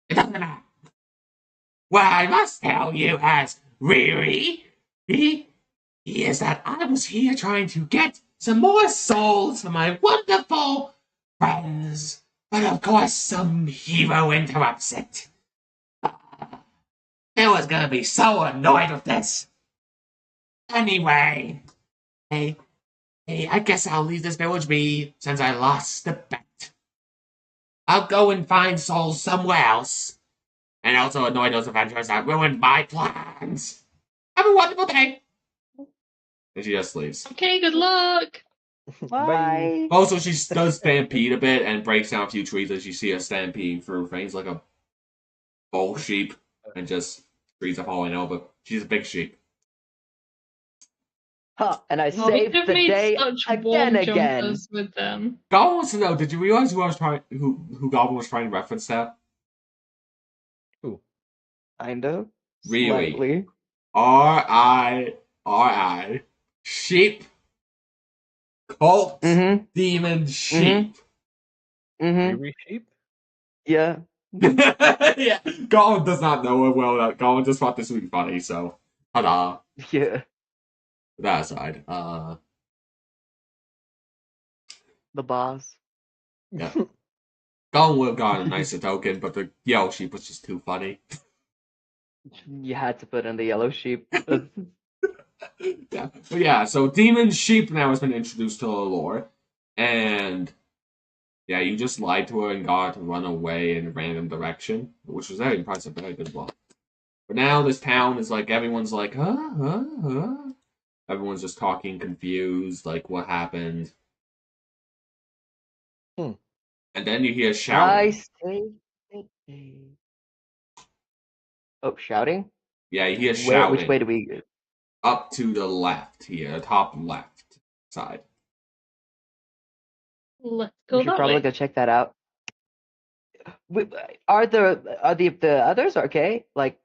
It doesn't matter. What I must tell you as Riri is that I was here trying to get some more souls for my wonderful friends. But of course, some hero interrupts it. I was gonna be so annoyed with this. Anyway, hey, I guess I'll leave this village be since I lost the bet. I'll go and find souls somewhere else. And also annoy those adventurers that ruined my plans. Have a wonderful day. And she just leaves. Okay, good luck. Bye. Also, she does stampede a bit and breaks down a few trees as you see her stampeding through things like a bull sheep and just trees are falling over. She's a big sheep. Huh, and I Oh, we saved have the made day such again. warm jumpers with them. Goblin wants to know, did you realize who I was trying who Goblin was trying to reference there? Who? Kind of. Really? Slightly. R-I sheep cult demon sheep. Riri sheep? Yeah. Yeah. Goblin does not know her well. Goblin just thought this would be funny, so ta-da. Yeah. That aside, The boss. yeah. Goblin would have gotten a nicer token, but the yellow sheep was just too funny. You had to put in the yellow sheep. Yeah. But yeah, so demon sheep now has been introduced to the lore, and yeah, you just lied to her and got her to run away in a random direction, which was very impressive, very good one. But now this town is like, everyone's like, huh? Everyone's just talking confused, like, what happened? And then you hear shouting. I saved the day. Oh, shouting? Yeah, you hear Which shouting. way do we... Up to the left here, top left side. Let's We go should that probably way. go check that out. Are the others okay? Like,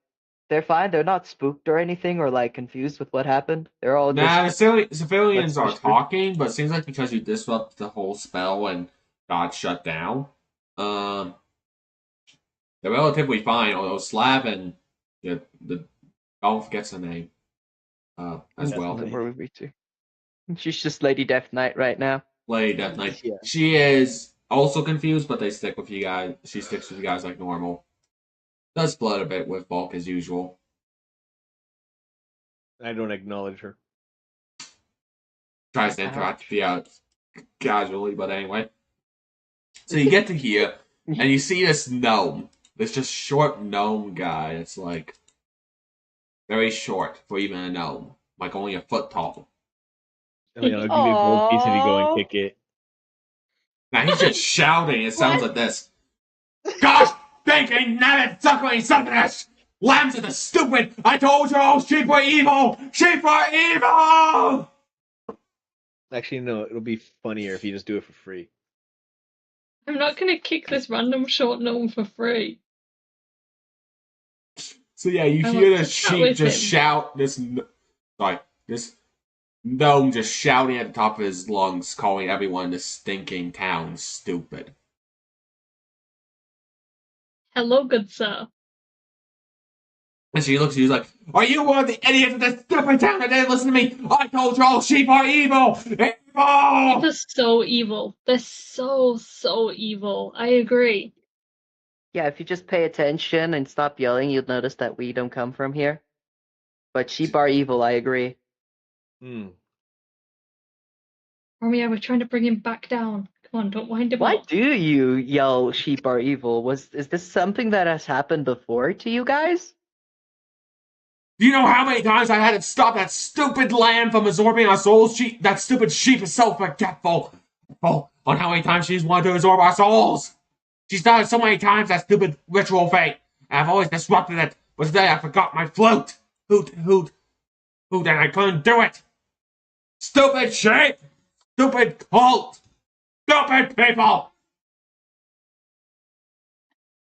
they're fine? They're not spooked or anything, or like confused with what happened? They're all Nah, just... the civilians are Let's push through. talking, but it seems like because you disrupted the whole spell and got shut down, they're relatively fine, although Slav and the Golf gets a name as Death well. Knight. Where we to? She's just Lady Death Knight right now. Lady Death Knight. Yeah. She is also confused, but they stick with you guys. She sticks with you guys like normal. Does split a bit with Bulk as usual. I don't acknowledge her. Tries to interact with you casually, but anyway. So you get to here, and you see this gnome. This just short gnome guy. It's like very short for even a gnome. Like only a foot tall. I mean, I'll give you a gold piece if you go and kick it. Now he's just shouting. It sounds like this. Gosh, thinking, nabbit, suckling, suckers! Lambs are the stupid! I told you all sheep were evil! Sheep are evil! Actually, no, it'll be funnier if you just do it for free. I'm not gonna kick this random short gnome for free. So yeah, you I hear want to this chat sheep with just him. shout, this gnome just shouting at the top of his lungs, calling everyone in this stinking town stupid. Hello, good sir. And she looks at you like, are you one of the idiots of this stupid town that didn't listen to me? I told you all sheep are evil! Evil! They're so evil. They're so evil. I agree. Yeah, if you just pay attention and stop yelling, you'll notice that we don't come from here. But sheep are evil, I agree. Romeo, we're trying to bring him back down. Come on, don't wind him Why up. do you yell sheep are evil? Is this something that has happened before to you guys? Do you know how many times I had to stop that stupid lamb from absorbing our souls? That stupid sheep is so forgetful. On how many times she's wanted to absorb our souls. She's done it so many times, that stupid ritual fate. And I've always disrupted it. But today I forgot my flute. Hoot, and I couldn't do it. Stupid sheep! Stupid cult! Stupid people!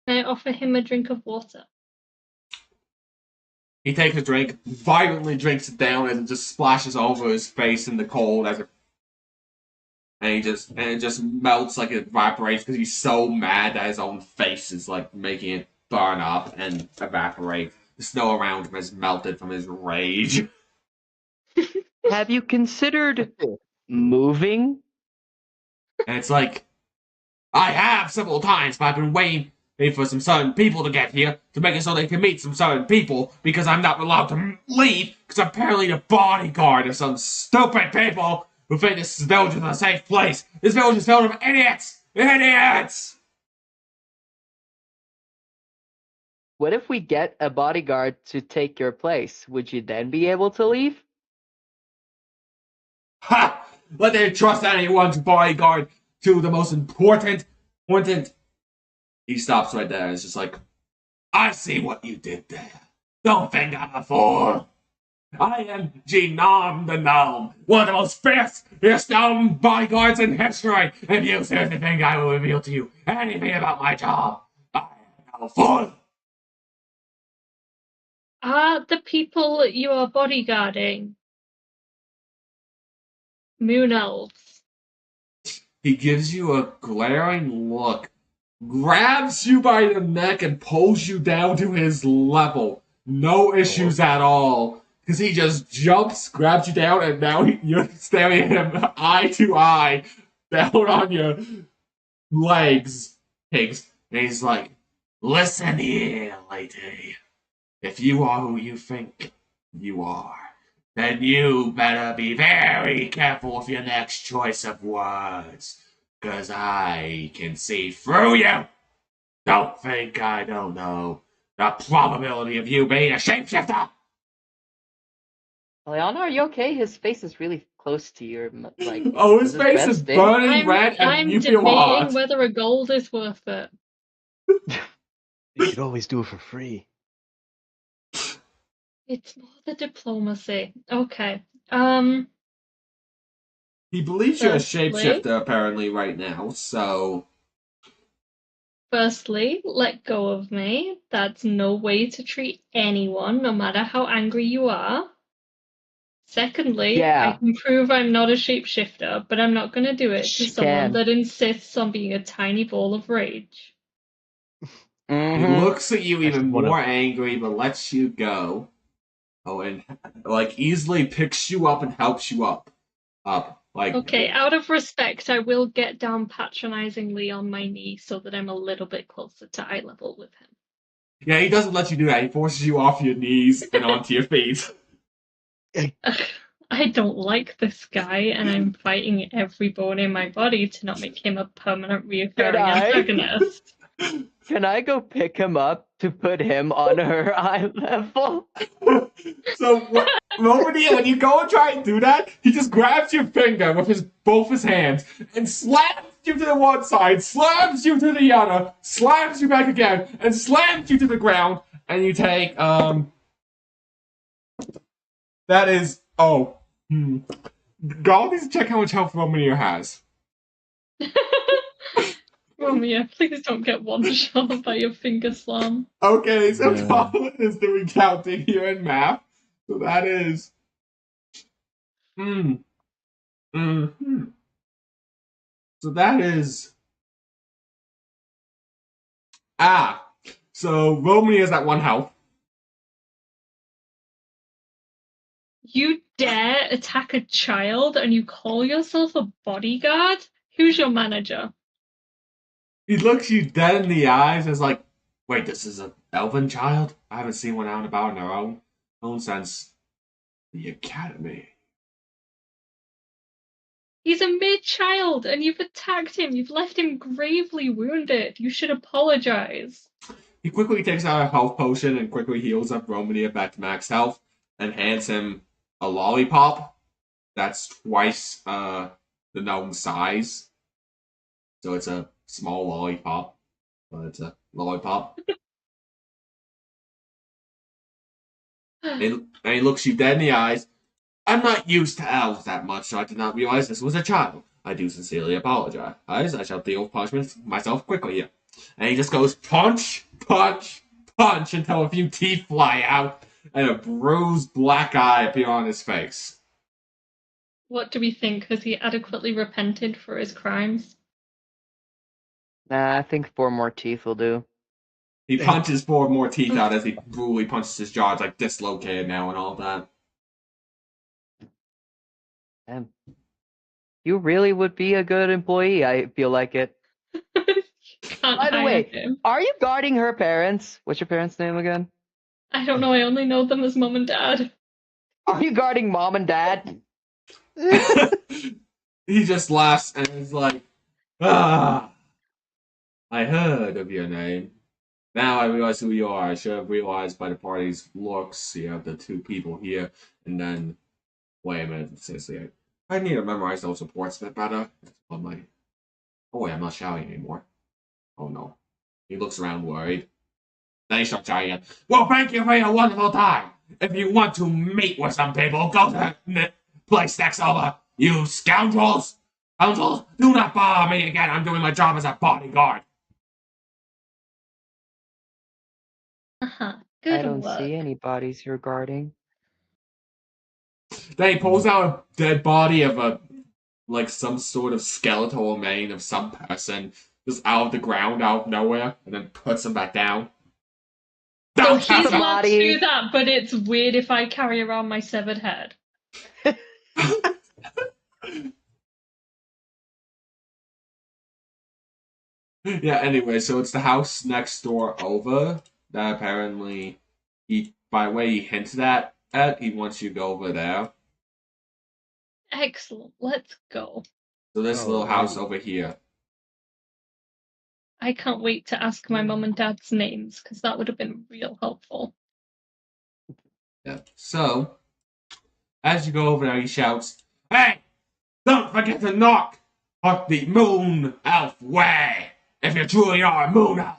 Can I offer him a drink of water? He takes a drink, violently drinks it down, and it just splashes over his face in the cold and it just melts like it evaporates because he's so mad that his own face is like making it burn up and evaporate. The snow around him has melted from his rage. Have you considered moving? And it's like, I have several times, but I've been waiting for some certain people to get here to make it so they can meet some certain people because I'm not allowed to leave because I'm apparently the bodyguard of some stupid people who think this village is a safe place. This village is filled with idiots! Idiots! what if we get a bodyguard to take your place? Would you then be able to leave? Ha! Let them trust anyone's bodyguard to the most important. He stops right there. It's just like, I see what you did there. Don't think I'm a fool. I am Genome the Gnome, one of the most fierce gnome bodyguards in history. If you seriously think I will reveal to you anything about my job, I am no fool. Are the people you are bodyguarding moon elves? He gives you a glaring look, grabs you by the neck, and pulls you down to his level. No issues at all. Because he just jumps, grabs you down, and now you're staring at him eye to eye, down on your legs, pigs. And he's like, listen here, lady. If you are who you think you are, then you better be very careful with your next choice of words. Because I can see through you. Don't think I don't know the probability of you being a shapeshifter. Leona, are you okay? His face is really close to your like. Oh, his Does his face breath is stink? burning red and I'm you feel debating hot. whether a gold is worth it. You could always do it for free. It's more the diplomacy. Okay. He believes you're a Firstly, shapeshifter apparently right now, so let go of me. That's no way to treat anyone, no matter how angry you are. Secondly, I Yeah, can prove I'm not a shapeshifter, but I'm not going to do it to she someone can. that insists on being a tiny ball of rage. he Mm-hmm. looks at you I just even wanna- more angry but lets you go. Oh, and like easily picks you up and helps you up. Like, Okay, out of respect, I will get down patronizingly on my knee so that I'm a little bit closer to eye level with him. yeah, he doesn't let you do that. He forces you off your knees and onto your feet. I don't like this guy, and I'm fighting every bone in my body to not make him a permanent Can reoccurring I? antagonist. Can I go pick him up to put him on her eye level? So when you go and try and do that, he just grabs your finger with both his hands and slams you to the one side, slams you to the other, slams you back again, and slams you to the ground. And you take that is God needs to check how much health Romania has. Romeo, please don't get one shot by your finger slam. Okay, so No. Goblin is doing counting here in math. So that is mm, so that is so Romania is at one health. You dare attack a child and you call yourself a bodyguard? Who's your manager? He looks you dead in the eyes as like, wait, this is an elven child? I haven't seen one out and about in their own since the academy. He's a mere child and you've attacked him. You've left him gravely wounded. You should apologize. He quickly takes out a health potion and quickly heals up Romania back to max health and hands him a lollipop that's twice the known size. So it's a small lollipop, but it's a lollipop. And he looks you dead in the eyes. I'm not used to elves that much, so I did not realize this was a child. I do sincerely apologize. I shall deal with punishment myself quickly. And he just goes punch, punch, punch until a few teeth fly out and a bruised black eye appear on his face. What do we think? Has he adequately repented for his crimes? Nah, I think 4 more teeth will do. He punches 4 more teeth out as he brutally punches his jaw. It's like dislocated now and all that. Damn. You really would be a good employee, I feel like it. Can't By the hire way, him. are you guarding her parents? What's your parents' name again? I don't know. I only know them as mom and dad. Are you guarding mom and dad? He just laughs and is like, ah, I heard of your name. Now I realize who you are. I should have realized by the party's looks. You have the two people here, and then wait a minute. Seriously, I need to memorize those reports a bit better. On my oh wait, I'm not shouting anymore. Oh no. He looks around worried. Then he starts shouting again. Well, thank you for your wonderful time. If you want to meet with some people, go to the place next over. You scoundrels! Scoundrels, do not bother me again. I'm doing my job as a bodyguard. Uh-huh. I Good don't work. see any bodies here guarding. Then he pulls out a dead body of a like some sort of skeletal remain of some person just out of the ground, out of nowhere, and then puts him back down. So Don't he's touch him! allowed to do Body. that, but it's weird if I carry around my severed head. Yeah, anyway, so it's the house next door over that apparently he, by the way he hinted at he wants you to go over there. Excellent. Let's go. So this little house Alrighty. over here. I can't wait to ask my mum and dad's names because that would have been real helpful. Yeah. So as you go over there, he shouts, "Hey, don't forget to knock up the moon elf way if you truly are a moon elf.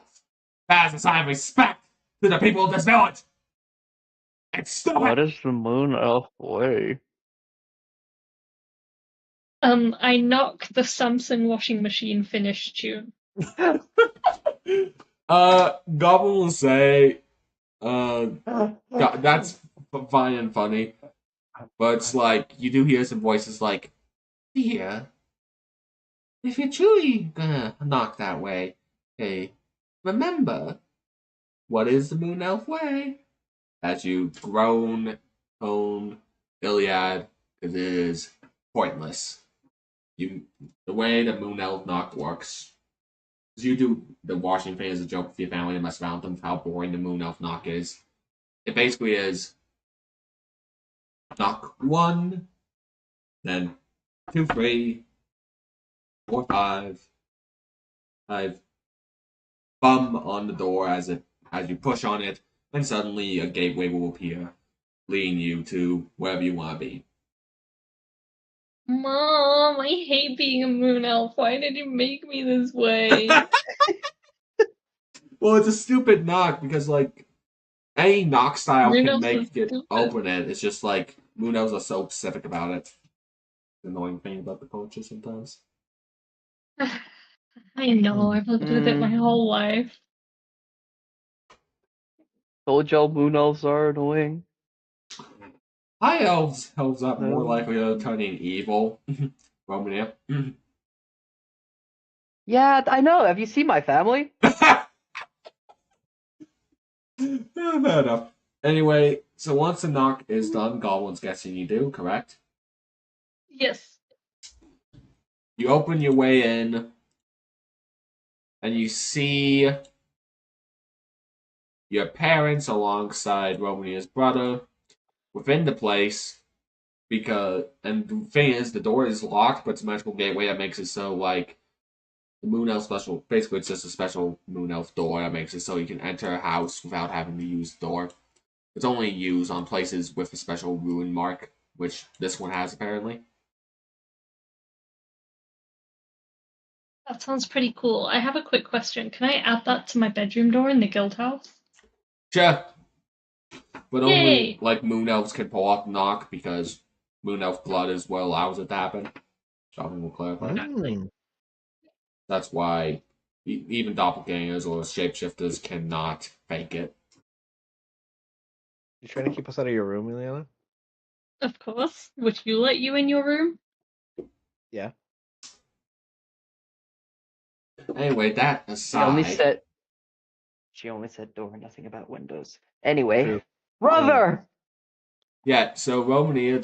That is a sign of respect to the people of this village. It's stupid." What is the moon elf way? I knock the Samsung washing machine finish tune. Goblin will say, uh, that's fine and funny, but it's like you do hear some voices like, "Dear, if you're truly gonna knock that way, hey, remember what is the moon elf way?" As you groan, tone, Iliad, because it is pointless. The way the moon elf knock works. Because you do the washing thing as a joke with your family and mess around with them how boring the moon elf knock is. It basically is knock one, then two, three, four, five, bum on the door as you push on it, and suddenly a gateway will appear, leading you to wherever you want to be. Mom, I hate being a moon elf. Why did you make me this way? Well, it's a stupid knock because like any knock style Moon can elves are make it stupid. open it. It's just like moon elves are so specific about it. The annoying thing about the culture sometimes. I know, I've lived with it my whole life. Told y'all moon elves are annoying. High elves up more No. likely to turning evil. Romania. Yeah, I know. Have you seen my family? Yeah, fair enough. Anyway, so once the knock is done, Goblin's guessing you do, correct? Yes. You open your way in, and you see your parents alongside Romania's brother within the place. Because and the thing is, the door is locked, but it's a magical gateway that makes it so like the Moon Elf special. Basically, it's just a special Moon Elf door that makes it so you can enter a house without having to use the door. It's only used on places with a special ruin mark, which this one has apparently. That sounds pretty cool. I have a quick question. Can I add that to my bedroom door in the guild house? Sure, but only Yay! like Moon Elves can pull off knock because Moon Elf blood is what allows it to happen. Shopping will clarify. Mm. That's why even doppelgangers or shapeshifters cannot fake it. You trying to keep us out of your room, Ileana? Of course. Would you let you in your room? Yeah. Anyway, that She only aside, said she only said door, nothing about windows. Anyway, True. brother. yeah. So Romania,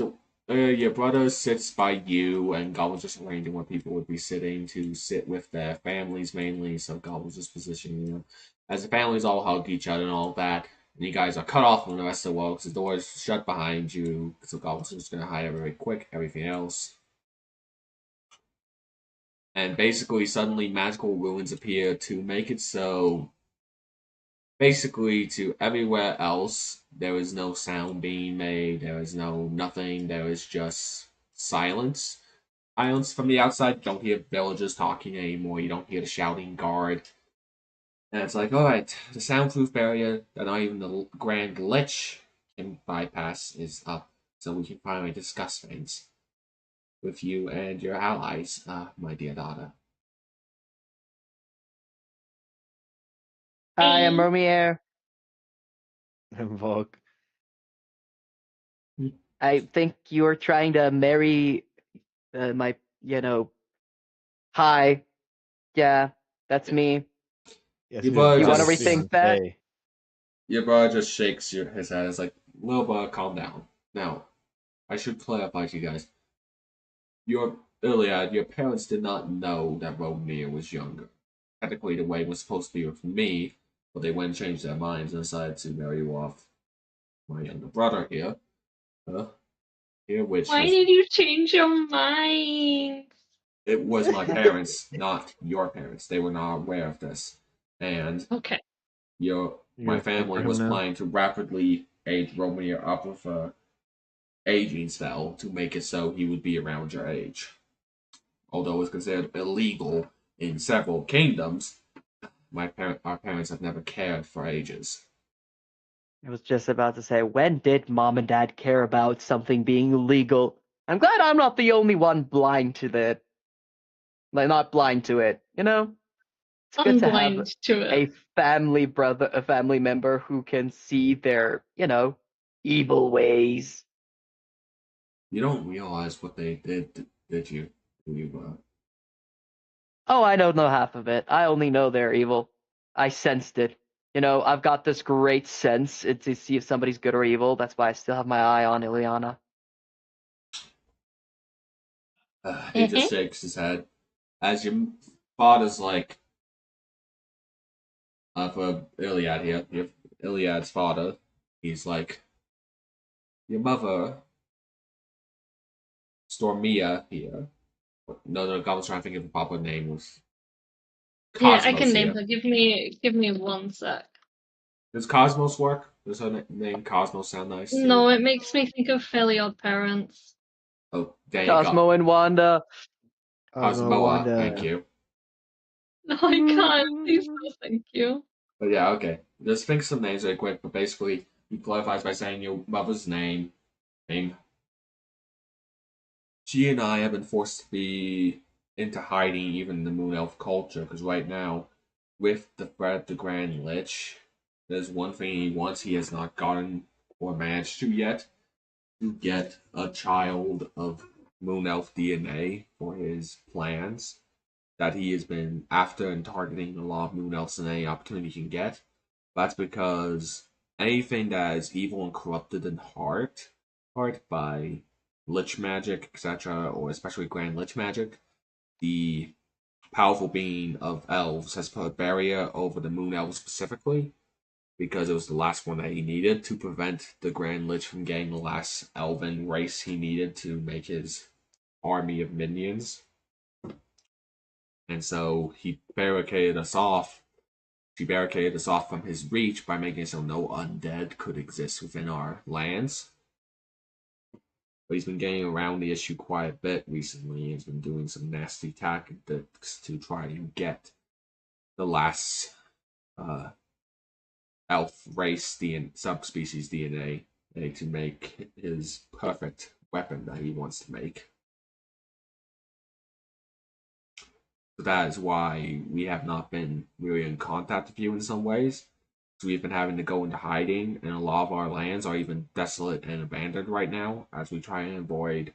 your brother sits by you, and Goblin's just arranging where people would be sitting to sit with their families mainly. So Goblin's just positioning you as the families all hug each other and all that. And you guys are cut off from the rest of the world because the door is shut behind you. So Goblin's just gonna hide very quick. Everything else. And basically, suddenly magical ruins appear to make it so basically to everywhere else, there is no sound being made, there is no nothing, there is just silence. Silence from the outside, you don't hear villagers talking anymore, you don't hear the shouting guard. And it's like, alright, the soundproof barrier that not even the Grand Lich can bypass is up, so we can finally discuss things with you and your allies, my dear daughter. I am Hey, Romier. Invoke. I think you're trying to marry my, hi. Yeah, that's me. Yes, Your his brother You want to just rethink that? fiance. your brother just shakes his head. It's like, little brother, calm down. Now, I should clarify to you guys. Your parents did not know that Romeo was younger. Technically, the wedding was supposed to be with me, but they went and changed their minds and decided to marry you off my younger brother here. Uh, which why was did you change your mind? it was my parents, not your parents. They were not aware of this, and Okay. your You're my gonna fall family for him was now. planning to rapidly age Romeo up with a aging spell to make it so he would be around your age. Although it's considered illegal in several kingdoms, our parents have never cared for ages. I was just about to say, when did mom and dad care about something being legal? I'm glad I'm not the only one blind to that. Like, not blind to it, It's good I'm to have blind to it. a family member who can see their, evil ways. You don't realize what they did you? Oh, I don't know half of it. I only know they're evil. I sensed it. I've got this great sense to see if somebody's good or evil. That's why I still have my eye on Ileana. He just shakes his head as your father's like, for Iliad here, Iliad's father, he's like, your mother, Stormia here. No, I was trying to think of the proper name was Yeah, I Cosmos can name here. her. Give me 1 sec. Does Cosmos work? Does her name Cosmos sound nice too? No, it makes me think of Fairly Odd Parents. Oh, there you go. Cosmo and Wanda. Cosmo Cosmoa, thank Wanda. you. No, I can't. Please, no, thank you. But yeah, okay. Just think some names really quick, but basically, he clarifies by saying your mother's name. She and I have been forced to be into hiding even in the Moon Elf culture, because right now, with the threat of the Grand Lich, there's one thing he wants he has not gotten or managed to yet, to get a child of Moon Elf DNA for his plans that he has been after and targeting a lot of Moon Elves in any opportunity he can get. That's because anything that is evil and corrupted in heart by Lich magic, etc., or especially Grand Lich magic, the powerful being of elves has put a barrier over the Moon Elves specifically, because it was the last one that he needed to prevent the Grand Lich from getting the last elven race he needed to make his army of minions. And so he barricaded us off. She barricaded us off from his reach by making it so no undead could exist within our lands. But he's been getting around the issue quite a bit recently. He's been doing some nasty tactics to try to get the last elf race subspecies DNA to make his perfect weapon that he wants to make. So that is why we have not been really in contact with you in some ways. So we've been having to go into hiding, and a lot of our lands are even desolate and abandoned right now as we try and avoid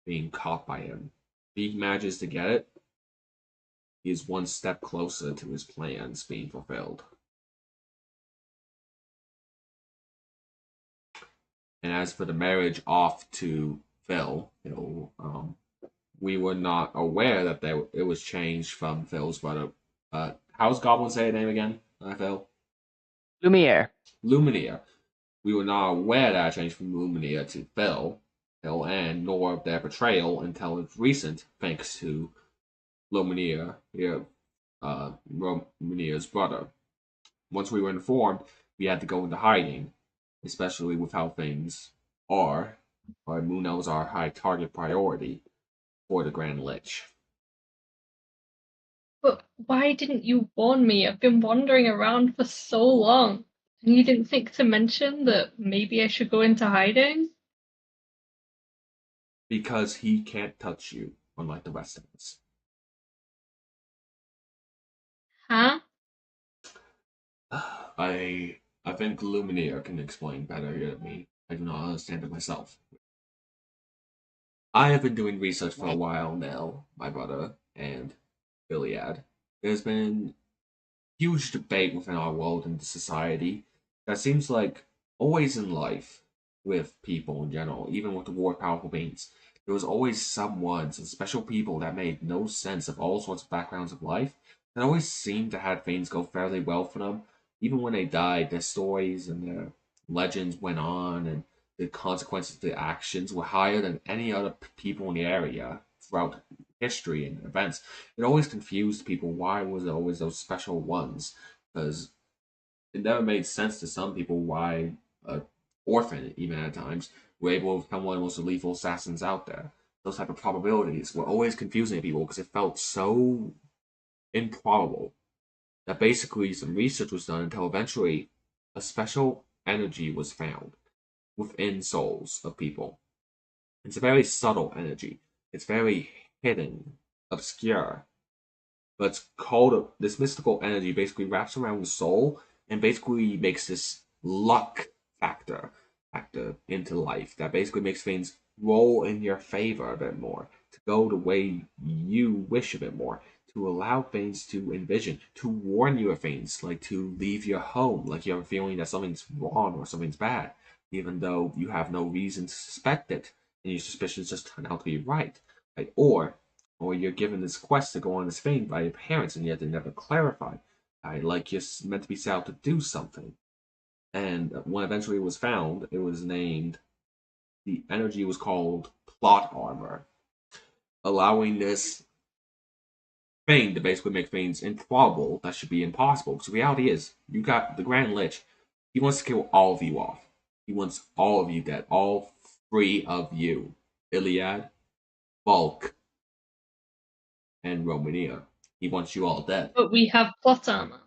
being caught by him. If he manages to get it, he is one step closer to his plans being fulfilled. And as for the marriage off to Phil, we were not aware that it was changed from Phil's brother. How's Goblin say his name again, Phil? Lumiere. Lumineer. We were not aware that it changed from Lumineer to Phil, and nor of their betrayal until it's recent, thanks to Lumineer, Lumineer's brother. once we were informed, we had to go into hiding, especially with how things are. Our moon elves are high target priority for the Grand Lich. But why didn't you warn me? I've been wandering around for so long. And you didn't think to mention that maybe I should go into hiding? Because he can't touch you, unlike the rest of us. Huh? I think Lumineer can explain better than me. I do not understand it myself. I have been doing research for a while now, my brother and Iliad. There's been huge debate within our world and society that seems like always in life with people in general, even with the more powerful beings, there was always some special people that made no sense of all sorts of backgrounds of life that always seemed to have things go fairly well for them. Even when they died, their stories and their legends went on, and the consequences of their actions were higher than any other people in the area throughout history and events. It always confused people. Why was it always those special ones? Because it never made sense to some people why a orphan, even at times, were able to become one of the most lethal assassins out there. Those type of probabilities were always confusing to people because it felt so improbable that basically some research was done until eventually a special energy was found within souls of people. It's a very subtle energy. It's very hidden, obscure, but it's called this mystical energy basically wraps around the soul and basically makes this luck factor into life that basically makes things roll in your favor a bit more, to go the way you wish a bit more, to allow things to envision, to warn you of things, like to leave your home, like you have a feeling that something's wrong or something's bad, even though you have no reason to suspect it, and your suspicions just turn out to be right. Right? Or you're given this quest to go on this thing by your parents, and yet they never clarify. Like you're meant to be set out to do something. And when eventually it was found, it was named, the energy was called plot armor, allowing this thing to basically make things improbable that should be impossible. Because the reality is, you got the Grand Lich, he wants to kill all of you off. He wants all of you dead, all three of you. Iliad, Bulk, and Romania. He wants you all dead. But we have plot armor.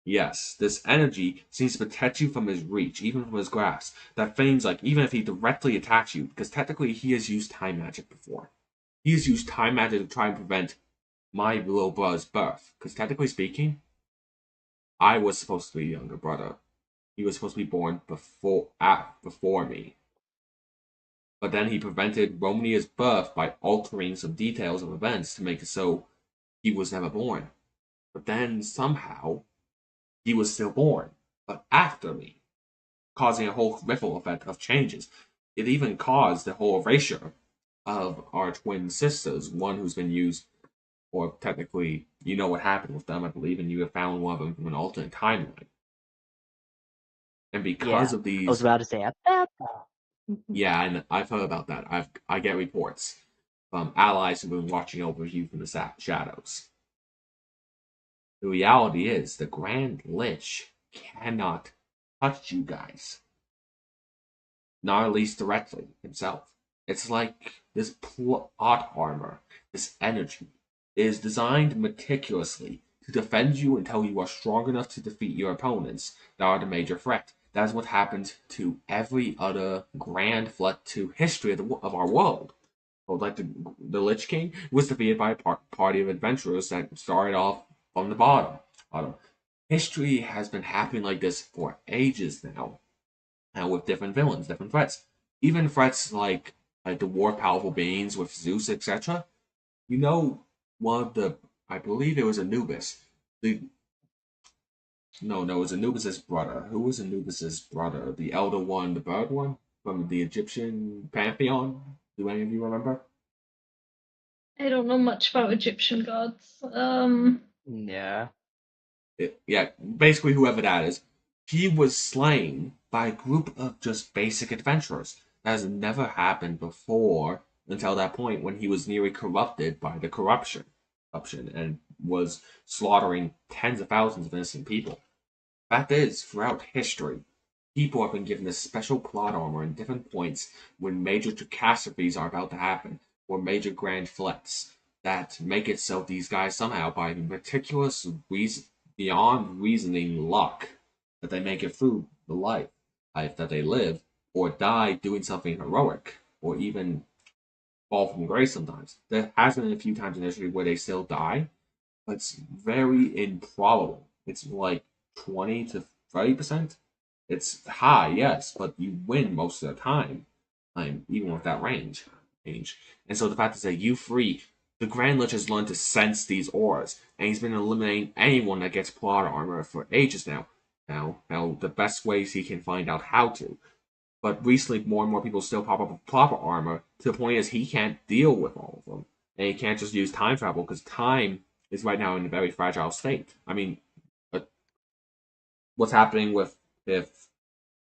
Yes, this energy seems to protect you from his reach, even from his grasp. That things like, even if he directly attacks you, because technically he has used time magic before. He has used time magic to try and prevent my little brother's birth. Because technically speaking, I was supposed to be a younger brother. He was supposed to be born before me. But then he prevented Romania's birth by altering some details of events to make it so he was never born. But then somehow he was still born, but after me, causing a whole ripple effect of changes. It even caused the whole erasure of our twin sisters, one who's been used, or technically, you know what happened with them, I believe, and you have found one of them from an alternate timeline. And because Yeah, of I was these, about to say that. yeah, and I've heard about that. I get reports from allies who've been watching over you from the shadows. The reality is, the Grand Lich cannot touch you guys. Not at least directly himself. It's like this plot armor, this energy, is designed meticulously to defend you until you are strong enough to defeat your opponents that are the major threat. That is what happened to every other grand flood to history of our world. Well, like the Lich King was defeated by a party of adventurers that started off from the bottom. History has been happening like this for ages now, with different villains, different threats. Even threats like the more powerful beings with Zeus, etc. You know, one of the, I believe it was Anubis. The no, it was Anubis's brother. Who was Anubis's brother? The elder one, the bird one from the Egyptian pantheon. Do any of you remember? I don't know much about Egyptian gods. Yeah. Yeah, basically whoever that is, he was slain by a group of just basic adventurers. That has never happened before until that point when he was nearly corrupted by the corruption and was slaughtering tens of thousands of innocent people. Fact is, throughout history, people have been given this special plot armor in different points when major catastrophes are about to happen, or major grand threats that make it so these guys somehow, by meticulous reason, beyond reasoning luck, that they make it through the life that they live, or die doing something heroic, or even fall from grace sometimes. There has been a few times in history where they still die, but it's very improbable. It's like 20 to 30%. It's high, yes, but you win most of the time, even with that range. And so the fact is that you free, the Grand Lich has learned to sense these auras, and he's been eliminating anyone that gets plot armor for ages now. Now, the best ways he can find out how to. But recently, more and more people still pop up with plot armor to the point is he can't deal with all of them, and he can't just use time travel because time is right now in a very fragile state. I mean, what's happening with if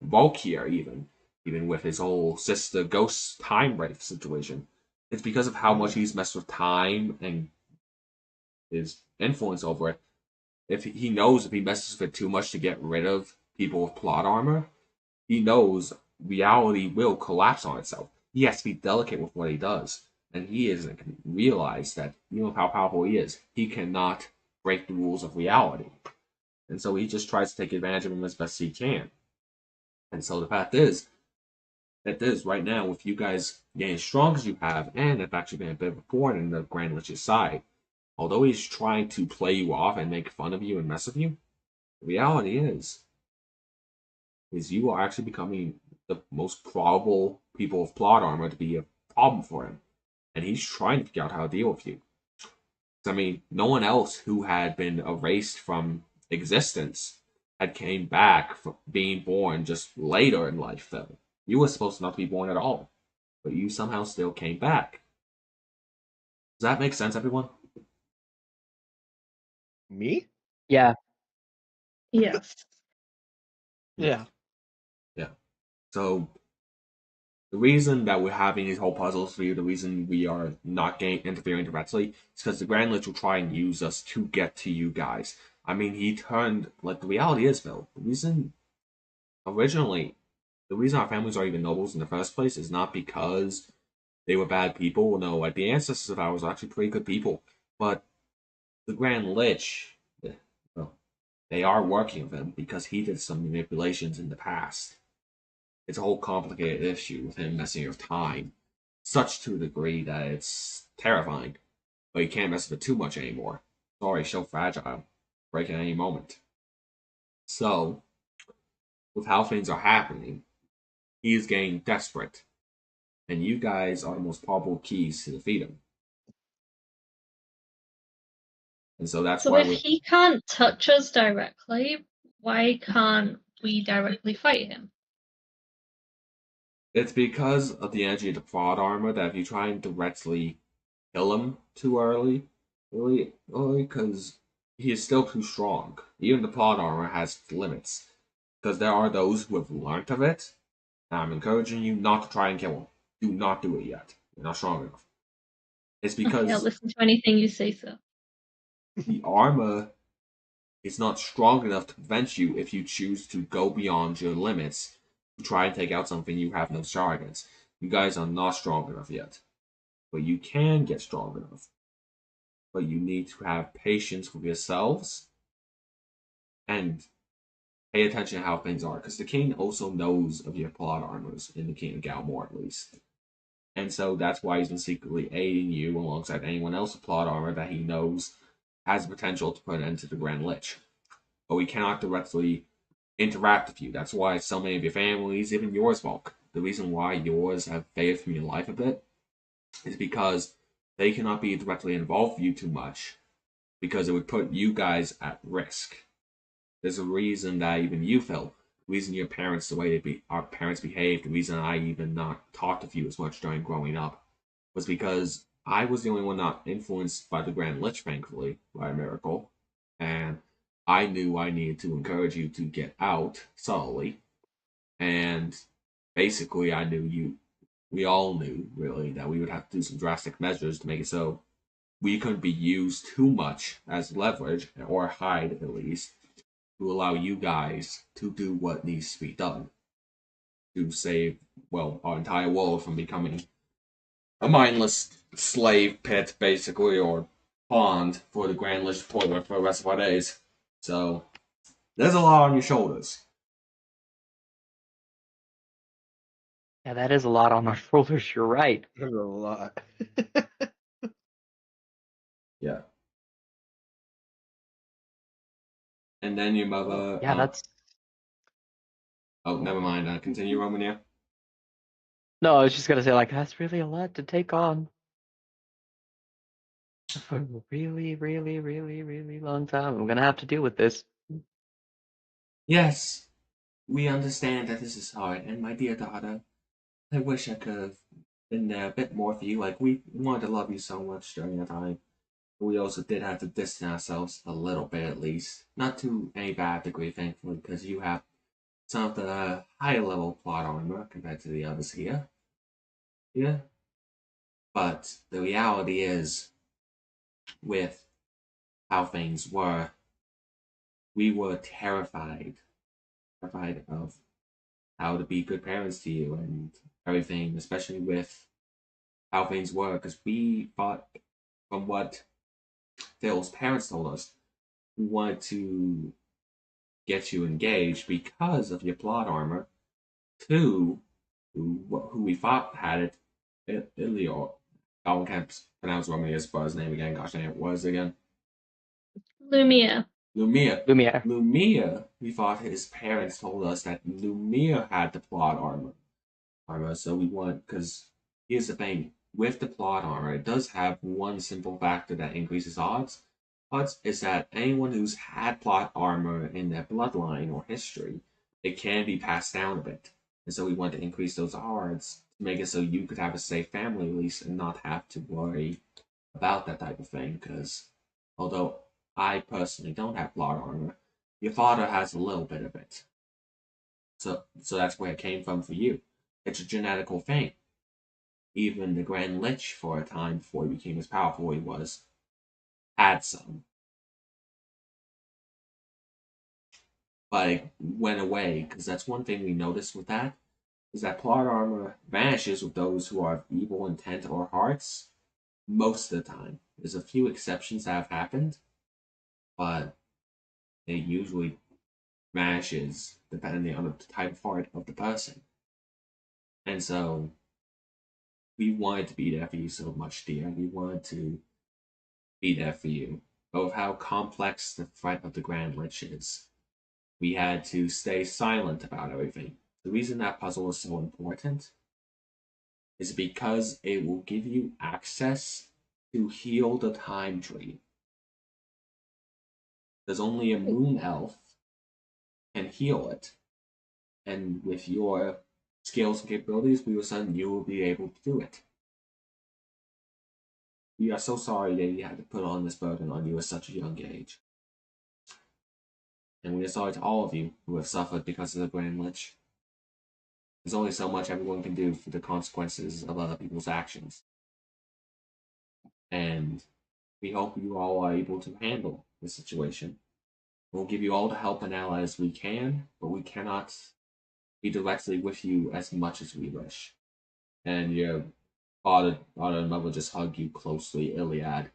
Volkier even with his whole sister ghost time wraith situation. It's because of how much he's messed with time and his influence over it. If he knows if he messes with it too much to get rid of people with plot armor, he knows reality will collapse on itself. He has to be delicate with what he does. And he isn't realize that even with how powerful he is, he cannot break the rules of reality. And so he just tries to take advantage of them as best he can. And so the fact is, right now, with you guys getting as strong as you have, and have actually been a bit of a thorn in the Grand Lich's side, although he's trying to play you off and make fun of you and mess with you, the reality is you are actually becoming the most probable people with plot armor to be a problem for him. And he's trying to figure out how to deal with you. I mean, no one else who had been erased from existence had came back from being born just later in life, though. You were supposed to not be born at all, but you somehow still came back. Does that make sense, everyone? Me? Yeah. Yes. Yeah. Yeah. So the reason that we're having these whole puzzles for you, the reason we are not interfering directly, is because the Grand Lich will try and use us to get to you guys. I mean, he turned, like, the reality is, Phil, originally, the reason our families are even nobles in the first place is not because they were bad people. No, like, the ancestors of ours are actually pretty good people. But the Grand Lich, well, they are working with him because he did some manipulations in the past. It's a whole complicated issue with him messing with time, such to a degree that it's terrifying. But you can't mess with it too much anymore. Sorry, so fragile, break at any moment. So, with how things are happening, he is getting desperate, and you guys are the most probable keys to defeat him. And so that's So why if he can't touch us directly, why can't we directly fight him? it's because of the energy of the plot armor that if you try and directly kill him too early, because he is still too strong. Even the plot armor has limits. Because there are those who have learnt of it, and I'm encouraging you not to try and kill him. Do not do it yet. You're not strong enough. It's Okay, I'll because listen to anything you say, sir. the armor is not strong enough to prevent you if you choose to go beyond your limits to try and take out something you have no shot against. You guys are not strong enough yet. But you can get strong enough. But you need to have patience with yourselves and pay attention to how things are. Because the king also knows of your plot armors in the King of Galmore, at least. And so that's why he's been secretly aiding you alongside anyone else with plot armor that he knows has the potential to put an end to the Grand Lich. But we cannot directly interact with you. That's why so many of your families, even yours, Volk, the reason why yours have faded from your life a bit is because they cannot be directly involved with you too much because it would put you guys at risk. There's a reason that even you felt, the reason your parents, the way our parents behaved, the reason I even not talked with you as much during growing up, was because I was the only one not influenced by the Grand Lich, thankfully, by a miracle. And I knew I needed to encourage you to get out subtly. And basically, we all knew, really, that we would have to do some drastic measures to make it so we couldn't be used too much as leverage, or hide at least, to allow you guys to do what needs to be done to save, well, our entire world from becoming a mindless slave pit, basically, or pond for the Grand Lich toilet for the rest of our days. So, there's a lot on your shoulders. Yeah, that is a lot on our shoulders. You're right. There's a lot. Yeah. And then your mother. Yeah, that's. Oh, never mind. Continue, Romania. No, I was just gonna say, like, that's really a lot to take on for a really, really, really, really long time. I'm gonna have to deal with this. Yes, we understand that this is hard, and my dear daughter, I wish I could have been there a bit more for you. Like, we wanted to love you so much during that time. But we also did have to distance ourselves a little bit, at least. Not to any bad degree, thankfully, because you have some of the higher level plot armor compared to the others here. Yeah. But the reality is, with how things were, we were terrified of how to be good parents to you and everything, especially with how things were, because we thought, from what Phil's parents told us, we wanted to get you engaged because of your plot armor to who we thought had it, Ilior. I can't pronounce Romeo's brother's name again. Gosh dang it, what is it again? Lumia. Lumia. Lumiere. Lumia, we thought his parents told us that Lumia had the plot armor. So we want, because here's the thing, with the plot armor, it does have one simple factor that increases odds. Odds is that anyone who's had plot armor in their bloodline or history, it can be passed down a bit. And so we want to increase those odds to make it so you could have a safe family at least and not have to worry about that type of thing. Because although I personally don't have plot armor, your father has a little bit of it. So that's where it came from for you. It's a genetical thing. Even the Grand Lich, for a time before he became as powerful he was, had some. But it went away, because that's one thing we noticed with that, is that plot armor vanishes with those who are of evil intent or hearts most of the time. There's a few exceptions that have happened, but it usually vanishes depending on the type of heart of the person. And so we wanted to be there for you so much, dear. We wanted to be there for you. But with how complex the threat of the Grand Lich is, we had to stay silent about everything. The reason that puzzle is so important is because it will give you access to heal the time tree. There's only a moon elf can heal it. And with your skills and capabilities, we will sudden you will be able to do it. We are so sorry that you had to put on this burden on you at such a young age. And we are sorry to all of you who have suffered because of the Grand Lich. There's only so much everyone can do for the consequences of other people's actions. And we hope you all are able to handle the situation. We'll give you all the help and allies we can, but we cannot be directly with you as much as we wish. And your father and mother just hug you closely, Iliad,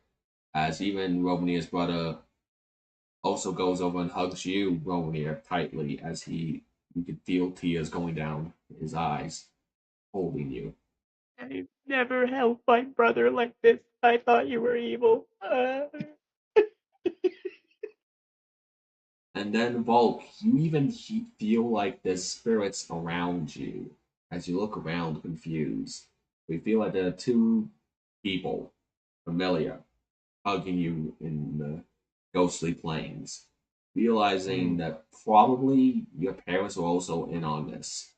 as even Romania's brother also goes over and hugs you, Romania, tightly, as you could feel tears going down his eyes, holding you. I never held my brother like this. I thought you were evil. And then, Volk, you even feel like there's spirits around you as you look around confused. We feel like there are two people, familiar, hugging you in the ghostly plains, realizing that probably your parents were also in on this,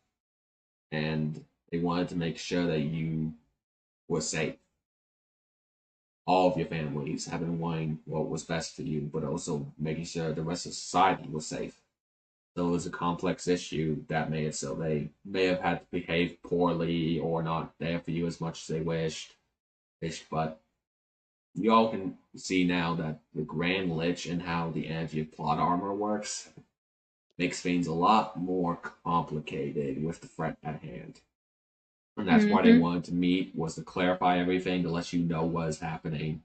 and they wanted to make sure that you were safe. All of your families have been wanting what was best for you, but also making sure the rest of society was safe. So it was a complex issue that made it so they may have had to behave poorly or not there for you as much as they wished. But you all can see now that the Grand Lich and how the energy of plot armor works makes things a lot more complicated with the threat at hand. And that's why they Mhm. wanted to meet, was to clarify everything, to let you know what is happening,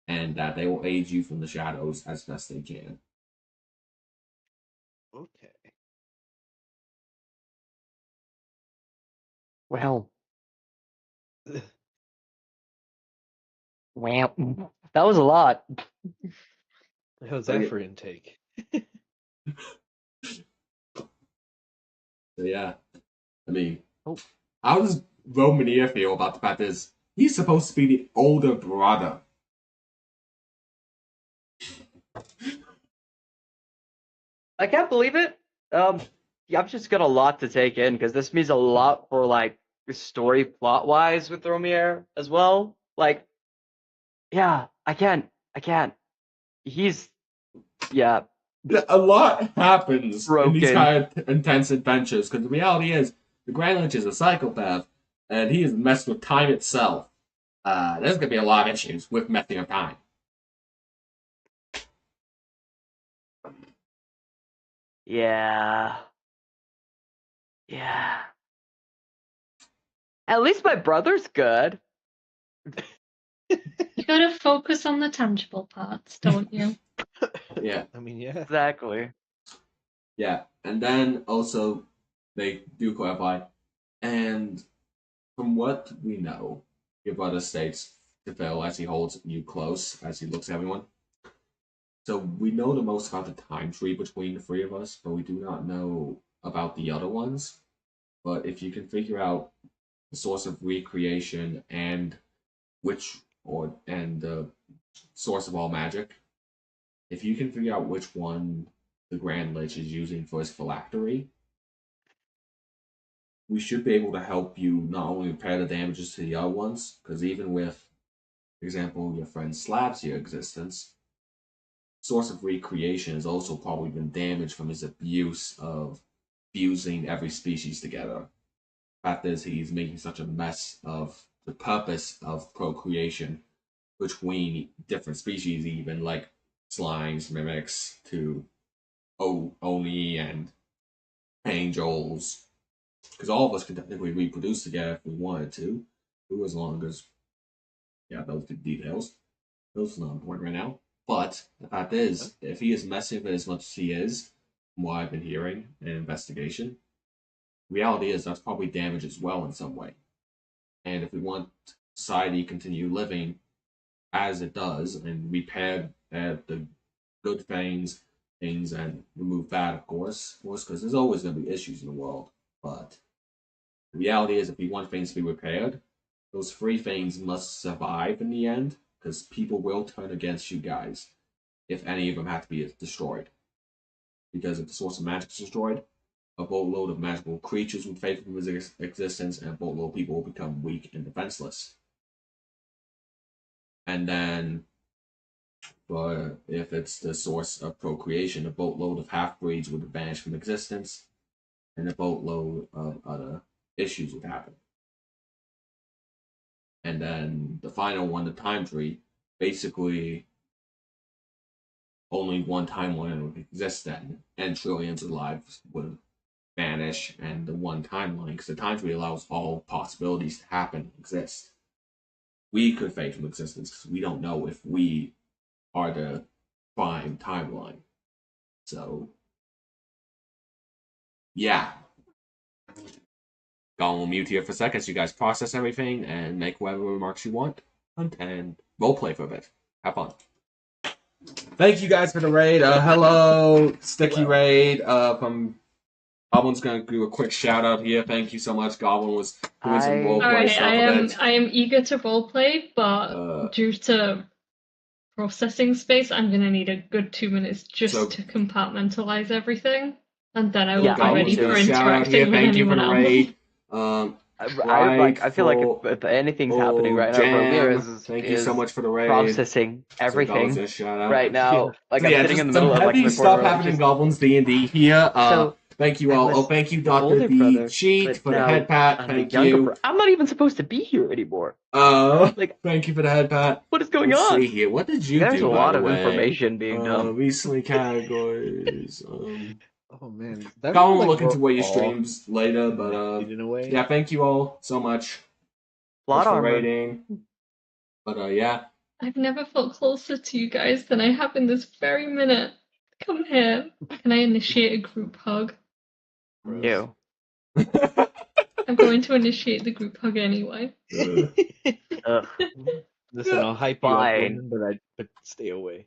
and that they will aid you from the shadows as best they can. Okay. Well, wow, that was a lot. How's that Okay. for intake? So yeah, I mean, Oh. how does Romania feel about the fact that he's supposed to be the older brother? I can't believe it. Yeah, I've just got a lot to take in because this means a lot for like the story plot wise with Romier as well. Like, yeah, I can't. He's yeah, A lot happens in these broken. kind of intense adventures because the reality is the Grand Lich is a psychopath and he has messed with time itself. There's gonna be a lot of issues with messing with time. Yeah, yeah. At least my brother's good. You gotta focus on the tangible parts, don't you? Yeah, I mean, yeah. Exactly. yeah, and then also they do clarify, and from what we know, your brother states to Phil as he holds you close as he looks at everyone. So we know the most about the time tree between the three of us, but we do not know about the other ones. But if you can figure out the source of recreation and the source of all magic, if you can figure out which one the Grand Lich is using for his phylactery, we should be able to help you not only repair the damages to the other ones, because even with, for example, your friend Slab's existence, source of recreation has also probably been damaged from his abuse of fusing every species together. Fact is, he's making such a mess of the purpose of procreation between different species, even like slimes, mimics, to Oni and angels. Because all of us can technically reproduce together if we wanted to, as long as, yeah, those details. Those are not important right now. But the fact is, if he is messing with it as much as he is, from what I've been hearing in investigation, reality is that's probably damage as well in some way. And if we want society to continue living as it does and repair the good things and remove bad, of course, because there's always going to be issues in the world. But the reality is, if we want things to be repaired, those three things must survive in the end, because people will turn against you guys if any of them have to be destroyed. Because if the source of magic is destroyed, a boatload of magical creatures would fade from his existence, and a boatload of people will become weak and defenseless. And then, but if it's the source of procreation, a boatload of half breeds would vanish from existence, and a boatload of other issues would happen. And then the final one, the time tree, basically only one timeline would exist then, and trillions of lives would vanish, and the one timeline, because the time tree allows all possibilities to happen and exist. We could fade from existence because we don't know if we are the prime timeline. So, yeah. I'll mute here for a second so you guys process everything and make whatever remarks you want, and roleplay for a bit. Have fun. Thank you guys for the raid. Hello, Sticky Hello. Raid from Goblin's gonna do a quick shout out here. Thank you so much. Goblin was doing some roleplay Alright, stuff a bit. I am eager to roleplay, but due to processing space, I'm gonna need a good 2 minutes just to compartmentalize everything, and then I will Yeah, be I ready need for to. Shout out here. interacting with Thank you for anyone the else. raid. I feel like if anything's happening right now, Romir Thank you so much for the raid. processing everything So shout out. right now. Like So I'm yeah, sitting just in the some middle of like in heavy the corner stuff of it, happening in just Goblins D&D here. so Thank you I all. was Thank you, the Dr. older D brother, Cheat but for the now head pat. I'm Thank the younger you. brother. I'm not even supposed to be here anymore. Like, Like, thank you for the head pat. what is going Let's on? see here. What did you There's do, a by lot the of way? information being dumped. Recently categories. Oh man, that Goblin felt will like look we're into what your all streams later, but connected in a way. yeah, thank you all so much. Plot Thanks for armor. rating. But yeah. I've never felt closer to you guys than I have in this very minute. Come here. Can I initiate a group hug? Gross. Ew. I'm going to initiate the group hug anyway. Ugh. Listen, I'll hype you up, Fine. Lynn, but stay away.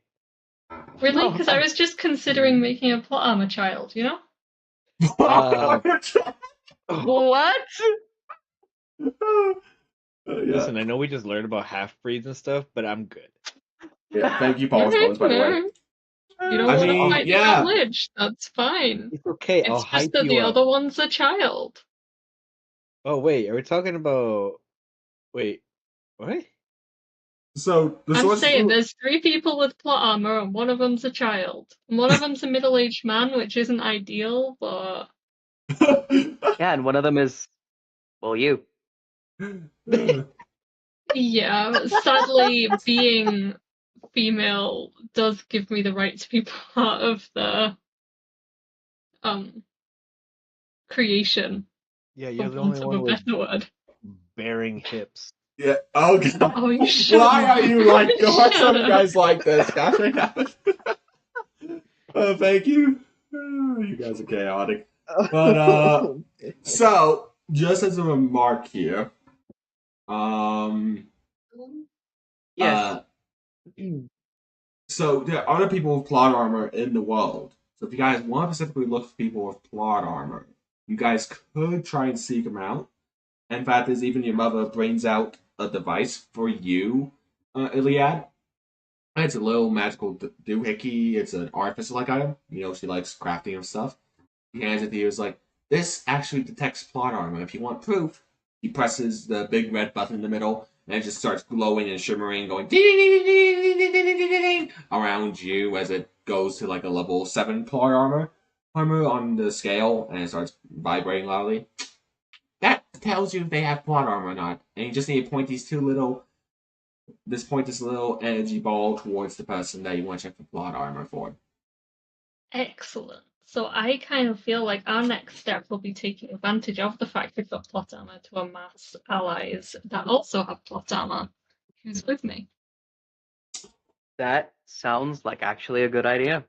Really? Oh, Because I was just considering making a plot armor child, you know? What? Yeah. Listen, I know we just learned about half breeds and stuff, but I'm good. Yeah, thank you, Paul's Bones, by the way. You don't I want to mean, fight the yeah. knowledge. That's fine. It's okay. I'll It's just hype that you the up. other one's a child. Oh wait, are we talking about? Wait, what? So the I'm source. saying there's 3 people with plot armor, and one of them's a child. And one of them's a middle-aged man, which isn't ideal, but Yeah, and one of them is, well, you. yeah, sadly, being female does give me the right to be part of the creation, Yeah, for you're the want only of one a with better word. bearing hips. Yeah. Oh god. Oh, you shut Why up. are you like? Why Shut some of you up. guys like this? Gosh, right now. Oh, thank you. You guys are chaotic. But so just as a remark here, um, Yes. so there are other people with plot armor in the world. So if you guys want to specifically look for people with plot armor, you guys could try and seek them out. In fact, there's even your mother brings out a device for you, Iliad. It's a little magical doohickey. It's an artificer-like item. You know, she likes crafting and stuff. He hands it to you. It's like, this actually detects plot armor. If you want proof, he presses the big red button in the middle, and it just starts glowing and shimmering, going ding ding ding ding ding ding ding ding around you as it goes to like a level 7 plot armor on the scale, and it starts vibrating loudly. That tells you if they have plot armor or not. And you just need to point this little energy ball towards the person that you want to check for plot armor for. Excellent. So I kind of feel like our next step will be taking advantage of the fact we've got plot armor to amass allies that also have plot armor. Who's with me? That sounds like actually a good idea.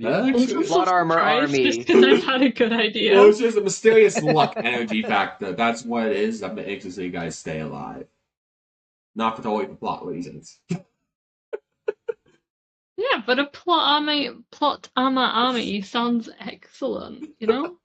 I'm Actually, Plot armor surprised army. just because I've had a good idea. well, it's just a mysterious luck energy factor. That's what it is. That makes it so you guys stay alive. Not for totally for plot reasons. Yeah, but a plot armor army sounds excellent, you know?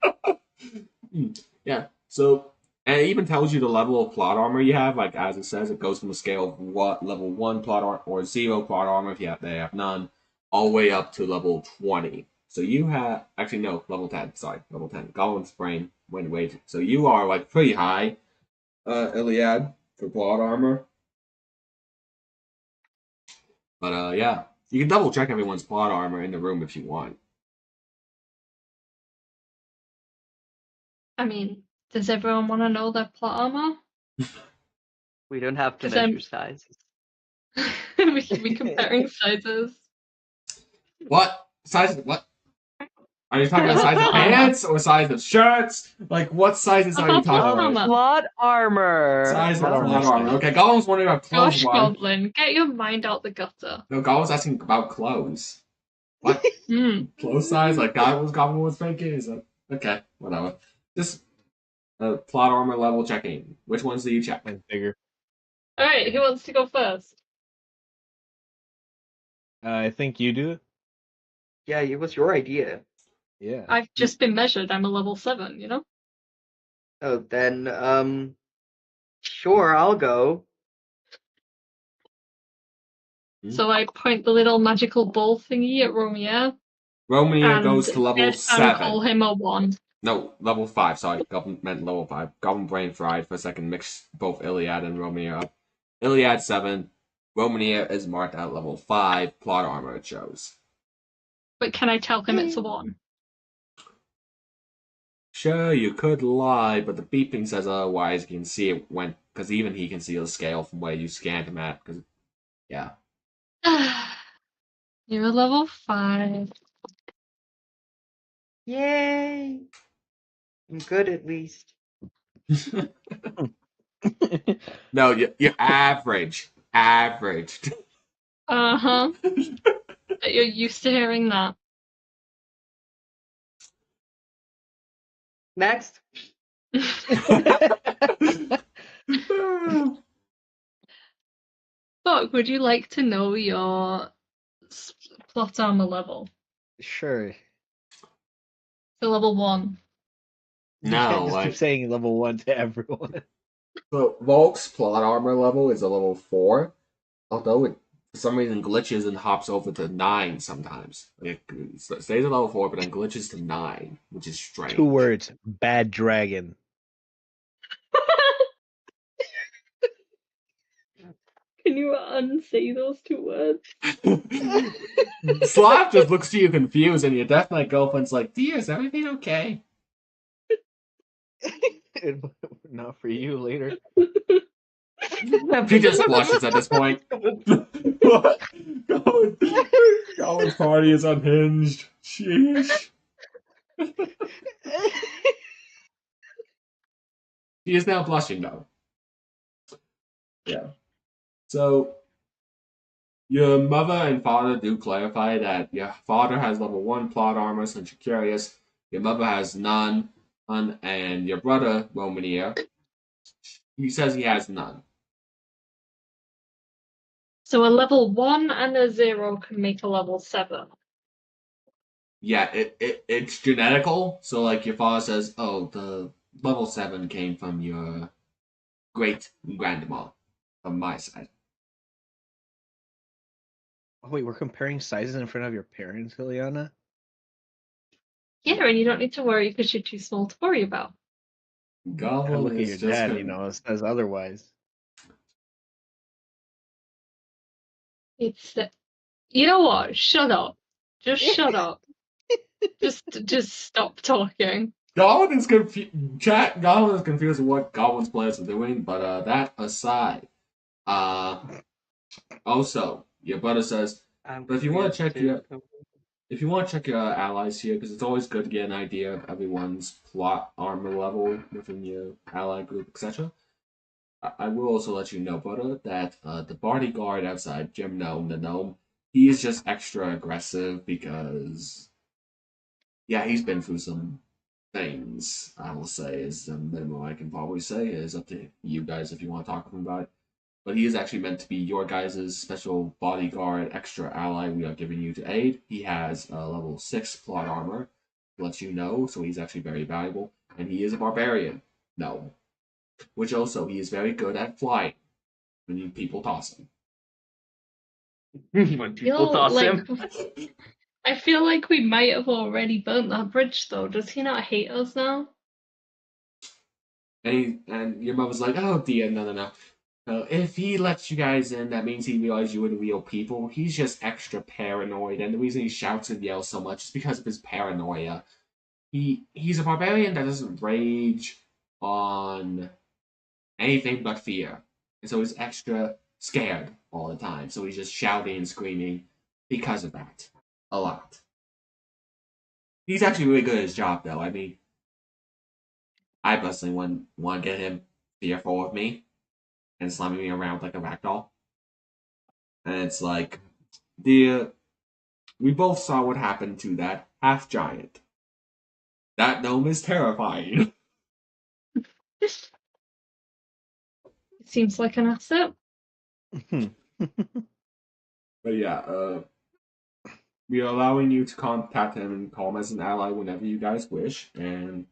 Yeah. So, and it even tells you the level of plot armor you have. Like as it says, it goes from a scale of what level 1 plot armor or 0 plot armor if they have none, all the way up to level 20. So you have actually no level 10. Sorry, level 10. Goblin's brain went way. So you are like pretty high, Iliad, for plot armor. But yeah, you can double check everyone's plot armor in the room if you want. I mean, does everyone want to know their plot armor? We don't have to 'Cause I'm- measure sizes. We can be comparing sizes. What size? What? Are you talking about size of pants or size of shirts? Like, what sizes are you talking about? Plot armor. Size of Plot plot armor. armor. Okay, Goblin's wondering about clothes. Gosh, Why? Goblin, get your mind out the gutter. No, Goblin's asking about clothes. What? Clothes size? Like Goblin was thinking? Is that okay? Whatever. Just plot armor level checking. Which ones do you check? And bigger. Alright, who wants to go first? I think you do it. Yeah, it was your idea. Yeah. I've just been measured, I'm a level 7, you know? Oh, then, sure, I'll go. So I point the little magical ball thingy at Romeo. Romeo and goes to level deadpan call 7. him a 1. No, level 5. Sorry, Goblin meant level 5. Goblin brain fried for a second, mixed both Iliad and Romeo up. Iliad 7. Romeo is marked at level 5. Plot armor it shows. But can I tell him it's a 1? Sure, you could lie, but the beeping says otherwise. You can see it went, because even he can see the scale from where you scanned him at. Because, yeah. You're a level 5. Yay! I'm good at least. No, you're average. Average. Uh-huh. You're used to hearing that. Next. Fuck, would you like to know your plot armor level? Sure. So level 1. You can't No, just keep like, saying level 1 to everyone. so Volk's plot armor level is a level 4, although it for some reason glitches and hops over to 9 sometimes. It stays at level 4, but then glitches to 9, which is 2 strange. words. Bad dragon. Can you unsay those 2 words? Slav just looks to you confused, and your Death Knight girlfriend's like, Dear, is everything okay? Not for you later. She just blushes at this point. Colin's party is unhinged. Sheesh. She is now blushing, though. Yeah. So, your mother and father do clarify that your father has level 1 plot armor, since you're curious. Your mother has none, and your brother, Romanier, he says he has none. So a level 1 and a 0 can make a level 7. Yeah, it's genetical. So, like, your father says, oh, the level 7 came from your great grandma from my side. Oh, wait, we're comparing sizes in front of your parents, Ileana? Yeah, and you don't need to worry because you're too small to worry about. I Goblin look at your is just dad, con- it says otherwise. It's you know what? Shut up. Just shut up. Just stop talking. Goblin is confused. Chat. Goblin is confused with what Goblin's players are doing. But that aside, uh, also your brother says, I'm but if you want to confused check too. your allies here, because it's always good to get an idea of everyone's plot armor level within your ally group, etc. I will also let you know, brother, that the bodyguard outside Jim Gnome, the gnome, he is just extra aggressive because, yeah, he's been through some things. I will say is the minimum I can probably say. Is up to you guys if you want to talk to him about it. But he is actually meant to be your guys' special bodyguard, extra ally we are giving you to aid. He has level 6 plot armor, lets you know, so he's actually very valuable. And he is a barbarian. No. Which also, he is very good at flying when people toss him. When people toss him. I feel like we might have already burnt that bridge though. Does he not hate us now? And your mother's like, oh dear, no. If he lets you guys in, that means he realized you were the real people. He's just extra paranoid, and the reason he shouts and yells so much is because of his paranoia. He's a barbarian that doesn't rage on anything but fear, and so he's extra scared all the time. So he's just shouting and screaming because of that a lot. He's actually really good at his job, though. I mean, I personally want to get him fearful of me and slamming me around like a ragdoll. And it's like, dear, we both saw what happened to that half giant. That gnome is terrifying. It seems like an asset. But yeah, we are allowing you to contact him and call him as an ally whenever you guys wish, and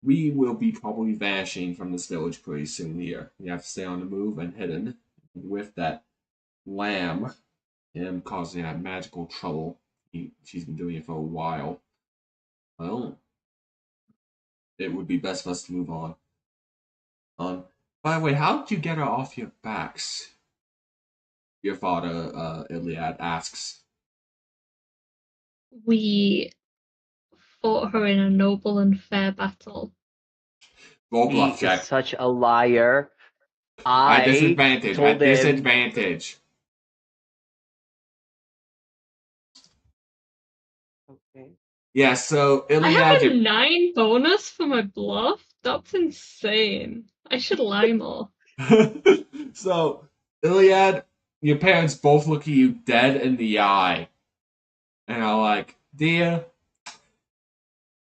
we will be probably vanishing from this village pretty soon here. We have to stay on the move and hidden. With that lamb, him causing that magical trouble, she's been doing it for a while. Well, it would be best for us to move on. By the way, how did you get her off your backs? Your father, Iliad, asks. We fought her in a noble and fair battle. Roll He bluff is check. such a liar. At I disadvantage. told At him. disadvantage. Okay. Yeah, so I have Iliad, a 9 bonus for my bluff? That's insane. I should lie more. so Iliad, your parents both look at you dead in the eye and are like, "Dear,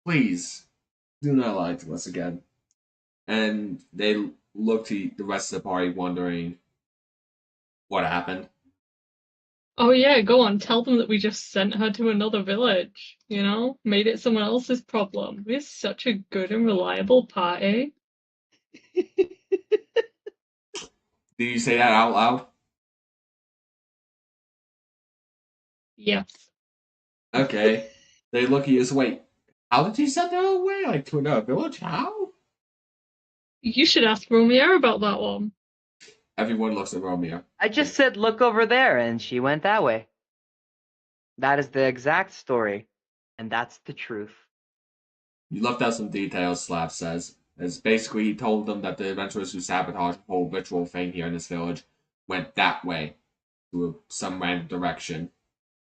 please do not lie to us again." And they look to the rest of the party, wondering what happened. Oh yeah, go on, tell them that we just sent her to another village, you know? Made it someone else's problem. We're such a good and reliable party. Do you say that out loud? Yes. Okay. They look at you as, wait, how did you send her away? Like to another village? How? You should ask Romeo about that one. Everyone looks at Romeo. I just said look over there, and she went that way. That is the exact story, and that's the truth. You left out some details, Slav says. As basically he told them that the adventurers who sabotaged the whole ritual thing here in this village went that way to some random direction,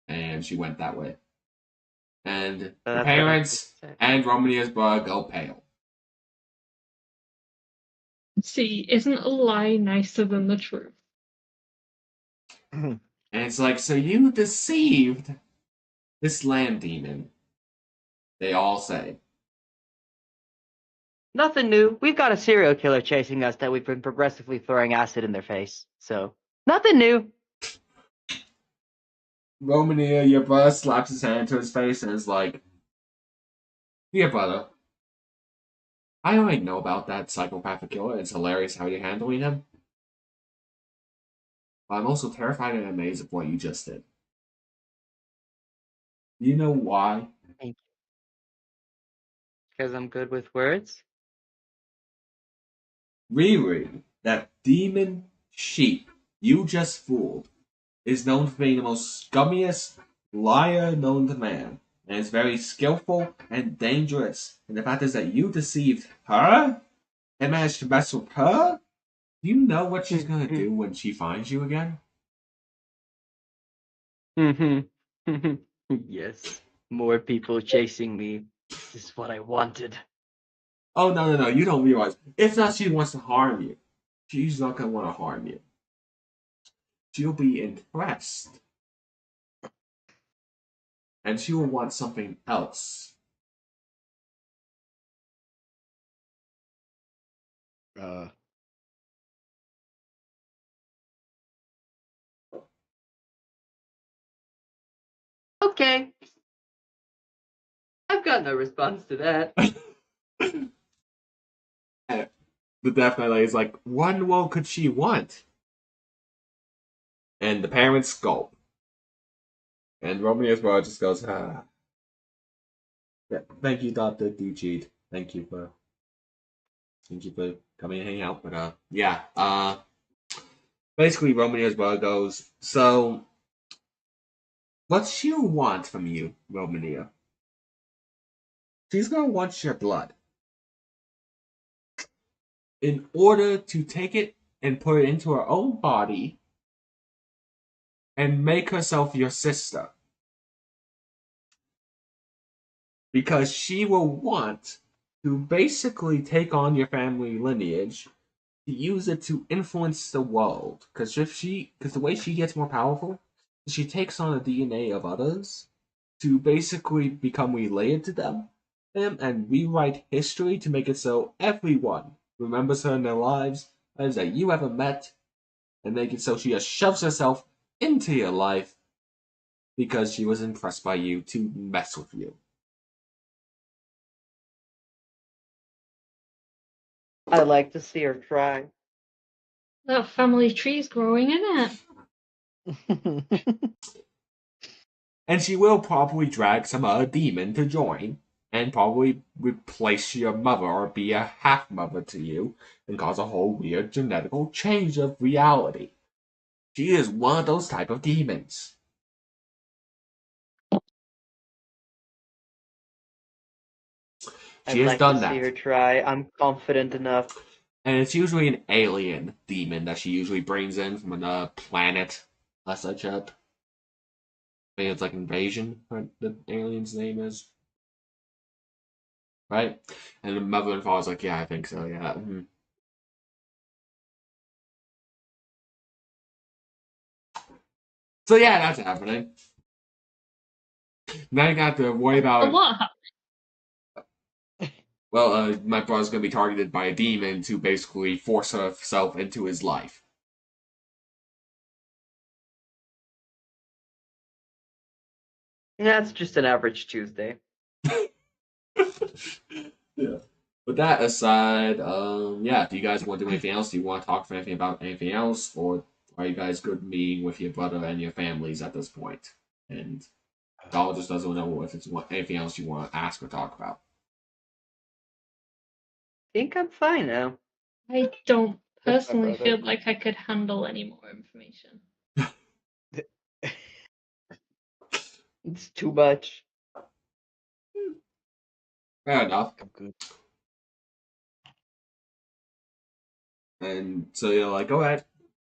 and she went that way. And So the that's what I parents just said. and Romania's brother go pale. See, isn't a lie nicer than the truth? And it's like, so you deceived this land demon, they all say. Nothing new. We've got a serial killer chasing us that we've been progressively throwing acid in their face. So, nothing new. Romania, your brother slaps his hand to his face and is like, "Dear brother, I already know about that psychopathic killer. It's hilarious how you're handling him. But I'm also terrified and amazed at what you just did. You know why? Thank you. Because I'm good with words. Riri, that demon sheep you just fooled, is known for being the most scummiest liar known to man, and is very skillful and dangerous. And the fact is that you deceived her and managed to mess with her. Do you know what she's gonna do when she finds you again? Yes. More people chasing me. This is what I wanted. Oh no, no, no! You don't realize. It's not she wants to harm you. She's not gonna want to harm you. She'll be impressed, and she will want something else. Uh, Okay. I've got no response to that. The Death Knight is like, what more could she want? And the parents gulp. And Romeo's brother just goes, ah. Yeah, thank you, Dr. Duchid. Thank you for coming and hang out. But yeah. Basically Romeo's brother goes, so what she'll want from you, Romeo? She's gonna want your blood. In order to take it and put it into her own body and make herself your sister. Because she will want to basically take on your family lineage to use it to influence the world. Because the way she gets more powerful, she takes on the DNA of others to basically become related to them and rewrite history to make it so everyone remembers her in their lives that you ever met, and make it so she just shoves herself into your life because she was impressed by you to mess with you. I like to see her try. That family tree's growing, isn't it? And she will probably drag some other demon to join, and probably replace your mother or be a half mother to you, and cause a whole weird genetical change of reality. She is one of those type of demons. She I'd has like to done see that. her try. I'm confident enough. And it's usually an alien demon that she usually brings in from another planet. Unless I check. I think it's like Invasion, what the alien's name is. right? And the mother and father's like, yeah, I think so, yeah. Mhm. So yeah, that's happening. Now you got to worry A about, lot. well, my brother's gonna be targeted by a demon to basically force herself into his life. That's just an average Tuesday. Yeah. With that aside, yeah, do you guys want to do anything else? Do you want to talk for anything about anything else? Or are you guys good meeting with your brother and your families at this point? And Doll just doesn't know if it's anything else you want to ask or talk about. I think I'm fine now. I don't With my personally brother. feel like I could handle any more information. It's too much. Fair enough. I'm good. And so you're like, go ahead.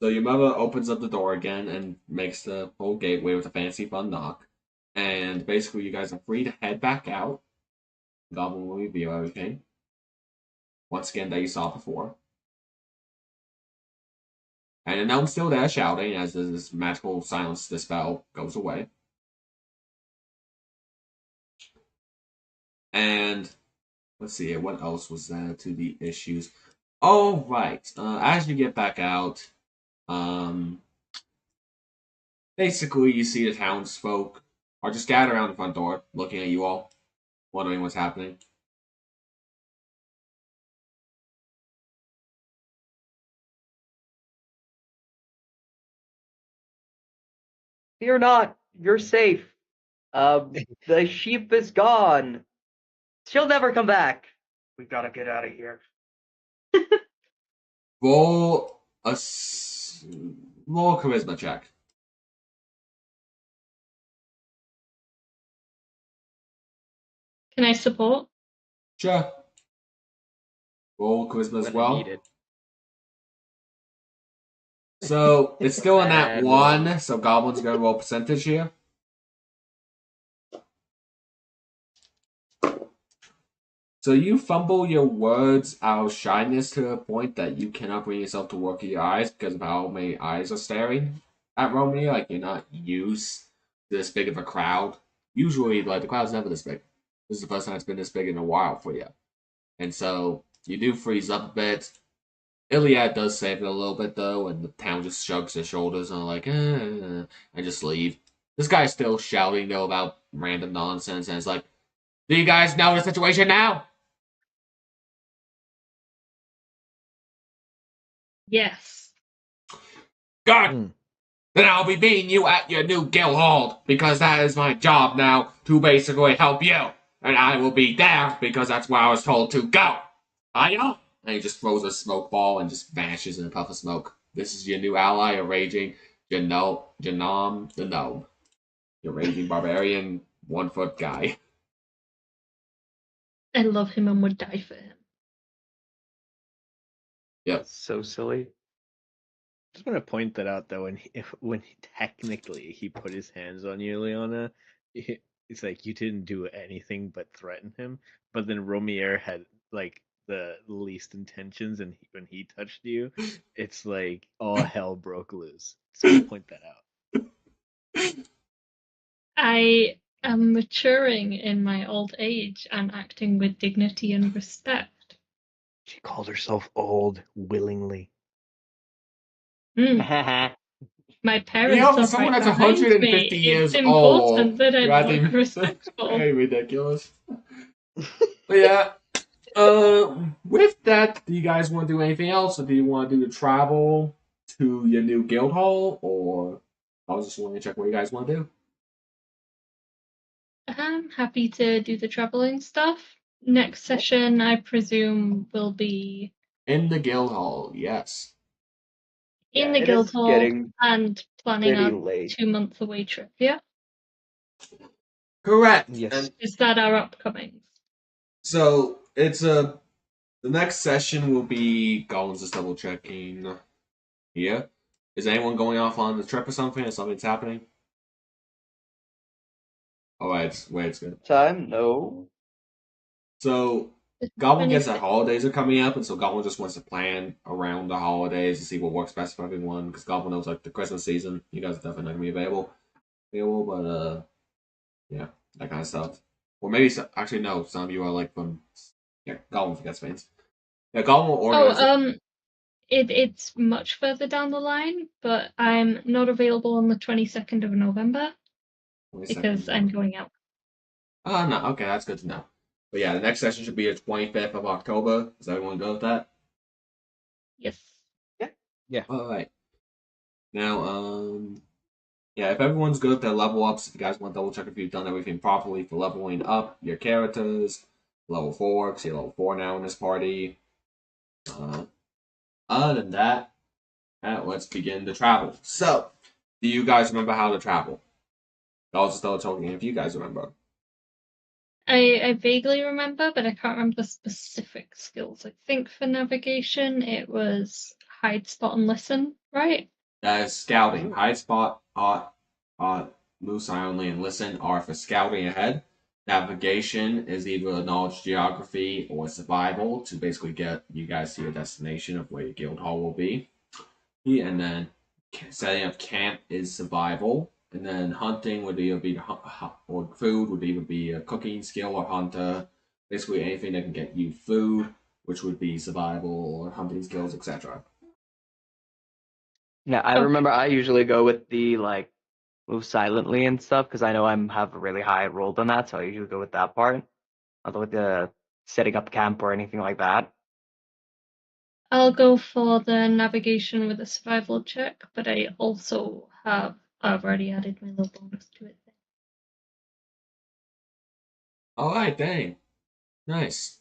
So your mother opens up the door again and makes the whole gateway with a fancy fun knock. And basically, you guys are free to head back out. Goblin will reveal everything. Once again, that you saw before. And the gnome's still there shouting as this magical silence dispel goes away. And let's see, what else was there to the issues? Oh, right. As you get back out, basically you see the townsfolk are just gathered around the front door, looking at you all, wondering what's happening. Fear not, you're safe. The sheep is gone. She'll never come back. We gotta get out of here. Roll roll a charisma check. Can I support? Sure. Roll charisma as When I need well. it. So it's still in that Bad roll. one. So goblins gonna roll percentage here. So you fumble your words out of shyness to the point that you cannot bring yourself to work your eyes because of how many eyes are staring at Romeo. Like you're not used to this big of a crowd. Usually, like the crowd's never this big. This is the first time it's been this big in a while for you, and so you do freeze up a bit. Iliad does save it a little bit though, and the town just shrugs their shoulders and like, and just leave. This guy's still shouting though about random nonsense, and it's like, do you guys know the situation now? Yes. God, Mm. then I'll be meeting you at your new guild hall because that is my job now to basically help you, and I will be there because that's where I was told to go. I know. And he just throws a smoke ball and just vanishes in a puff of smoke. This is your new ally, a raging Janam the gnome. Your raging barbarian, 1 foot guy. I love him and would die for him. Yep. So silly. Just want to point that out though, when technically he put his hands on you, Leona, it's like you didn't do anything but threaten him. But then Romier had like the least intentions, and when he touched you, it's like all hell broke loose. Just want to point that out. I am maturing in my old age and acting with dignity and respect. She called herself old willingly. Mm. My You parents know, are someone right that's behind 150 me. years It's old. important that I I look think respectful. very ridiculous. But yeah, with that, do you guys want to do anything else, or do you want to do the travel to your new guild hall, or I was just wanting to check what you guys want to do I'm happy to do the traveling stuff. Next session, I presume, will be in the guild hall? Yes, in Yeah, the it is guild hall getting and planning pretty our late. 2 month away trip. Yeah, correct. Yes. And is that our upcoming? so it's the next session will be Gollum's just double checking here. Is anyone going off on the trip or something? Or something's happening? Oh, wait, it's good. Time? No. So The Goblin gets that 26th. holidays are coming up, and so Goblin just wants to plan around the holidays to see what works best for everyone. Because Goblin knows like the Christmas season, you guys are definitely not gonna be available, but yeah, that kind of stuff. Or maybe actually no, some of you are like from Goblin forgets fans. Yeah, Goblin will Oh, organize it. it's much further down the line, but I'm not available on the 22nd of November 22nd because of I'm November. going out. Oh no, okay, that's good to know. But yeah, the next session should be the 25th of October. Does everyone go with that? Yes. All right. Now, yeah, if everyone's good, their level ups. If you guys want to double check if you've done everything properly for leveling up your characters, level 4, because you're level 4 now in this party. Other than that, let's begin the travel. So, do you guys remember how to travel? I'll just start talking if you guys remember. I vaguely remember, but I can't remember the specific skills. I think for navigation it was hide, spot, and listen, right? That is scouting. Hide spot, move silently, and listen are for scouting ahead. Navigation is either knowledge geography or survival to basically get you guys to your destination of where your guild hall will be. And then setting up camp is survival. And then hunting would either be or food would either be a cooking skill or hunter. Basically anything that can get you food, which would be survival or hunting skills, etc. Yeah, I Okay. remember I usually go with the like move silently and stuff because I know I'm have a really high roll on that, so I usually go with that part. Although with the setting up camp or anything like that. I'll go for the navigation with a survival check, but I've already added my little bonus to it. Alright, dang. Nice.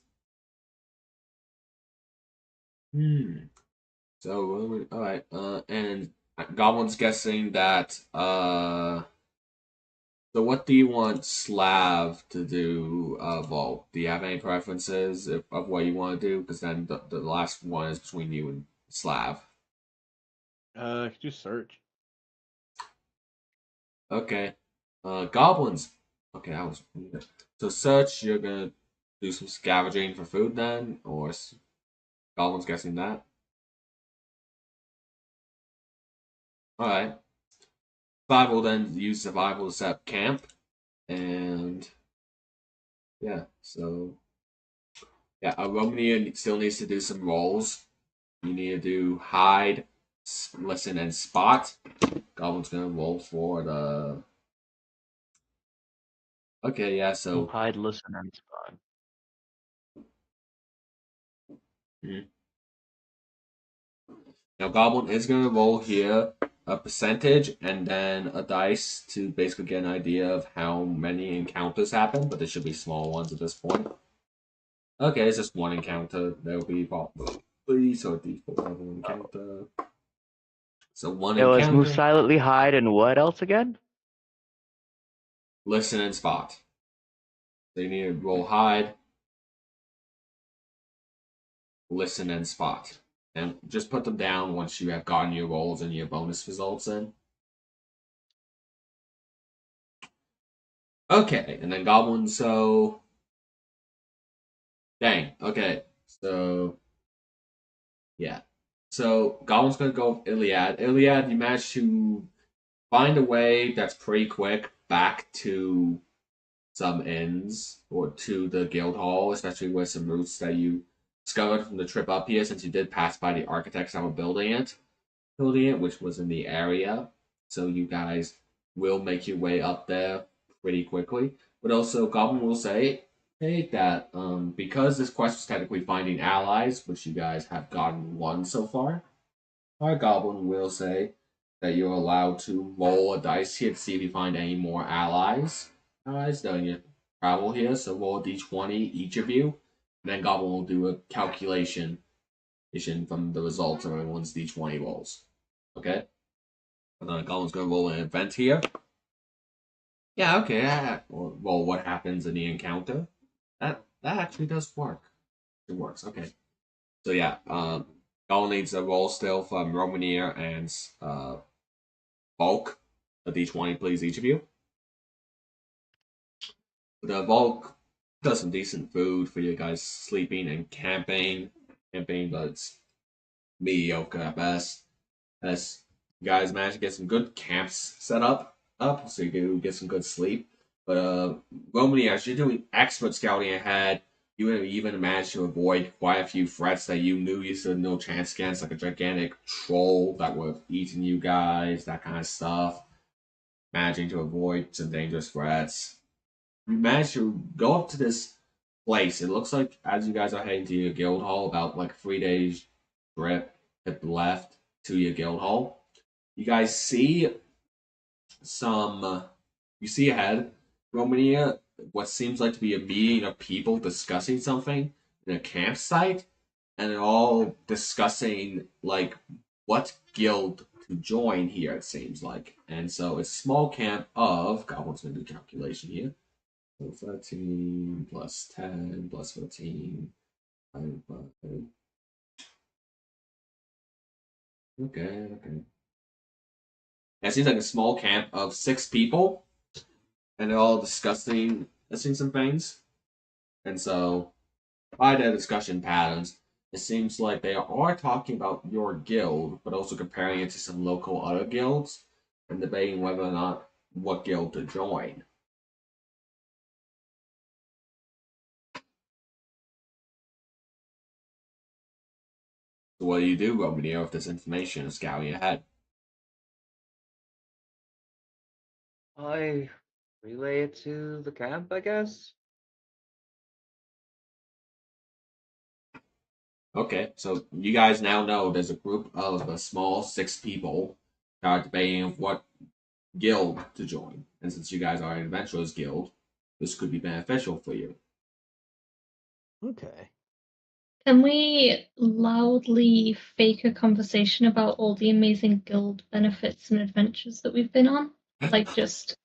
So all right. And Goblin's guessing that. So what do you want Slav to do, Vault? Do you have any preferences of what you want to do? Because then the last one is between you and Slav. Could you search? Okay. Goblins. Okay, I was. So search. You're gonna do some scavenging for food then, or Goblin's guessing that. All right. Survival then use survival to set up camp, and yeah. So yeah, Romania still needs to do some rolls. You need to do hide, listen, and spot. Goblin's gonna roll for the. Okay, yeah. Oh, So hide, listen, and spot. now Goblin is gonna roll here a percentage and then a dice to basically get an idea of how many encounters happen, but there should be small ones at this point. Okay, it's just one encounter. There'll be probably so default level encounter. So one It was move encounter, silently, hide, and what else again? listen and spot. So you need to roll hide, listen and spot. And just put them down once you have gotten your rolls and your bonus results in. Okay, and then Goblin, so. Dang, okay. So. Yeah. So Goblin's gonna go with Iliad. Iliad, you managed to find a way that's pretty quick back to some inns or to the guild hall, especially with some routes that you discovered from the trip up here since you did pass by the architects that were building it, which was in the area. So you guys will make your way up there pretty quickly. But also, Goblin will say, hey, that because this quest is technically finding allies, which you guys have gotten one so far, our Goblin will say that you're allowed to roll a dice here to see if you find any more allies. Allies during your travel here, so roll a d20 each of you. And then Goblin will do a calculation from the results of everyone's d20 rolls. Okay? And then Goblin's gonna roll an event here. Yeah, okay. Roll what happens in the encounter. That actually does work. It works. Okay. So yeah, Goblin needs a roll still from Romanier and Bulk. A d20, please, each of you. The Bulk does some decent food for you guys sleeping and camping. Camping, but it's mediocre at best. As you guys manage to get some good camps set up so you can get some good sleep. But Romany, as you're doing expert scouting ahead, you have even managed to avoid quite a few threats that you knew you stood no chance against, like a gigantic troll that would have eaten you guys, that kind of stuff. Managing to avoid some dangerous threats. You managed to go up to this place. It looks like as you guys are heading to your guild hall, about like 3 days trip left to your guild hall. You guys see some. You see ahead, Romania, what seems like to be a meeting of people discussing something in a campsite, and they're all discussing like what guild to join here. It seems like, and so it's a small camp of. Goblin's gonna do calculation here. So 13 plus 10 plus 14. Okay. It seems like a small camp of 6 people, and they're all discussing some things. And so, by their discussion patterns, it seems like they are talking about your guild, but also comparing it to some local other guilds, and debating whether or not what guild to join. So what do you do, Romeo, if this information is scouting ahead? I relay it to the camp, I guess. Okay, so you guys now know there's a group of a small 6 people that are debating of what guild to join. And since you guys are an adventurers guild, this could be beneficial for you. Okay. Can we loudly fake a conversation about all the amazing guild benefits and adventures that we've been on? Like just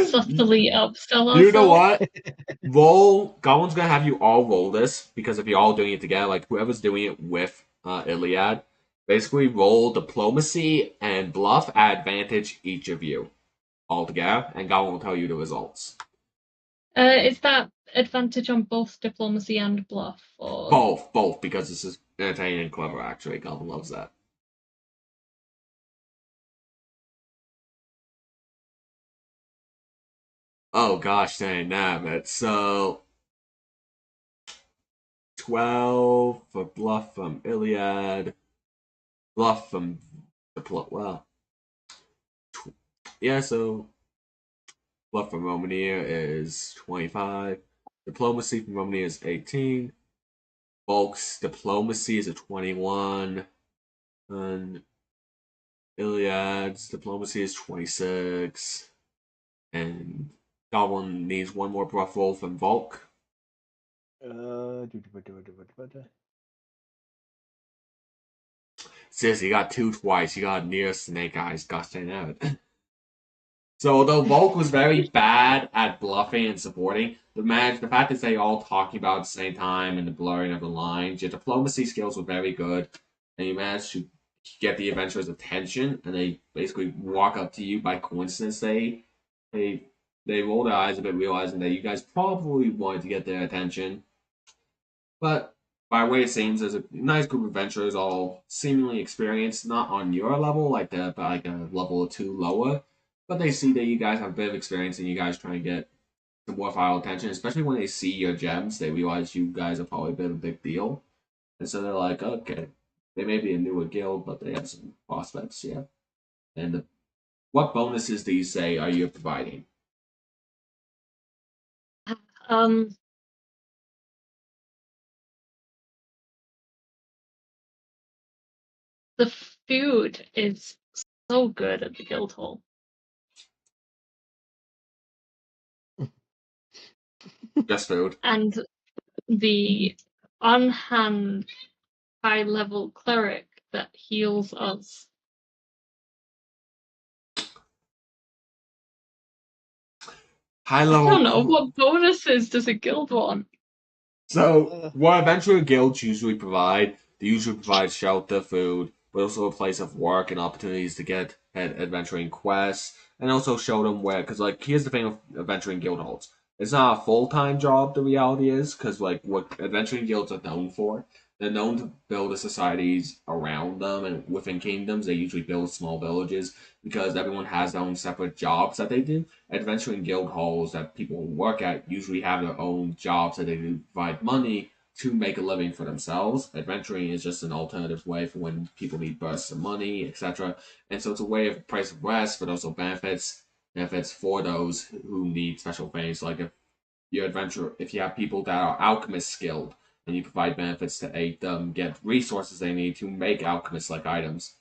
subtly upsell ourselves? You know what? Roll. Goblin's gonna have you all roll this because if you're all doing it together, like whoever's doing it with Iliad, basically roll diplomacy and bluff at advantage each of you all together, and Goblin will tell you the results. Is that advantage on both diplomacy and bluff, or Both, because this is entertaining and clever. Actually, Goblin loves that. Oh gosh, dang, damn it. So 12 for bluff from Iliad, bluff from well, yeah. So bluff from Romania is 25. Diplomacy from Romania is 18. Bulk's diplomacy is a 21. And Iliad's diplomacy is 26. And Goblin needs one more bluff roll from Volk. Sis, you got 2 twice. You got near Snake Eyes. Gosh dang it. So although Volk was very bad at bluffing and supporting, the fact that they all talking about at the same time and the blurring of the lines, your diplomacy skills were very good, and you managed to get the adventurers' attention, and they basically walk up to you by coincidence. They roll their eyes a bit, realizing that you guys probably wanted to get their attention, but by way it seems, there's a nice group of adventurers, all seemingly experienced, not on your level, like like a level or 2 lower, but they see that you guys have a bit of experience and you guys trying to get some worthwhile attention, especially when they see your gems. They realize you guys are probably a bit of a big deal. And so they're like, okay, they may be a newer guild, but they have some prospects, yeah. And what bonuses do you say are you providing? um, the food is so good at the guild hall, Just food. and the on-hand high-level cleric that heals us. High I level. don't know, what bonuses does a guild want? So, what adventure guilds usually provide, they usually provide shelter, food, but also a place of work and opportunities to get adventuring quests, and also show them where, because, like, here's the thing with adventuring guild halls. it's not a full-time job. The reality is because like what adventuring guilds are known for, they're known to build the societies around them, and within kingdoms they usually build small villages because everyone has their own separate jobs that they do. Adventuring guild halls that people work at usually have their own jobs that they do provide money to make a living for themselves. Adventuring is just an alternative way for when people need bursts of money, etc. And so it's a way of price of rest, but also benefits for those who need special things. Like if you have people that are alchemist skilled, and you provide benefits to aid them get resources they need to make alchemist like items.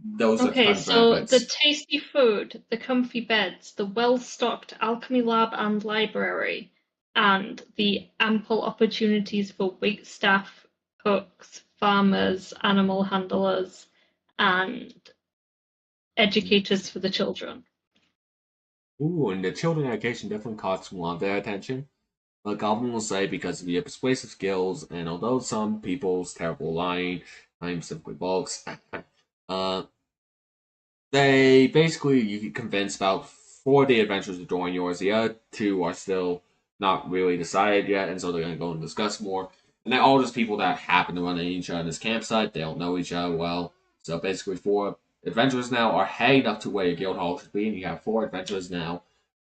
Those are the Okay, type of so the benefits. tasty food, the comfy beds, the well-stocked alchemy lab and library, and the ample opportunities for wait staff, cooks, farmers, animal handlers, and educators for the children. Ooh, and the children education definitely caught one of their attention. But Goblin will say because of your persuasive skills, and although some people's terrible lying, I'm simply bulks, uh, they basically you can convince about 40 adventurers to join yours. The other two are still not really decided yet, and so they're going to go and discuss more. And they're all just people that happen to run into each other in this campsite. They don't know each other well. So basically, 4 adventurers now are heading up to where your guild hall should be, and you have 4 adventurers now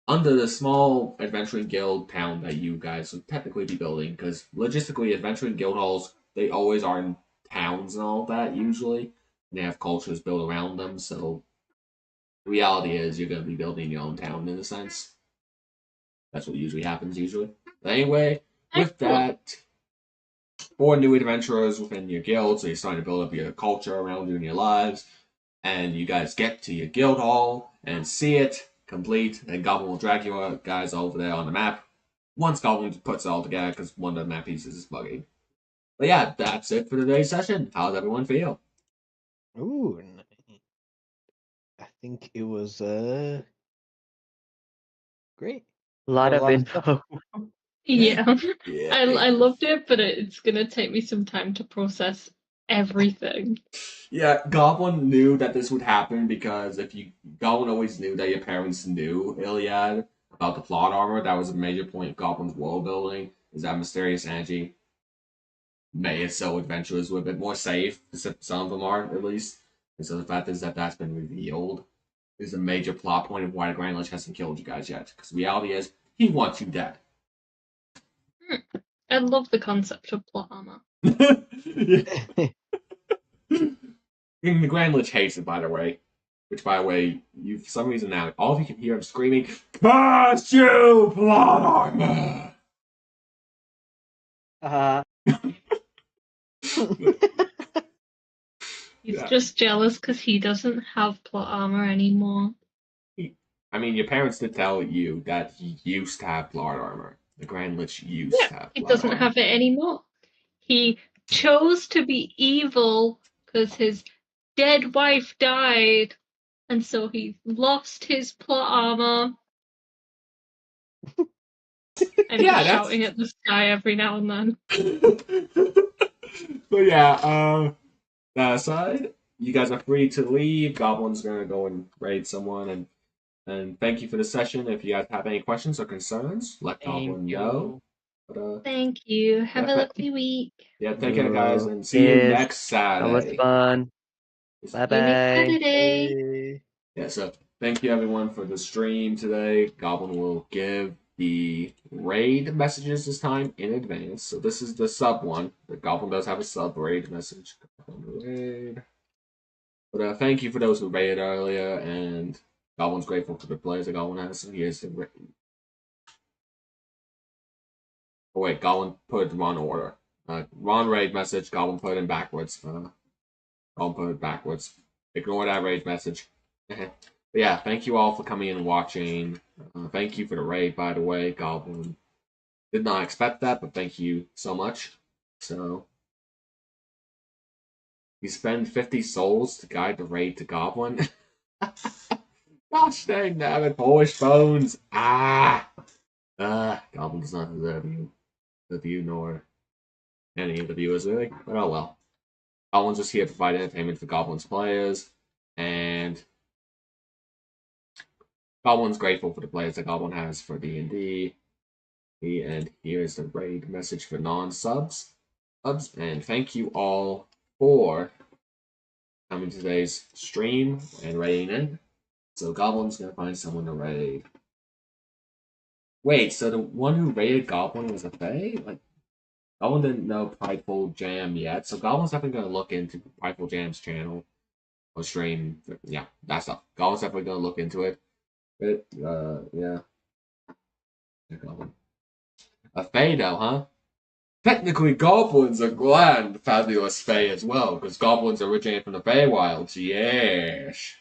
under the small adventuring guild town that you guys would technically be building. Because logistically, adventuring guild halls, they always are in towns and all that, usually. And they have cultures built around them, so the reality is you're going to be building your own town in a sense. That's what usually happens usually. But anyway, with Excellent. that, 4 new adventurers within your guild, so you're starting to build up your culture around you in your lives, and you guys get to your guild hall and see it complete, and Goblin will drag you guys over there on the map once Goblin puts it all together because one of the map pieces is buggy. But yeah, that's it for today's session. How does everyone feel? Ooh, I think it was great. A lot Got a of lot of stuff. info. Yeah, Yeah. I loved it, but it's gonna take me some time to process everything. Yeah, Goblin knew that this would happen because if you Goblin always knew that your parents knew Iliad about the plot armor. That was a major point of Goblin's world building. Is that mysterious energy made it so adventurers were a bit more safe. Some of them are at least. And so the fact is that that's been revealed is a major plot point of why the Grand Lich hasn't killed you guys yet. Because the reality is he wants you dead. I love the concept of plot armor. The Grand Lich hates it, by the way. Which, by the way, you for some reason now, all of you can hear him screaming, "Curse you, plot armor!" Uh, He's Yeah. just jealous because he doesn't have plot armor anymore. I mean, your parents did tell you that he used to have plot armor. The Grand Lich used Yeah, to have he plot doesn't armor. have it anymore. He chose to be evil because his dead wife died, and so he lost his plot armor. And he's Yeah, that's. shouting at the sky every now and then. But yeah, that aside, you guys are free to leave. Goblin's gonna go and raid someone, and thank you for the session. If you guys have any questions or concerns, let thank Goblin know. you. But Thank you. Have a yeah, lovely week. yeah, take care, guys, and see you Yes, next that was Saturday. fun. Bye See you next bye. Saturday. Hey. Yeah, so thank you everyone for the stream today. Goblin will give the raid messages this time in advance. So this is the sub one. The Goblin does have a sub raid message. Raid. But thank you for those who raided earlier, and Goblin's grateful for the players that Goblin has. So here's the raid. Oh wait, Goblin put it in wrong order. Wrong raid message. Goblin put it in backwards. Goblin put it backwards. Ignore that raid message. But yeah, thank you all for coming in and watching. Thank you for the raid, by the way, Goblin. Did not expect that, but thank you so much. So, you spend 50 souls to guide the raid to Goblin. Gosh dang, damn Polish bones. Goblin does not deserve you, nor any of the viewers, really. But oh well. Goblin's just here to provide entertainment for Goblin's players, and Goblin's grateful for the players that Goblin has for D&D. And here is the raid message for non-subs. And thank you all for coming to today's stream and raiding in. So Goblin's gonna find someone to raid. Wait, so the one who raided Goblin was a Fae? Like, Goblin didn't know Prideful Jam yet, so Goblin's definitely gonna look into Prideful Jam's channel or stream. Yeah, that stuff. Goblin's definitely gonna look into it. But, yeah. Goblin. A Fae though, huh? Technically, Goblins are grand fabulous Fae as well, because Goblins originate from the Feywilds. Yes.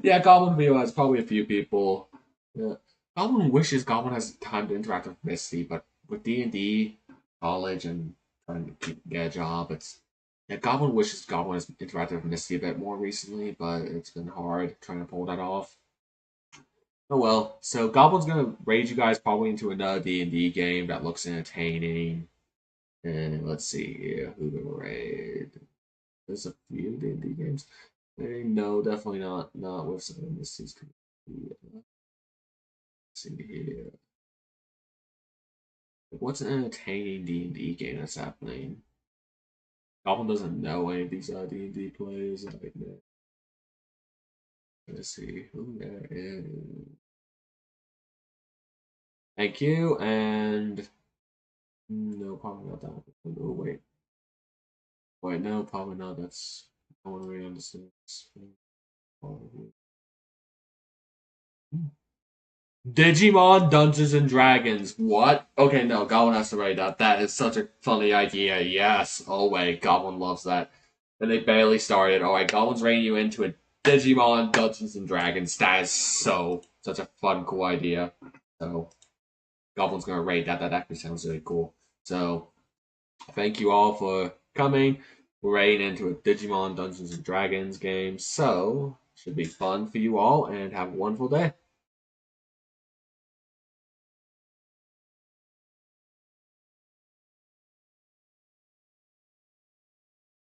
Yeah, Goblin VO has probably a few people. Yeah. Goblin wishes Goblin has time to interact with Misty, but with D&D, college, and trying to get a job, it's... Yeah, Goblin wishes Goblin has interacted with Misty a bit more recently, but it's been hard trying to pull that off. Oh well, so Goblin's gonna raid you guys probably into another D&D game that looks entertaining. And let's see here, who to raid. There's a few D&D games. No, definitely not with some of Misty's community. Let's see here. What's an entertaining D&D game that's happening? Goblin doesn't know any of these D&D players. Let's see who there is. Thank you, and no, probably not that one. Oh, wait. Wait, no, probably not. That's no one really understands. Digimon Dungeons and Dragons. What? Okay, no, Goblin has to write that. That is such a funny idea. Yes. Oh wait, Goblin loves that. And they barely started. Alright, Goblin's reining you into a Digimon Dungeons and Dragons. That is such a fun, cool idea. So Goblin's gonna rate that. That actually sounds really cool. So thank you all for coming. We're raiding into a Digimon Dungeons and Dragons game. So should be fun for you all and have a wonderful day.